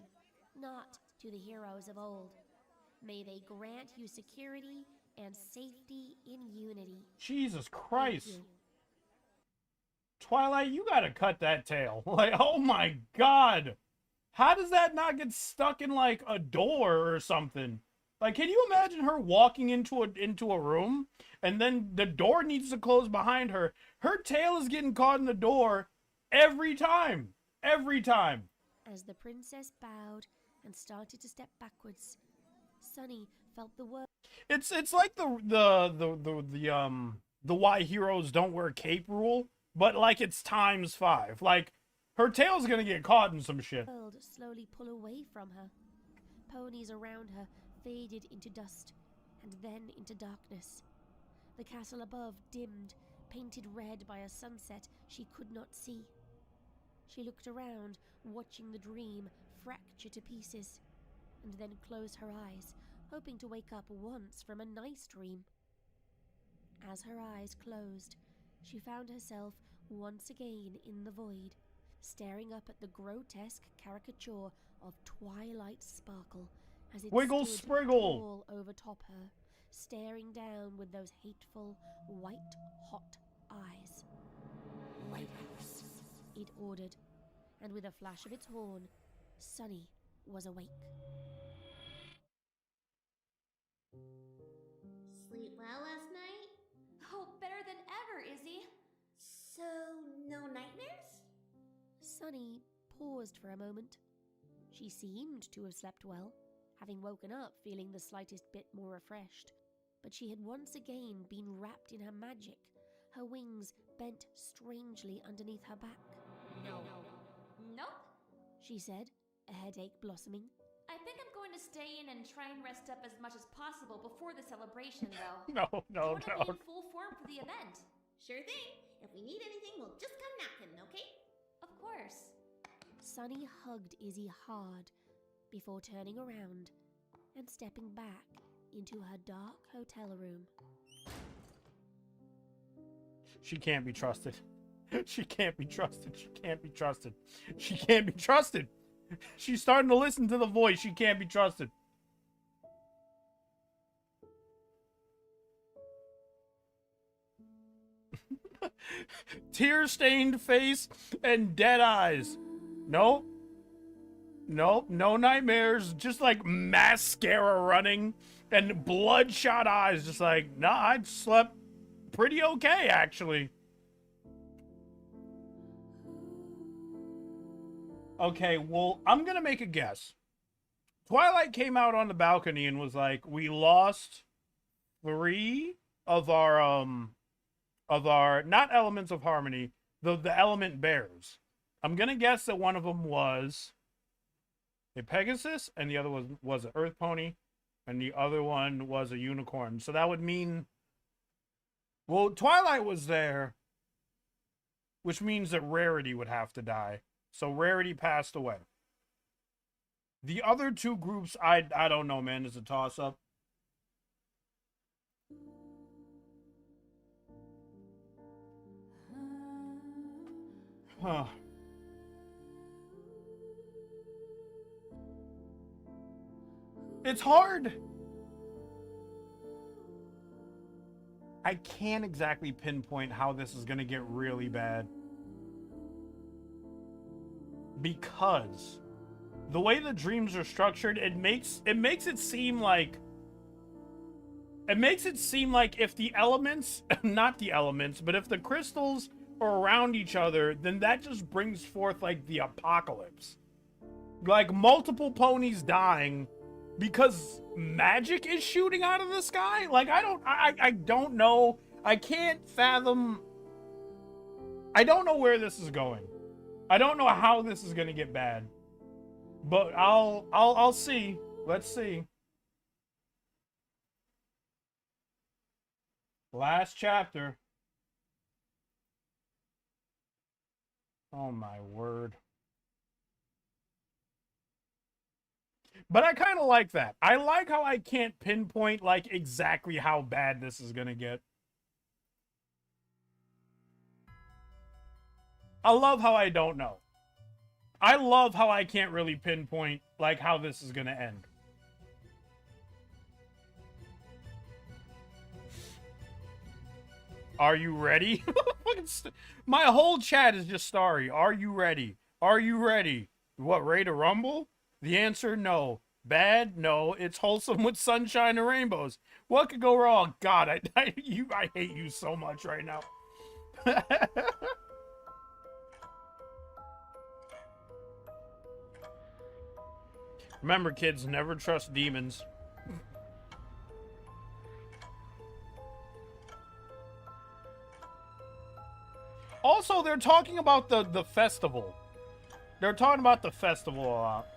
not to the heroes of old. May they grant you security and safety in unity. Jesus Christ. Twilight, you gotta cut that tail. Like, oh my god. How does that not get stuck in, like, a door or something? Like, can you imagine her walking into a room, and then the door needs to close behind her? Her tail is getting caught in the door every time. Every time. As the princess bowed and started to step backwards, Sunny felt the world. It's like the why heroes don't wear cape rule, but like it's ×5. Like her tail's gonna get caught in some shit. World slowly pull away from her. Ponies around her faded into dust and then into darkness. The castle above dimmed, painted red by a sunset she could not see. She looked around, watching the dream fracture to pieces, and then closed her eyes, hoping to wake up once from a nice dream. As her eyes closed, she found herself once again in the void, staring up at the grotesque caricature of Twilight Sparkle as it Wiggle stood Spriggle. tall overtop her, staring down with those hateful, white-hot eyes. "Wake up," it ordered, and with a flash of its horn, Sunny was awake. Sleep well last night? Oh, better than ever, Izzy. So, no nightmares? Sunny paused for a moment. She seemed to have slept well, having woken up feeling the slightest bit more refreshed. But she had once again been wrapped in her magic, her wings bent strangely underneath her back. No. Nope. She said, a headache blossoming. I think I'm going to stay in and try and rest up as much as possible before the celebration, though. No. I want to be in full form for the event. Sure thing. If we need anything, we'll just come knocking, okay? Of course. Sunny hugged Izzy hard before turning around and stepping back into her dark hotel room. She can't be trusted. She can't be trusted. She can't be trusted. She can't be trusted. She's starting to listen to the voice. She can't be trusted. Tear-stained face and dead eyes. Nope. Nope. No nightmares. Just like mascara running and bloodshot eyes. Just like, nah, I slept pretty okay, actually. Okay, well, I'm gonna make a guess. Twilight came out on the balcony and was like, we lost 3 of our not elements of harmony, the element bears. I'm gonna guess that one of them was a Pegasus and the other was an earth pony and the other one was a unicorn. So that would mean, well, Twilight was there, which means that Rarity would have to die. So Rarity passed away. The other 2 groups, I don't know, man. It's a toss-up. Huh. It's hard. I can't exactly pinpoint how this is going to get really bad. Because the way the dreams are structured, it makes it seem like if the elements, not the elements, but if the crystals are around each other, then that just brings forth like the apocalypse. Like multiple ponies dying because magic is shooting out of the sky. Like I don't know. I can't fathom. I don't know where this is going. I don't know how this is gonna get bad, but I'll see. Let's see. Last chapter. Oh my word. But I kind of like that. I like how I can't pinpoint like exactly how bad this is gonna get. I love how I don't know. I love how I can't really pinpoint like how this is gonna end. Are you ready? My whole chat is just Starry. Are you ready? Are you ready? What, ready to rumble? The answer, no. Bad? No. It's wholesome with sunshine and rainbows. What could go wrong? God, I hate you so much right now. Remember, kids, never trust demons. Also, they're talking about the festival. They're talking about the festival a lot.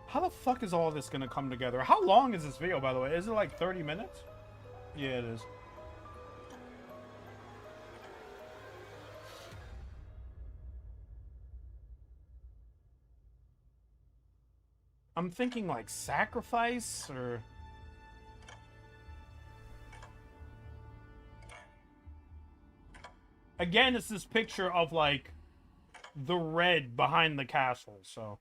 How the fuck is all this gonna come together? How long is this video, by the way? Is it like 30 minutes? Yeah, it is. I'm thinking like sacrifice or... Again, it's this picture of like the red behind the castle, so...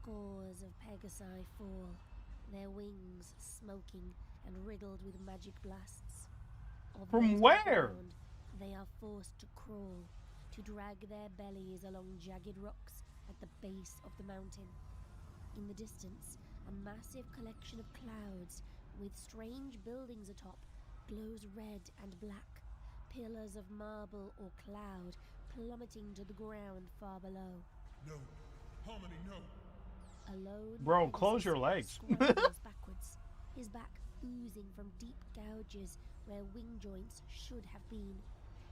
Scores of Pegasi fall, their wings smoking and riddled with magic blasts. From where? They are forced to crawl, to drag their bellies along jagged rocks at the base of the mountain. In the distance, a massive collection of clouds with strange buildings atop glows red and black, pillars of marble or cloud plummeting to the ground far below. No. Harmony, no. Alone, Bro, close your legs. backwards, his back oozing from deep gouges where wing joints should have been,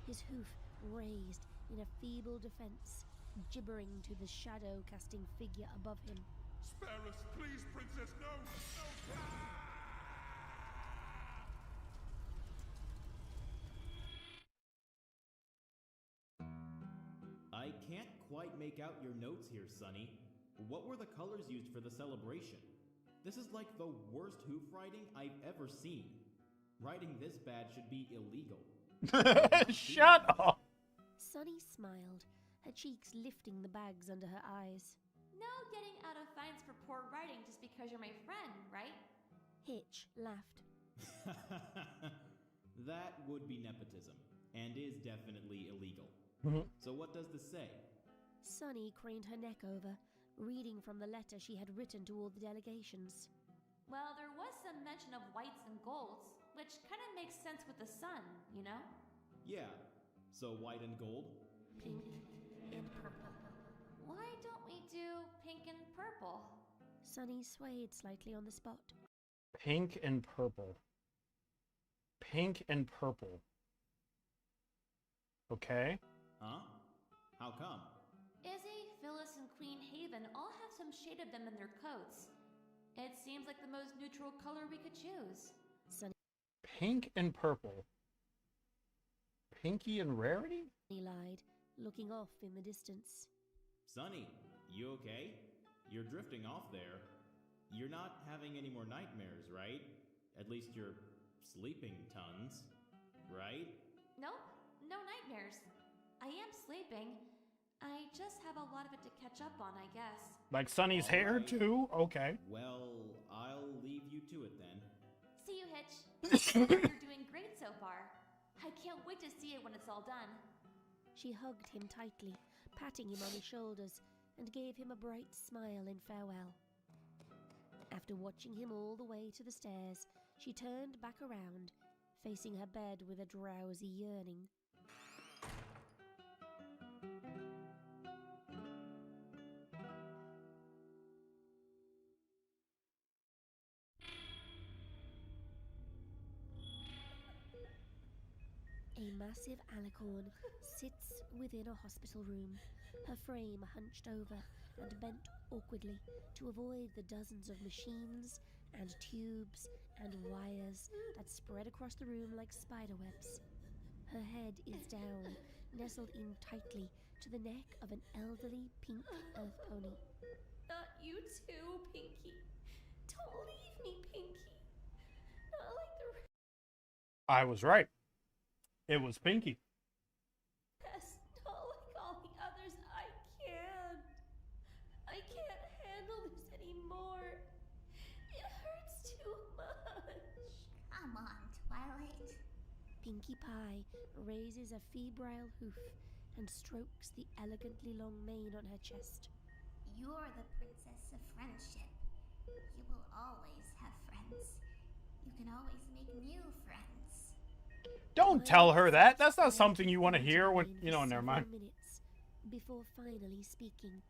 his hoof raised in a feeble defense, gibbering to the shadow-casting figure above him. Spare us, please, Princess, no! No! I can't quite make out your notes here, Sonny. What were the colors used for the celebration? This is like the worst hoof riding I've ever seen. Riding this bad should be illegal. Shut up! Sunny smiled, her cheeks lifting the bags under her eyes. No getting out of fines for poor writing just because you're my friend, right? Hitch laughed. That would be nepotism, and is definitely illegal. So what does this say? Sunny craned her neck over, reading from the letter she had written to all the delegations. Well, there was some mention of whites and golds, which kind of makes sense with the sun, you know? Yeah, so white and gold? Pink and purple. Why don't we do pink and purple? Sunny swayed slightly on the spot. Pink and purple. Pink and purple. Okay. Huh? How come? Izzy, Phyllis, and Queen Haven all have some shade of them in their coats. It seems like the most neutral color we could choose. Sunny Pink and purple. Pinky and Rarity? He lied, looking off in the distance. Sonny, you okay? You're drifting off there. You're not having any more nightmares, right? At least you're sleeping tons, right? Nope, no nightmares. I am sleeping. I just have a lot of it to catch up on, I guess. Like Sunny's hair, too? Okay. Well, I'll leave you to it then. See you, Hitch. You're doing great so far. I can't wait to see it when it's all done. She hugged him tightly, patting him on his shoulders, and gave him a bright smile in farewell. After watching him all the way to the stairs, she turned back around, facing her bed with a drowsy yearning. A massive alicorn sits within a hospital room, her frame hunched over and bent awkwardly to avoid the dozens of machines and tubes and wires that spread across the room like spiderwebs. Her head is down, nestled in tightly to the neck of an elderly pink earth pony. Not you too, Pinky. Don't leave me, Pinky. Not like the I was right. It was Pinky. rest. Not like all the others. I can't handle this anymore. It hurts too much. Come on, Twilight. Pinkie Pie raises a febrile hoof and strokes the elegantly long mane on her chest. You're the princess of friendship. You will always have friends. You can always make new friends. Don't tell her that. That's not something you want to hear when, you know, never mind. Minutes before finally speaking,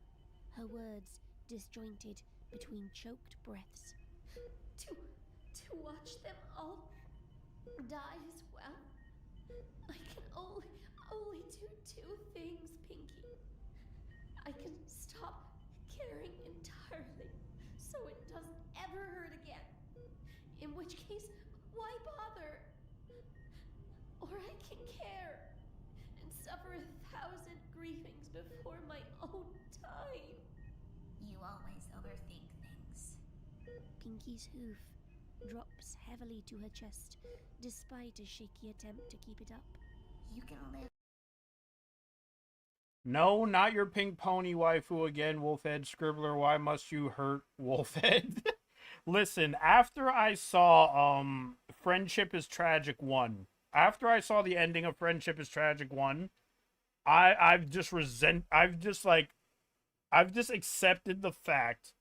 her words disjointed between choked breaths. To watch them all die as well. I can only do two things, Pinky. I can stop caring entirely so it doesn't ever hurt again. In which case, why bother? Or I can care and suffer 1,000 grievings before my own time. You always overthink things. Pinky's hoof drops heavily to her chest, despite a shaky attempt to keep it up. You can live. No, not your pink pony waifu again, Wolfhead Scribbler. Why must you hurt Wolfhead? Listen, after I saw Friendship is Tragic 1, after I saw the ending of Friendship is Tragic 1, I've just accepted the fact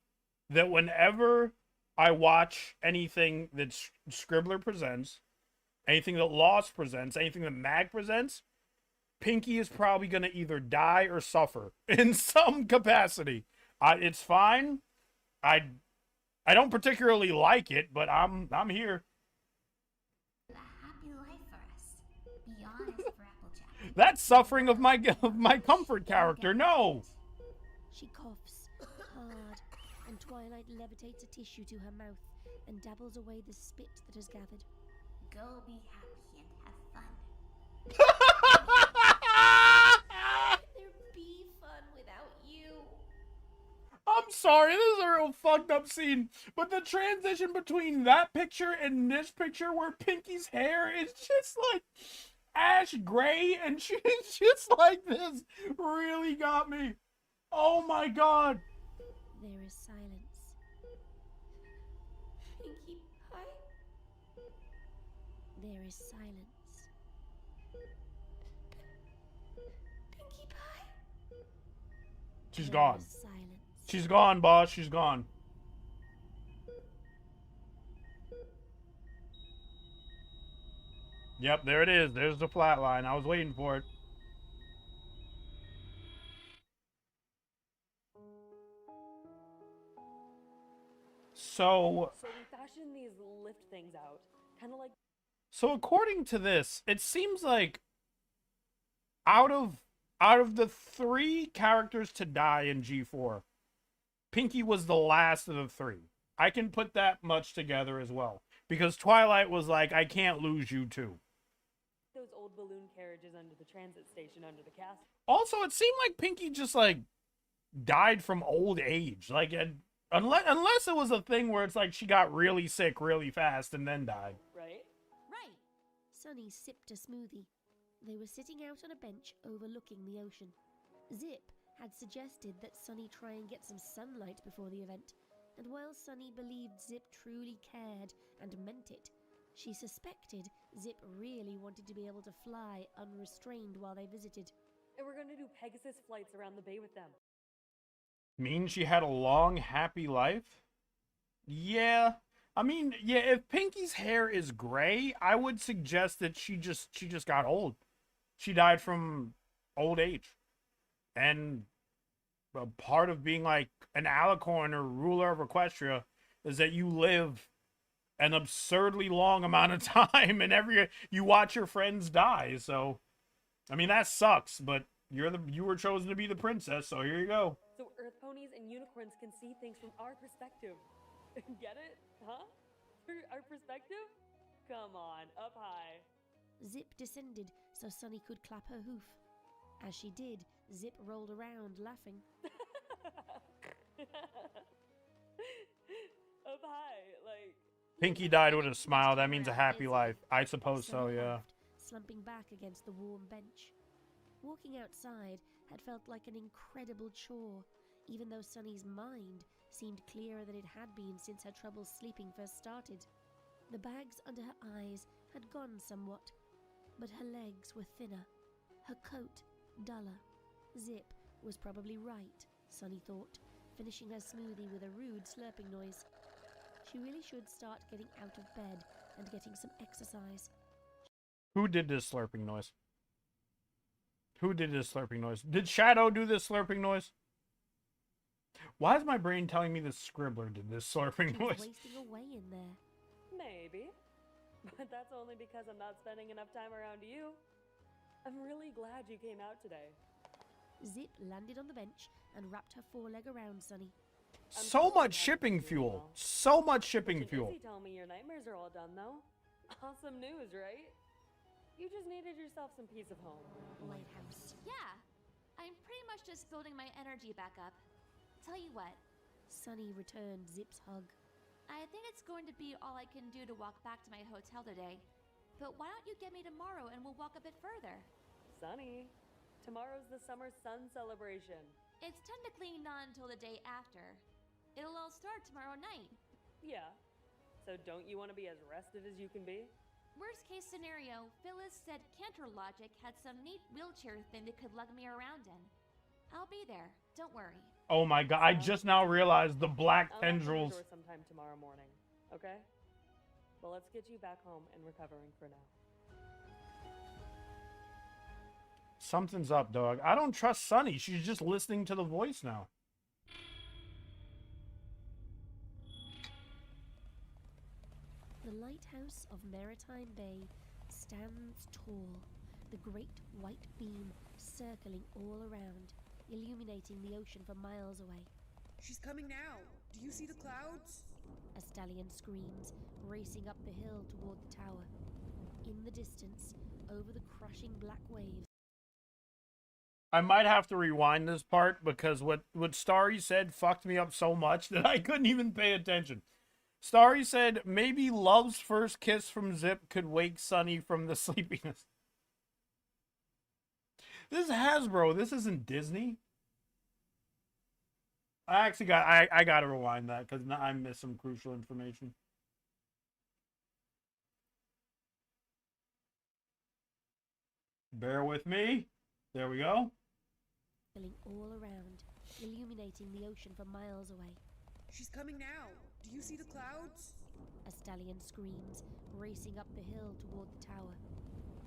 that whenever I watch anything that Scribbler presents, anything that Lost presents, anything that Mag presents, Pinky is probably going to either die or suffer in some capacity. It's fine. I don't particularly like it, but I'm here. A happy life for us. Be honest for Applejack. That's suffering of my comfort character. No. She coughs hard, and Twilight levitates a tissue to her mouth and dabbles away the spit that has gathered. Go be happy and have fun. There be fun without you. I'm sorry, this is a real fucked up scene, but the transition between that picture and this picture where Pinky's hair is just like ash gray and she's just like this really got me. Oh my god. There is silence. Pinkie Pie? There is silence. Pinkie Pie? She's There gone. is silence. She's gone, boss. She's gone. Yep, there it is. There's the flat line. I was waiting for it. So we fashion these lift things out, kind of like. So according to this, it seems like out of the 3 characters to die in G4, Pinky was the last of the 3. I can put that much together as well. Because Twilight was like, I can't lose you too. Those old balloon carriages under the transit station under the castle. Also, it seemed like Pinky just like died from old age. Like, unless it was a thing where it's like she got really sick really fast and then died. Right? Right. Sunny sipped a smoothie. They were sitting out on a bench overlooking the ocean. Zip had suggested that Sunny try and get some sunlight before the event, and while Sunny believed Zip truly cared and meant it, she suspected Zip really wanted to be able to fly unrestrained while they visited. And we're going to do Pegasus flights around the bay with them. Mean she had a long, happy life? Yeah. I mean, yeah, if Pinky's hair is gray, I would suggest that she just got old. She died from old age. And a part of being like an alicorn or ruler of Equestria is that you live an absurdly long amount of time and you watch your friends die. So, I mean, that sucks, but you were chosen to be the princess, so here you go. So earth ponies and unicorns can see things from our perspective. Get it? Huh? Through our perspective? Come on, up high. Zip descended so Sunny could clap her hoof. As she did, Zip rolled around laughing. Up high, like... Pinky died with a smile. That means a happy life. I suppose so, yeah. Laughed, slumping back against the warm bench. Walking outside had felt like an incredible chore, even though Sunny's mind seemed clearer than it had been since her troubles sleeping first started. The bags under her eyes had gone somewhat, but her legs were thinner, her coat duller. Zip was probably right, Sunny thought, finishing her smoothie with a rude slurping noise. She really should start getting out of bed and getting some exercise. Who did this slurping noise? Who did this slurping noise? Did Shadow do this slurping noise? Why is my brain telling me the Scribbler did this slurping noise? Wasting away in there. Maybe. But that's only because I'm not spending enough time around you. I'm really glad you came out today. Zip landed on the bench and wrapped her foreleg around Sunny. So much shipping fuel. So much shipping fuel. Busy telling me your nightmares are all done, though. Awesome news, right? You just needed yourself some peace of home. Lighthouse. Yeah. I'm pretty much just building my energy back up. Tell you what. Sunny returned Zip's hug. I think it's going to be all I can do to walk back to my hotel today. But why don't you get me tomorrow and we'll walk a bit further? Sunny, Tomorrow's the summer sun celebration. It's technically not until the day after. It'll all start tomorrow night. Yeah. So don't you want to be as rested as you can be? Worst case scenario, Phyllis said Cantor Logic had some neat wheelchair thing that could lug me around in. I'll be there. Don't worry. Oh my god, I just now realized the black I'll knock on the tendrils. door sometime tomorrow morning, okay? Well, let's get you back home and recovering for now. Something's up, dog. I don't trust Sunny. She's just listening to the voice now. The lighthouse of Maritime Bay stands tall, the great white beam circling all around, illuminating the ocean for miles away. She's coming now. Do you see the clouds? A stallion screams, racing up the hill toward the tower. In the distance, over the crushing black waves. I might have to rewind this part because what Starry said fucked me up so much that I couldn't even pay attention. Starry said maybe Love's first kiss from Zip could wake Sunny from the sleepiness. This is Hasbro. This isn't Disney. I actually I gotta rewind that because I missed some crucial information. Bear with me. There we go. All around, illuminating the ocean for miles away. She's coming now. Do you see the clouds? A stallion screams, racing up the hill toward the tower.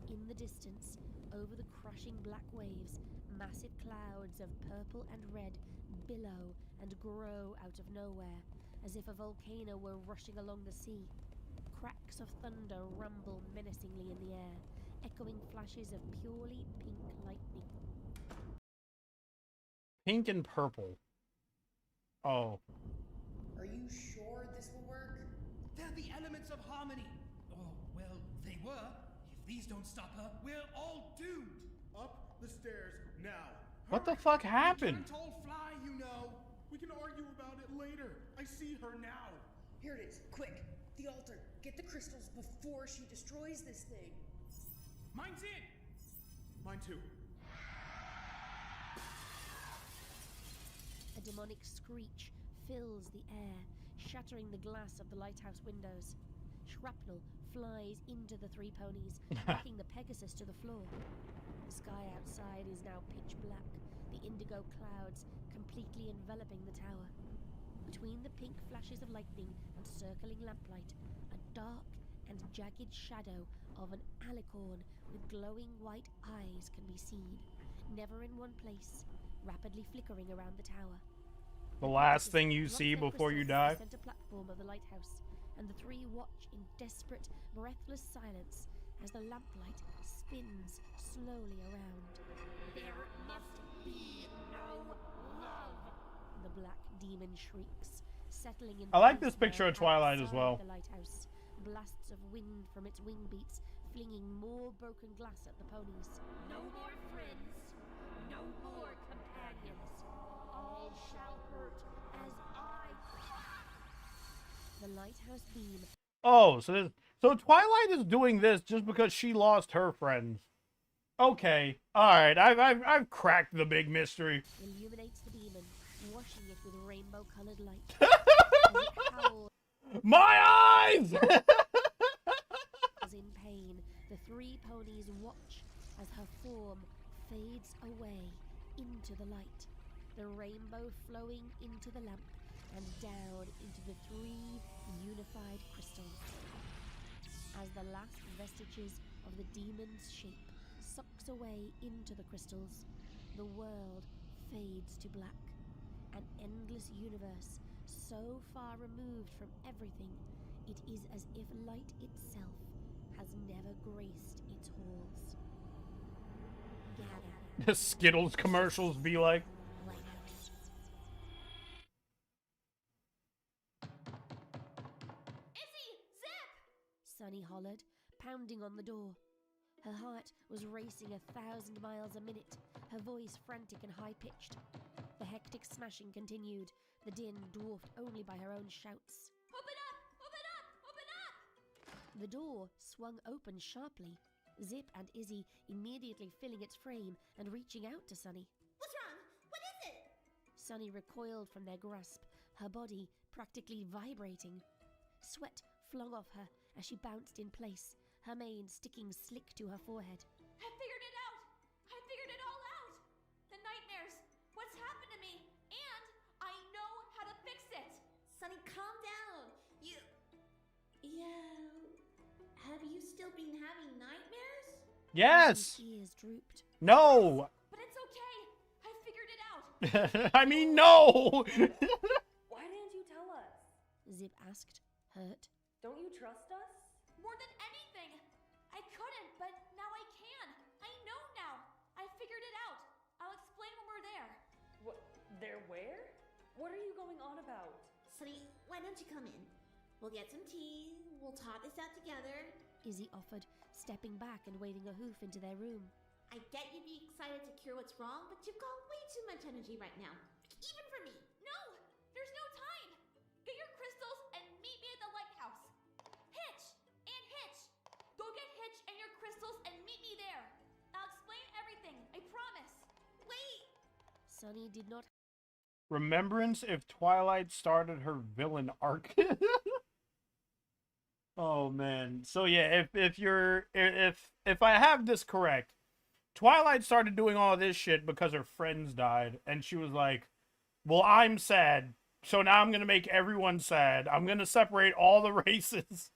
In the distance, over the crushing black waves, massive clouds of purple and red billow and grow out of nowhere, as if a volcano were rushing along the sea. Cracks of thunder rumble menacingly in the air, echoing flashes of purely pink lightning. Pink and purple. Oh. Are you sure this will work? They're the elements of harmony. Oh, well, they were. If these don't stop her, we're all doomed. Up the stairs now. What the fuck happened? Can't all fly, you know. We can argue about it later. I see her now. Here it is. Quick. The altar. Get the crystals before she destroys this thing. Mine's in. Mine too. A demonic screech fills the air, shattering the glass of the lighthouse windows. Shrapnel flies into the three ponies, knocking the Pegasus to the floor. The sky outside is now pitch black, the indigo clouds completely enveloping the tower. Between the pink flashes of lightning and circling lamplight, a dark and jagged shadow of an alicorn with glowing white eyes can be seen, never in one place, rapidly flickering around the tower. The last thing you see before you die. The center platform of the lighthouse, and the three watch in desperate, breathless silence as the lamplight spins slowly around. There must be no love. The black demon shrieks, settling in. I like this picture of Twilight as well. The lighthouse, blasts of wind from its wing beats, flinging more broken glass at the ponies. No more friends, no more companions. All shall hurt as I. The lighthouse beam. Oh, so Twilight is doing this just because she lost her friends. Okay, all right, I've cracked the big mystery. Illuminates the demon, washing it with rainbow-colored light. As it howls. My eyes! As in pain, the three ponies watch as her form fades away into the light, the rainbow flowing into the lamp and down into the three unified crystals. As the last vestiges of the demon's shape sucks away into the crystals, the world fades to black. An endless universe, so far removed from everything, it is as if light itself has never graced its halls. Gather. The Skittles commercials be like. Sunny hollered, pounding on the door. Her heart was racing 1,000 miles a minute, her voice frantic and high-pitched. The hectic smashing continued, the din dwarfed only by her own shouts. Open up! Open up! Open up! The door swung open sharply. Zip and Izzy immediately filling its frame and reaching out to Sunny. What's wrong? What is it? Sunny recoiled from their grasp, her body practically vibrating. Sweat flung off her as she bounced in place, her mane sticking slick to her forehead. I figured it out! I figured it all out! The nightmares, what's happened to me, and I know how to fix it! Sunny, calm down. Yeah. Have you still been having nightmares? Yes! Ears drooped. No! But it's okay. I figured it out. I mean, no! Why didn't you tell us? Zip asked, hurt. Don't you trust us? More than anything. I couldn't, but now I can. I know now. I figured it out. I'll explain when we're there. What? There where? What are you going on about? Sunny, why don't you come in? We'll get some tea. We'll talk this out together. Izzy offered, stepping back and waving a hoof into their room. I get you'd be excited to cure what's wrong, but you've got way too much energy right now. Even for me. No! There's no time! Get your crystals and meet me at the lighthouse. Hitch! And Hitch! Go get Hitch and your crystals and meet me there. I'll explain everything. I promise. Wait! Sunny did not... Remembrance if Twilight started her villain arc. Oh man. So yeah, if I have this correct, Twilight started doing all this shit because her friends died, and she was like, well, I'm sad, so now I'm gonna make everyone sad. I'm gonna separate all the races.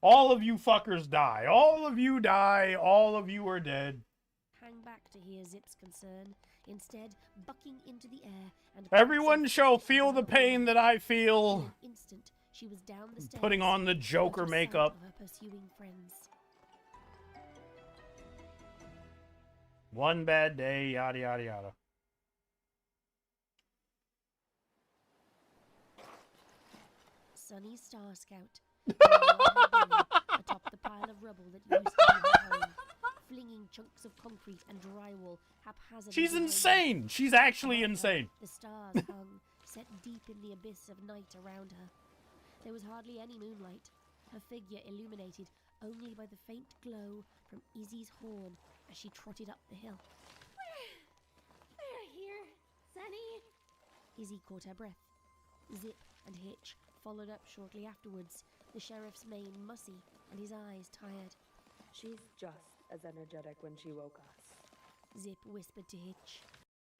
All of you fuckers die. All of you die. All of you are dead. Hang back to hear Zip's concern, instead bucking into the air and... Everyone shall feel the pain that I feel. In an instant, she was down the stairs, Putting on the Joker out of sight makeup. of her pursuing friends. One bad day, yada yada yada. Sunny Star Scout, atop the pile of rubble that used to be her home, flinging chunks of concrete and drywall haphazardly. She's behind her. insane. She's actually Above her, insane. The stars hung, set deep in the abyss of night around her. There was hardly any moonlight, her figure illuminated only by the faint glow from Izzy's horn as she trotted up the hill. We're here, Sunny. Izzy caught her breath. Zip and Hitch followed up shortly afterwards, the sheriff's mane mussy and his eyes tired. She's just as energetic when she woke us. Zip whispered to Hitch.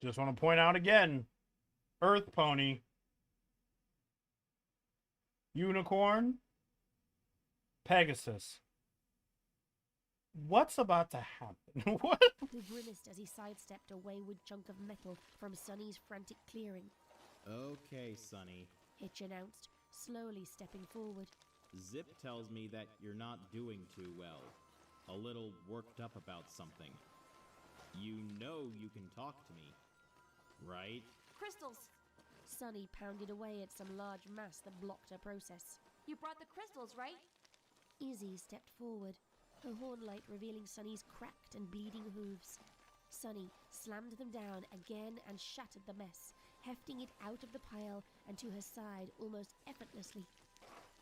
Just want to point out again, Earth Pony, Unicorn, Pegasus. What's about to happen? What? He grimaced as he sidestepped a wayward chunk of metal from Sunny's frantic clearing. Okay, Sunny. Hitch announced, slowly stepping forward. Zip tells me that you're not doing too well. A little worked up about something. You know you can talk to me, right? Crystals. Sunny pounded away at some large mass that blocked her process. You brought the crystals, right? Izzy stepped forward, her horn light revealing Sunny's cracked and bleeding hooves. Sunny slammed them down again and shattered the mess, hefting it out of the pile and to her side almost effortlessly.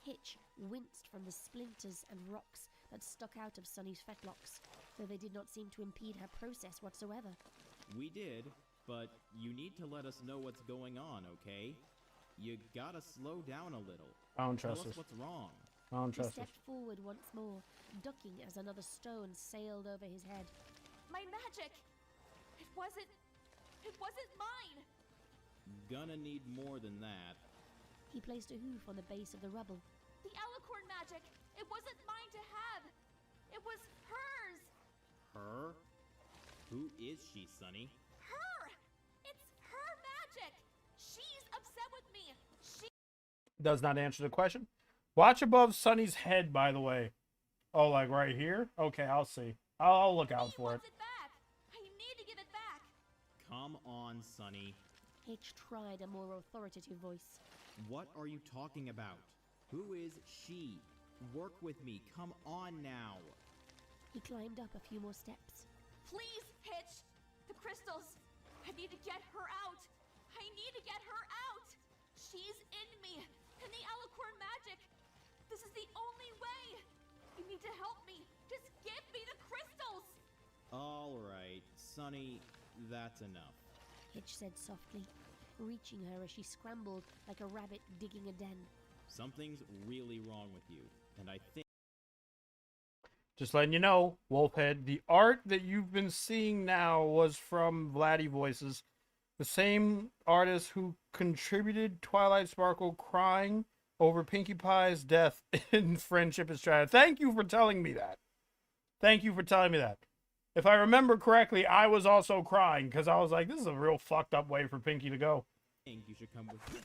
Hitch winced from the splinters and rocks that stuck out of Sunny's fetlocks, though they did not seem to impede her process whatsoever. We did, but you need to let us know what's going on, okay? You gotta slow down a little. I don't Tell trust us this. what's wrong. I don't He trust this. stepped forward once more, ducking as another stone sailed over his head. My magic! It wasn't mine! Gonna need more than that. He placed a hoof on the base of the rubble. The alicorn magic! It wasn't mine to have! It was hers! Her? Who is she, Sunny? Her! It's her magic! She's upset with me! She... Does not answer the question. Watch above Sunny's head, by the way. Oh, like right here? Okay, I'll see. I'll look out for it. back! I need to give it back! Come on, Sunny. Hitch tried a more authoritative voice. What are you talking about? Who is she? Work with me. Come on now. He climbed up a few more steps. Please, Hitch! The crystals! I need to get her out! I need to get her out! She's in me! In the alicorn magic! This is the only way! You need to help me! Just give Alright, Sunny, that's enough. Hitch said softly, reaching her as she scrambled like a rabbit digging a den. Something's really wrong with you, and I think... Just letting you know, Wolfhead, the art that you've been seeing now was from Vladdy Voices, the same artist who contributed Twilight Sparkle crying over Pinkie Pie's death in Friendship is Trash. Thank you for telling me that. Thank you for telling me that. If I remember correctly, I was also crying because I was like, this is a real fucked up way for Pinkie to go. I think you should come with me.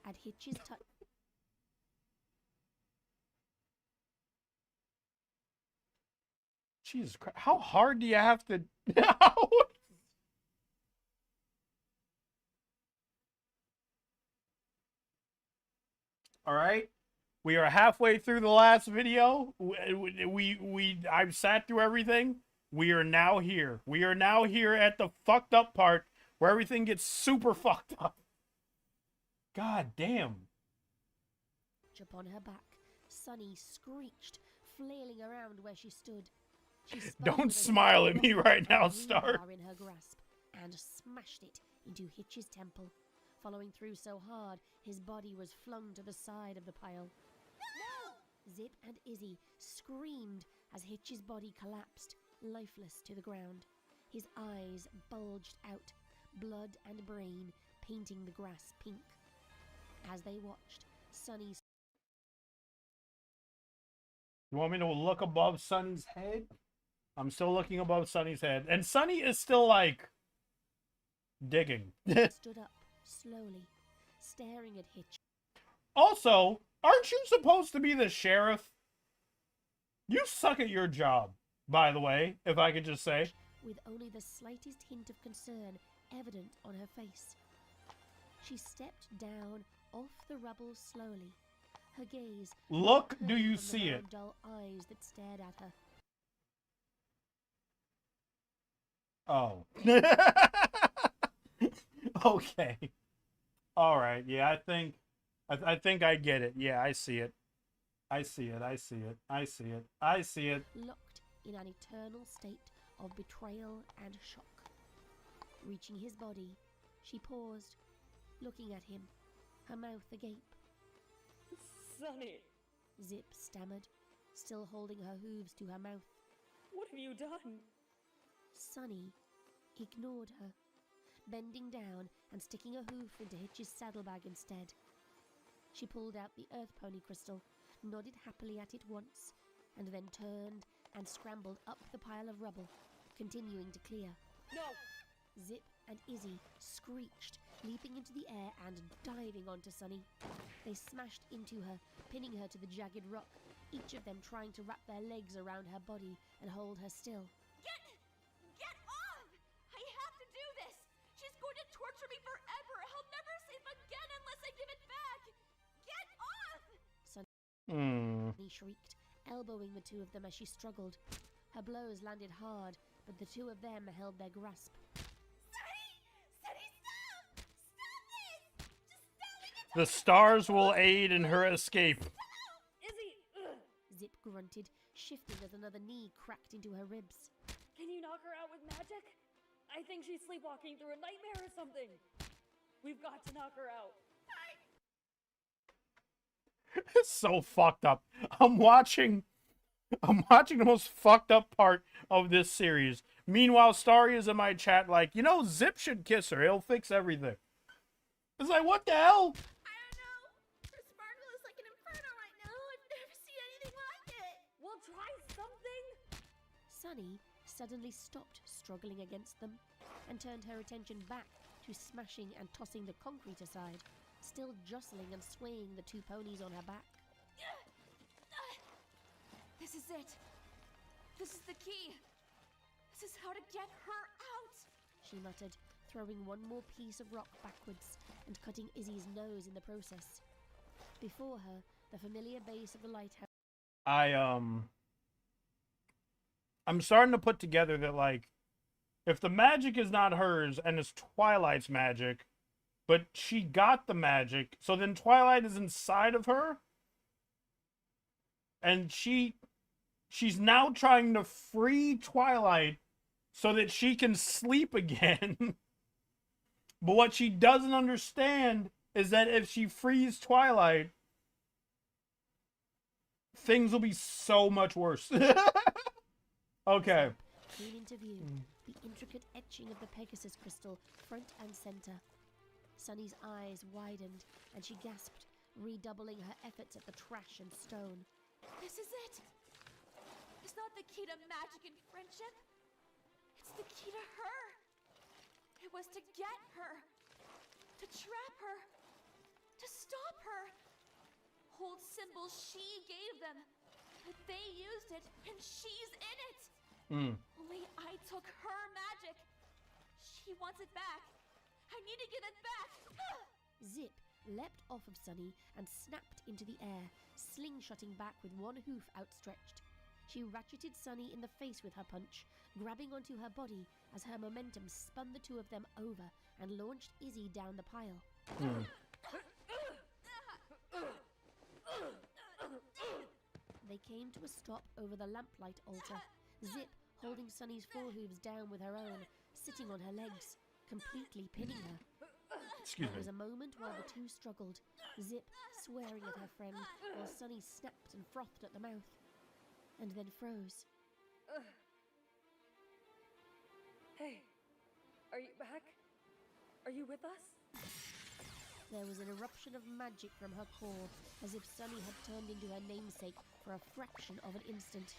At Hitch's touch. Jesus Christ. How hard do you have to... All right. We are halfway through the last video. I've sat through everything. We are now here. We are now here at the fucked up part where everything gets super fucked up. God damn. Upon her back, Sunny screeched, flailing around where she stood. She Don't smile at me right now, Star. in her grasp and smashed it into Hitch's temple. Following through so hard, his body was flung to the side of the pile. No! Zip and Izzy screamed as Hitch's body collapsed, lifeless to the ground. His eyes bulged out, blood and brain painting the grass pink. As they watched, Sunny... You want me to look above Sunny's head? I'm still looking above Sunny's head. And Sunny is still, like, digging. stood up, slowly, staring at Hitch. Also, aren't you supposed to be the sheriff? You suck at your job, by the way, if I could just say. With only the slightest hint of concern evident on her face. She stepped down off the rubble slowly. Her gaze... Look, do you see it? Dull eyes that stared at her. Oh. Okay. All right. Yeah, I think I get it. Yeah, I see it. I see it. I see it. I see it. I see it. Locked in an eternal state of betrayal and shock. Reaching his body, she paused, looking at him, her mouth agape. Sunny! Zip stammered, still holding her hooves to her mouth. What have you done? Sunny ignored her, bending down and sticking a hoof into Hitch's saddlebag instead. She pulled out the earth pony crystal, nodded happily at it once, and then turned and scrambled up the pile of rubble, continuing to clear. No! Zip and Izzy screeched, leaping into the air and diving onto Sunny. They smashed into her, pinning her to the jagged rock, each of them trying to wrap their legs around her body and hold her still. Get off! I have to do this! She's going to torture me forever! I'll never sleep again unless I give it back! Get off! Sunny shrieked, elbowing the two of them as she struggled. Her blows landed hard, but the two of them held their grasp. The stars will aid in her escape. Izzy! Ugh. Zip grunted, shifting as another knee cracked into her ribs. Can you knock her out with magic? I think she's sleepwalking through a nightmare or something. We've got to knock her out. It's so fucked up. I'm watching the most fucked up part of this series. Meanwhile, Starry is in my chat like, you know, Zip should kiss her. He'll fix everything. It's like, what the hell? Sunny suddenly stopped struggling against them and turned her attention back to smashing and tossing the concrete aside, still jostling and swaying the two ponies on her back. This is it. This is the key. This is how to get her out. She muttered, throwing one more piece of rock backwards and cutting Izzy's nose in the process. Before her, the familiar base of the lighthouse. I'm starting to put together that, like, if the magic is not hers and it's Twilight's magic, but she got the magic, so then Twilight is inside of her? and she's now trying to free Twilight so that she can sleep again. But what she doesn't understand is that if she frees Twilight, things will be so much worse. Okay. Came into view, the intricate etching of the Pegasus crystal, front and center. Sunny's eyes widened, and she gasped, redoubling her efforts at the trash and stone. This is it! It's not the key to magic and friendship. It's the key to her. It was to get her, to trap her, to stop her. Hold symbols she gave them, but they used it, and she's in it. Only I took her magic. She wants it back. I need to give it back. Zip leapt off of Sunny and snapped into the air, slingshotting back with one hoof outstretched. She ratcheted Sunny in the face with her punch, grabbing onto her body as her momentum spun the two of them over and launched Izzy down the pile. They came to a stop over the lamplight altar, Zip holding Sunny's forehooves down with her own, sitting on her legs, completely pinning her. Excuse me. There was a moment while the two struggled, Zip swearing at her friend while Sunny snapped and frothed at the mouth, and then froze. Hey, are you back? Are you with us? There was an eruption of magic from her core, as if Sunny had turned into her namesake for a fraction of an instant.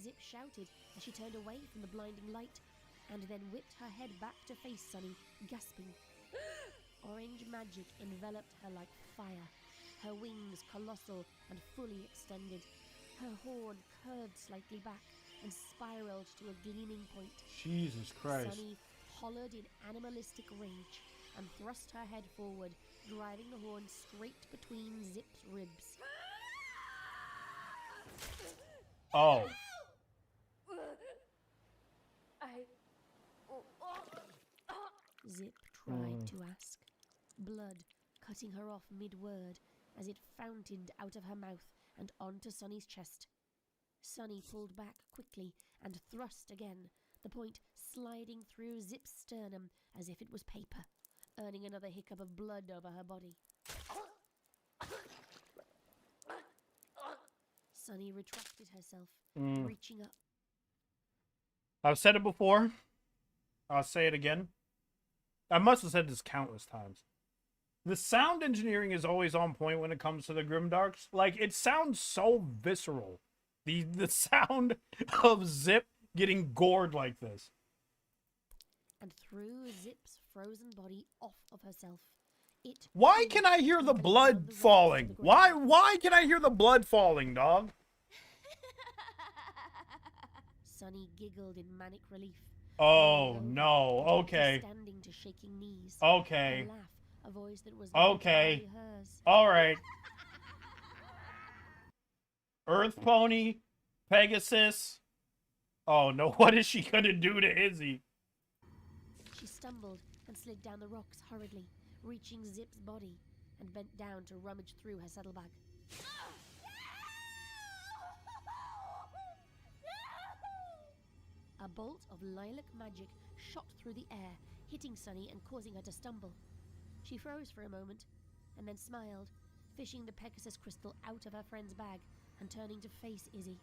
Zip shouted as she turned away from the blinding light, and then whipped her head back to face Sunny, gasping. Orange magic enveloped her like fire, her wings colossal and fully extended. Her horn curved slightly back and spiraled to a gleaming point. Jesus Christ. Sunny hollered in animalistic rage and thrust her head forward, driving the horn straight between Zip's ribs. Oh. Zip tried to ask, blood cutting her off mid-word as it fountained out of her mouth and onto Sunny's chest. Sunny pulled back quickly and thrust again, the point sliding through Zip's sternum as if it was paper, earning another hiccup of blood over her body. Sunny retracted herself, reaching up. I've said it before. I'll say it again. I must have said this countless times. The sound engineering is always on point when it comes to the Grimdarks. Like, it sounds so visceral. The sound of Zip getting gored like this. And threw Zip's frozen body off of herself. Why can I hear the blood falling? Why can I hear the blood falling, dog? Sunny giggled in manic relief. Oh no, okay. Standing to shaking knees. Okay. A laugh, a voice that was okay. hers. Alright. Earth Pony, Pegasus. Oh no, what is she gonna do to Izzy? She stumbled and slid down the rocks hurriedly, reaching Zip's body, and bent down to rummage through her saddlebag. A bolt of lilac magic shot through the air, hitting Sunny and causing her to stumble. She froze for a moment, and then smiled, fishing the Pegasus crystal out of her friend's bag and turning to face Izzy.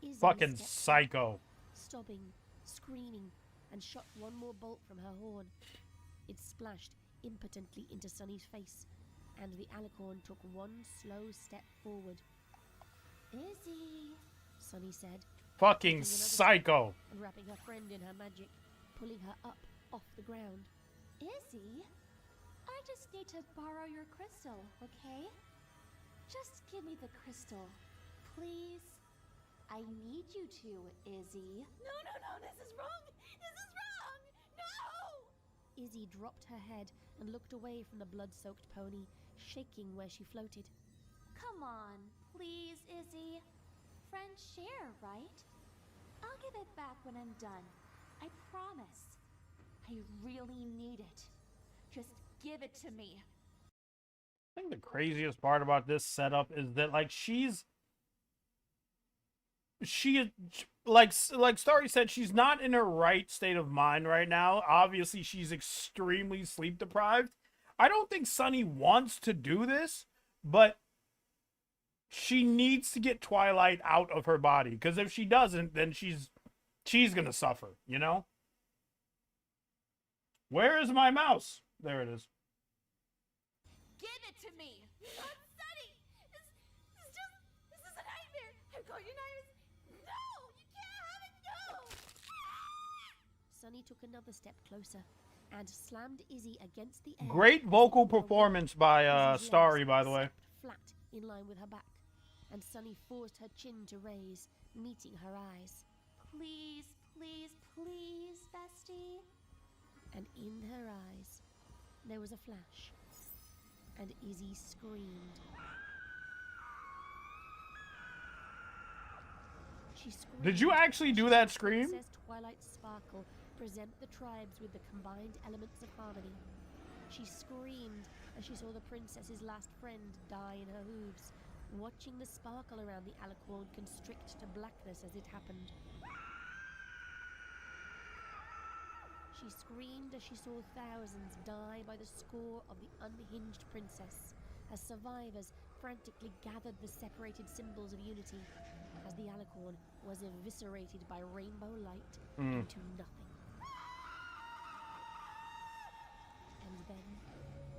Izzy Fucking stepped psycho. back, stopping, screaming, and shot one more bolt from her horn. It splashed impotently into Sunny's face, and the alicorn took one slow step forward. Izzy, Sunny said, Fucking psycho. and wrapping her friend in her magic, pulling her up off the ground. Izzy, I just need to borrow your crystal, okay? Just give me the crystal, please. I need you to, Izzy. No, this is wrong! This is wrong! No! Izzy dropped her head and looked away from the blood-soaked pony, shaking where she floated. Come on, please, Izzy. Friends share, right? I'll give it back when I'm done. I promise. I really need it. Just give it to me. I think the craziest part about this setup is that, like, like Starry said, she's not in her right state of mind right now. Obviously, she's extremely sleep deprived. I don't think Sunny wants to do this, but she needs to get Twilight out of her body, because if she doesn't, then she's gonna suffer, you know? Where is my mouse? There it is. Give it to me! Sunny! This is a nightmare! I'm going to nightmares! No! You can't have it! No! Sunny took another step closer and slammed Izzy against the air. Great vocal performance by Starry, by the way. Flat in line with her back, and Sunny forced her chin to raise, meeting her eyes. Please, please, please, bestie. And in her eyes, there was a flash, and Izzy screamed. She screamed. Did you actually do that scream? Princess Twilight Sparkle present the tribes with the combined elements of harmony. She screamed as she saw the princess's last friend die in her hooves, watching the sparkle around the alicorn constrict to blackness as it happened. She screamed as she saw thousands die by the score of the unhinged princess, as survivors frantically gathered the separated symbols of unity, as the alicorn was eviscerated by rainbow light into nothing. And then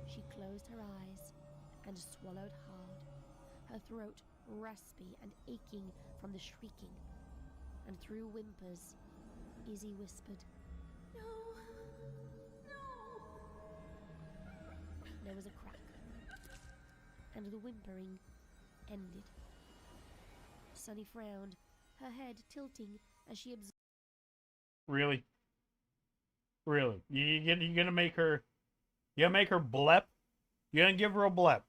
she closed her eyes and swallowed hard, her throat raspy and aching from the shrieking. And through whimpers, Izzy whispered, No. There was a crack, and the whimpering ended. Sunny frowned, her head tilting as she observed. Really? Really? You're gonna make her... You're gonna make her blep? You're gonna give her a blep?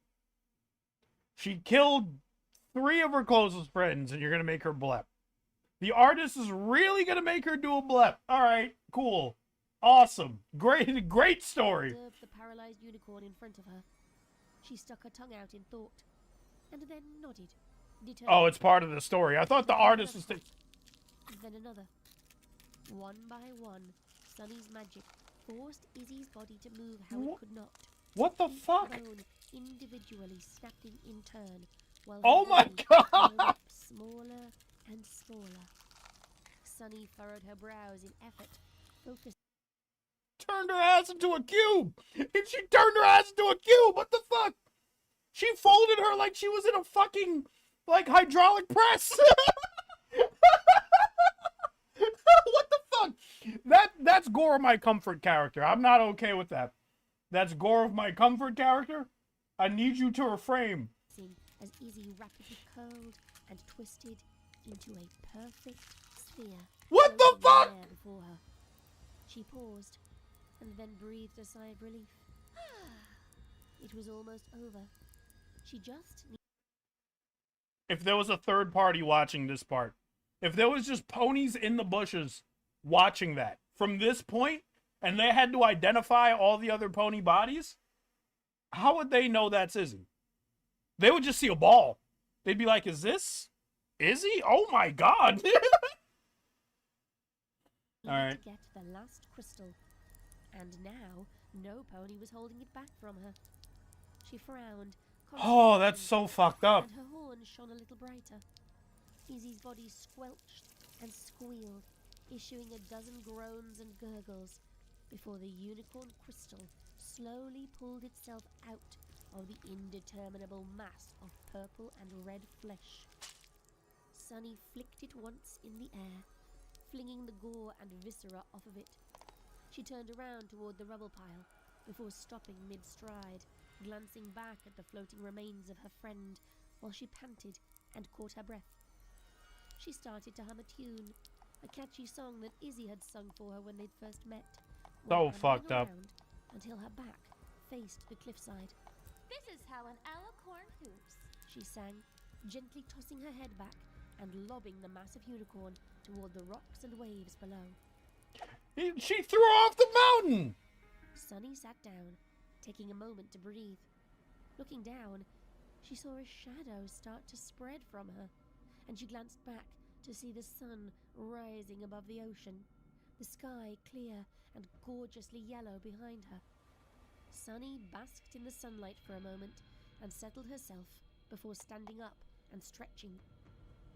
She killed 3 of her closest friends, and you're gonna make her blep? The artist is really gonna make her do a blep. Alright, cool. Awesome. Great story. Observed the paralyzed unicorn in front of her. She stuck her tongue out in thought, and then nodded. Oh, it's part of the story. I thought the artist was... Then another. One by one, Sunny's magic forced Izzy's body to move how it could not. What the fuck? Bone individually snapping in turn, while oh her my body god! grew up smaller and smaller. Sunny furrowed her brows in effort, focusing. Turned her ass into a cube! And she turned her ass into a cube! What the fuck? She folded her like she was in a fucking, like, hydraulic press! What the fuck? That's Gore of my comfort character. I'm not okay with that. That's Gore of my comfort character? I need you to reframe. As Izzy rapidly curled and twisted into a perfect sphere. What the fuck? Before her. She paused, and then breathed a sigh of relief. It was almost over. She just needed... If there was a third party watching this part, if there was just ponies in the bushes watching that from this point, and they had to identify all the other pony bodies, how would they know that's Izzy? They would just see a ball. They'd be like, is this Izzy? Oh my god. Alright. To get the last crystal. And now, no pony was holding it back from her. She frowned. Oh, that's so fucked up. And her horn shone a little brighter. Izzy's body squelched and squealed, issuing a dozen groans and gurgles, before the unicorn crystal slowly pulled itself out of the indeterminable mass of purple and red flesh. Sunny flicked it once in the air, flinging the gore and viscera off of it. She turned around toward the rubble pile, before stopping mid-stride, glancing back at the floating remains of her friend, while she panted and caught her breath. She started to hum a tune, a catchy song that Izzy had sung for her when they'd first met. So fucked up. Until her back faced the cliffside. This is how an alicorn hoops, she sang, gently tossing her head back and lobbing the massive unicorn toward the rocks and waves below. She threw her off the mountain! Sunny sat down, taking a moment to breathe. Looking down, she saw a shadow start to spread from her, and she glanced back to see the sun rising above the ocean, the sky clear and gorgeously yellow behind her. Sunny basked in the sunlight for a moment and settled herself before standing up and stretching.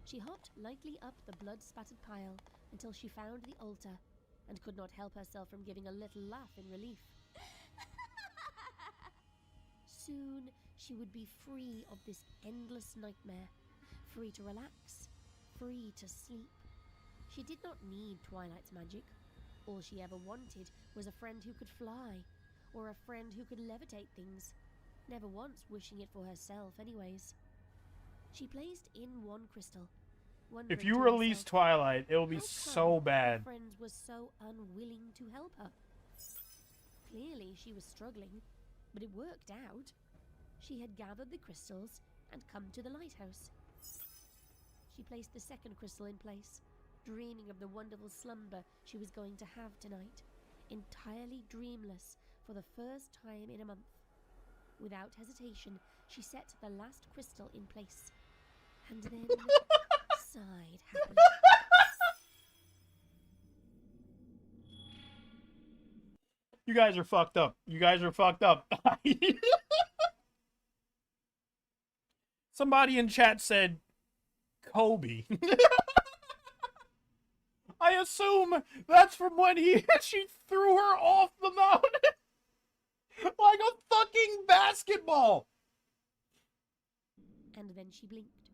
She hopped lightly up the blood-spattered pile until she found the altar and could not help herself from giving a little laugh in relief. Soon she would be free of this endless nightmare, free to relax, free to sleep. She did not need Twilight's magic. All she ever wanted was a friend who could fly, or a friend who could levitate things, never once wishing it for herself anyways. She placed in one crystal. If you release Twilight, it will be so bad. Her friends were so unwilling to help her. Clearly she was struggling, but it worked out. She had gathered the crystals and come to the lighthouse. She placed the second crystal in place, dreaming of the wonderful slumber she was going to have tonight, entirely dreamless for the first time in a month. Without hesitation, she set the last crystal in place, and then sighed happily. You guys are fucked up. You guys are fucked up. Somebody in chat said Kobe. I assume that's from when she threw her off the mountain like a fucking basketball. And then she blinked,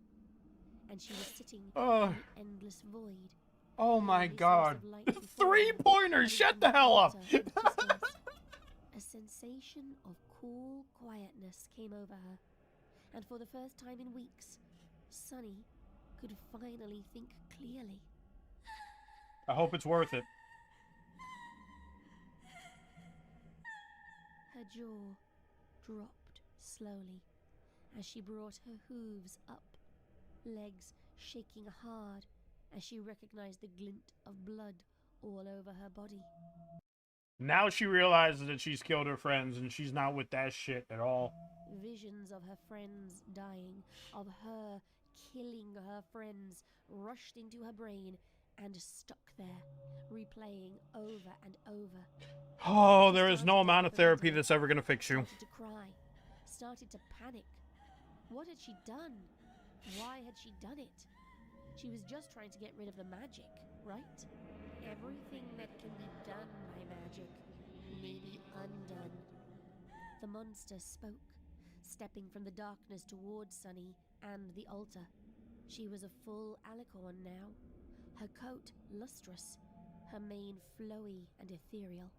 and she was sitting in Oh. an endless void. Oh my The god. source of light before her, 3-pointers, shut the hell up. altar of crystals. A sensation of cool quietness came over her, and for the first time in weeks, Sunny could finally think clearly. I hope it's worth it. Her jaw dropped slowly as she brought her hooves up, legs shaking hard as she recognized the glint of blood all over her body. Now she realizes that she's killed her friends and she's not with that shit at all. Visions of her friends dying, of her killing her friends, rushed into her brain and stuck there, replaying over and over. Oh, there is no amount of therapy that's ever going to fix you. Started to cry, started to panic. What had she done? Why had she done it? She was just trying to get rid of the magic, right? Everything that can be done by magic may be undone. The monster spoke, stepping from the darkness towards Sunny and the altar. She was a full alicorn now, her coat lustrous, her mane flowy and ethereal.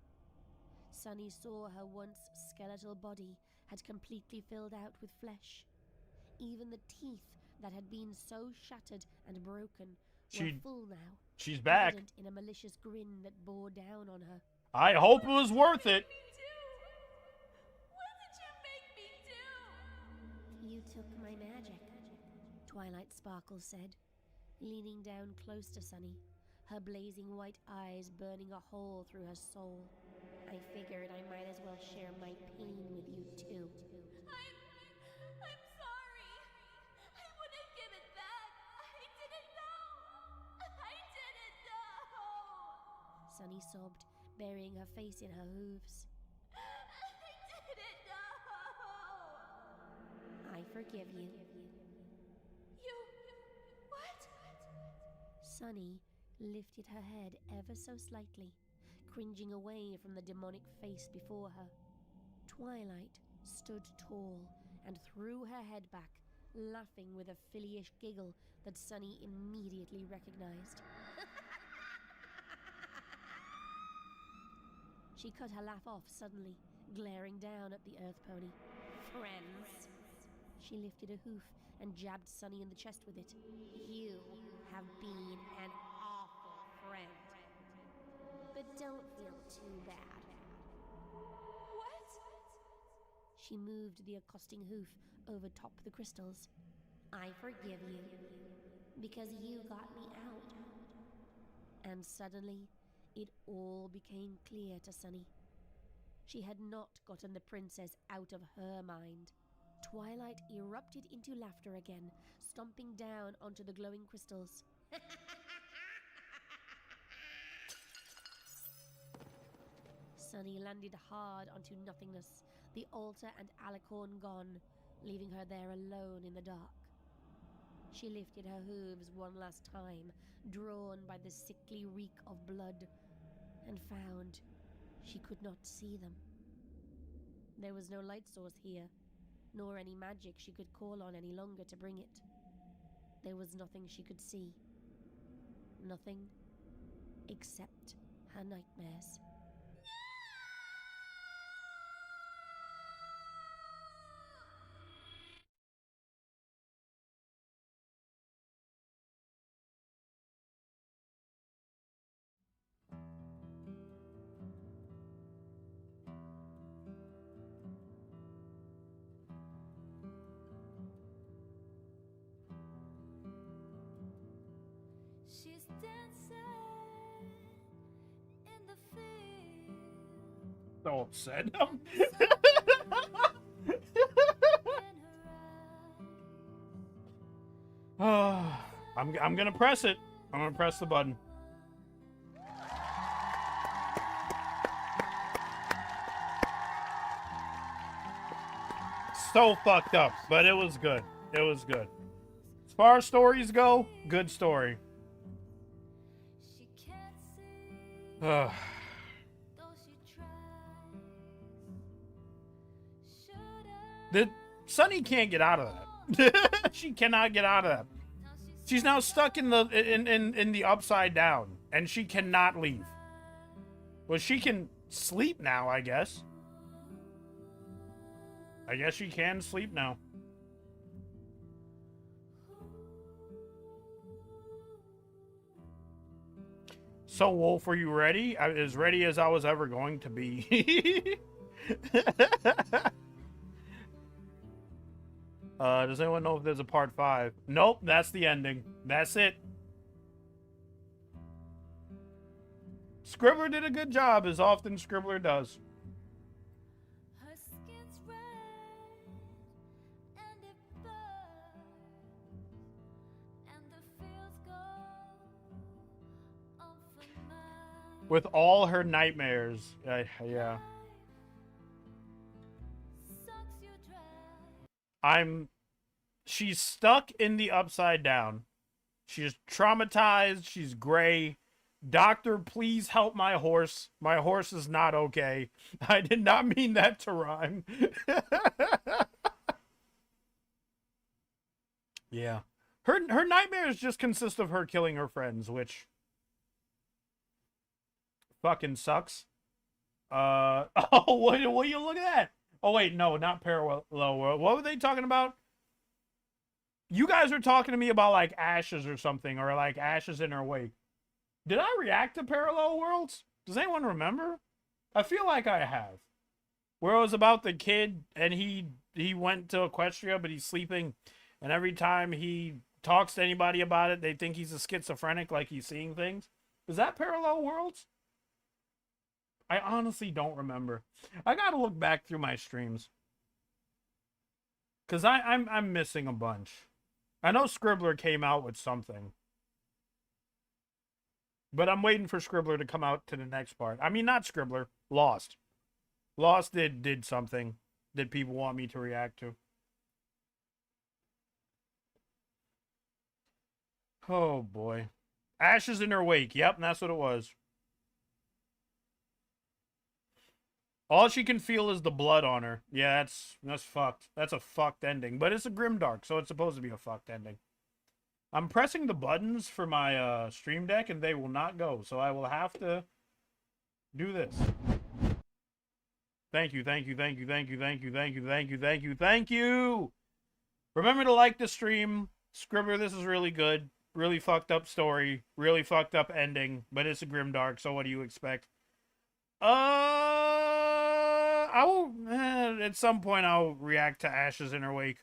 Sunny saw her once skeletal body had completely filled out with flesh. Even the teeth that had been so shattered and broken were full now. She's back. Evident in a malicious grin that bore down on her. I hope it was worth it. What did you make me do? You took my magic, Twilight Sparkle said, leaning down close to Sunny, her blazing white eyes burning a hole through her soul. I figured I might as well share my pain with you too. I'm sorry. I wouldn't give it back. I didn't know. I didn't know. Sunny sobbed, burying her face in her hooves. I didn't know. I forgive you. What? Sunny lifted her head ever so slightly, cringing away from the demonic face before her. Twilight stood tall and threw her head back, laughing with a filly-ish giggle that Sunny immediately recognized. She cut her laugh off suddenly, glaring down at the Earth Pony. Friends. She lifted a hoof and jabbed Sunny in the chest with it. You have been an awful friend. But don't feel too bad. What? She moved the accosting hoof over top the crystals. I forgive you, because you got me out. And suddenly, it all became clear to Sunny. She had not gotten the princess out of her mind. Twilight erupted into laughter again, stomping down onto the glowing crystals. Sunny landed hard onto nothingness, the altar and alicorn gone, leaving her there alone in the dark. She lifted her hooves one last time, drawn by the sickly reek of blood, and found she could not see them. There was no light source here, nor any magic she could call on any longer to bring it. There was nothing she could see. Nothing except her nightmares. She's dancing in the field. So upset. I'm gonna press it. I'm gonna press the button. So fucked up, but it was good. It was good. As far as stories go, good story. Sunny can't get out of that. She cannot get out of that. She's now stuck in the upside down, and she cannot leave. Well, she can sleep now, I guess. I guess she can sleep now. So, Wolf, are you ready? As ready as I was ever going to be. Does anyone know if there's a part 5? Nope, that's the ending. That's it. Scribbler did a good job, as often Scribbler does. Her skin's red and it burns, and the feels go on for miles. With all her nightmares. Yeah. She's stuck in the upside down. She's traumatized. She's gray. Doctor, please help my horse. My horse is not okay. I did not mean that to rhyme. Yeah. Her nightmares just consist of her killing her friends, which fucking sucks. Oh, what you look at that? Oh, wait, no, not Parallel World. What were they talking about? You guys were talking to me about, like, Ashes or something, or, like, Ashes in her wake. Did I react to Parallel Worlds? Does anyone remember? I feel like I have. Where it was about the kid, and he went to Equestria, but he's sleeping, and every time he talks to anybody about it, they think he's a schizophrenic, like he's seeing things. Is that Parallel Worlds? I honestly don't remember. I gotta look back through my streams. Because I'm missing a bunch. I know Scribbler came out with something. But I'm waiting for Scribbler to come out to the next part. I mean, not Scribbler. Lost. Lost did something that people want me to react to. Oh, boy. Ashes in her wake. Yep, that's what it was. All she can feel is the blood on her. Yeah, that's fucked. That's a fucked ending. But it's a grimdark, so it's supposed to be a fucked ending. I'm pressing the buttons for my stream deck, and they will not go. So I will have to do this. Thank you, thank you, thank you, thank you, thank you, thank you, thank you, thank you, thank you. Remember to like the stream. Scribbler, this is really good. Really fucked up story. Really fucked up ending. But it's a grimdark, so what do you expect? I will, at some point I'll react to Ashes in her wake.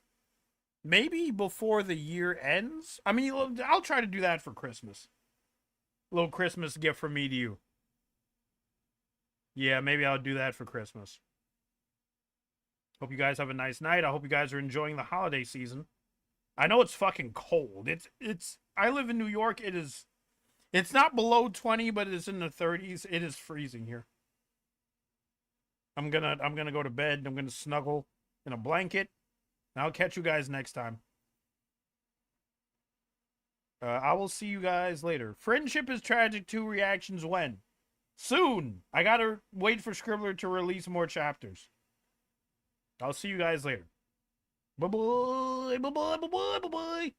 Maybe before the year ends? I mean, I'll try to do that for Christmas. A little Christmas gift from me to you. Yeah, maybe I'll do that for Christmas. Hope you guys have a nice night. I hope you guys are enjoying the holiday season. I know it's fucking cold. I live in New York. It's not below 20, but it's in the 30s. It is freezing here. I'm gonna go to bed. I'm gonna snuggle in a blanket. And I'll catch you guys next time. I will see you guys later. Friendship is Tragic 2 reactions when? Soon. I gotta wait for Scribbler to release more chapters. I'll see you guys later. Bye-bye. Bye-bye. Bye-bye. Bye-bye.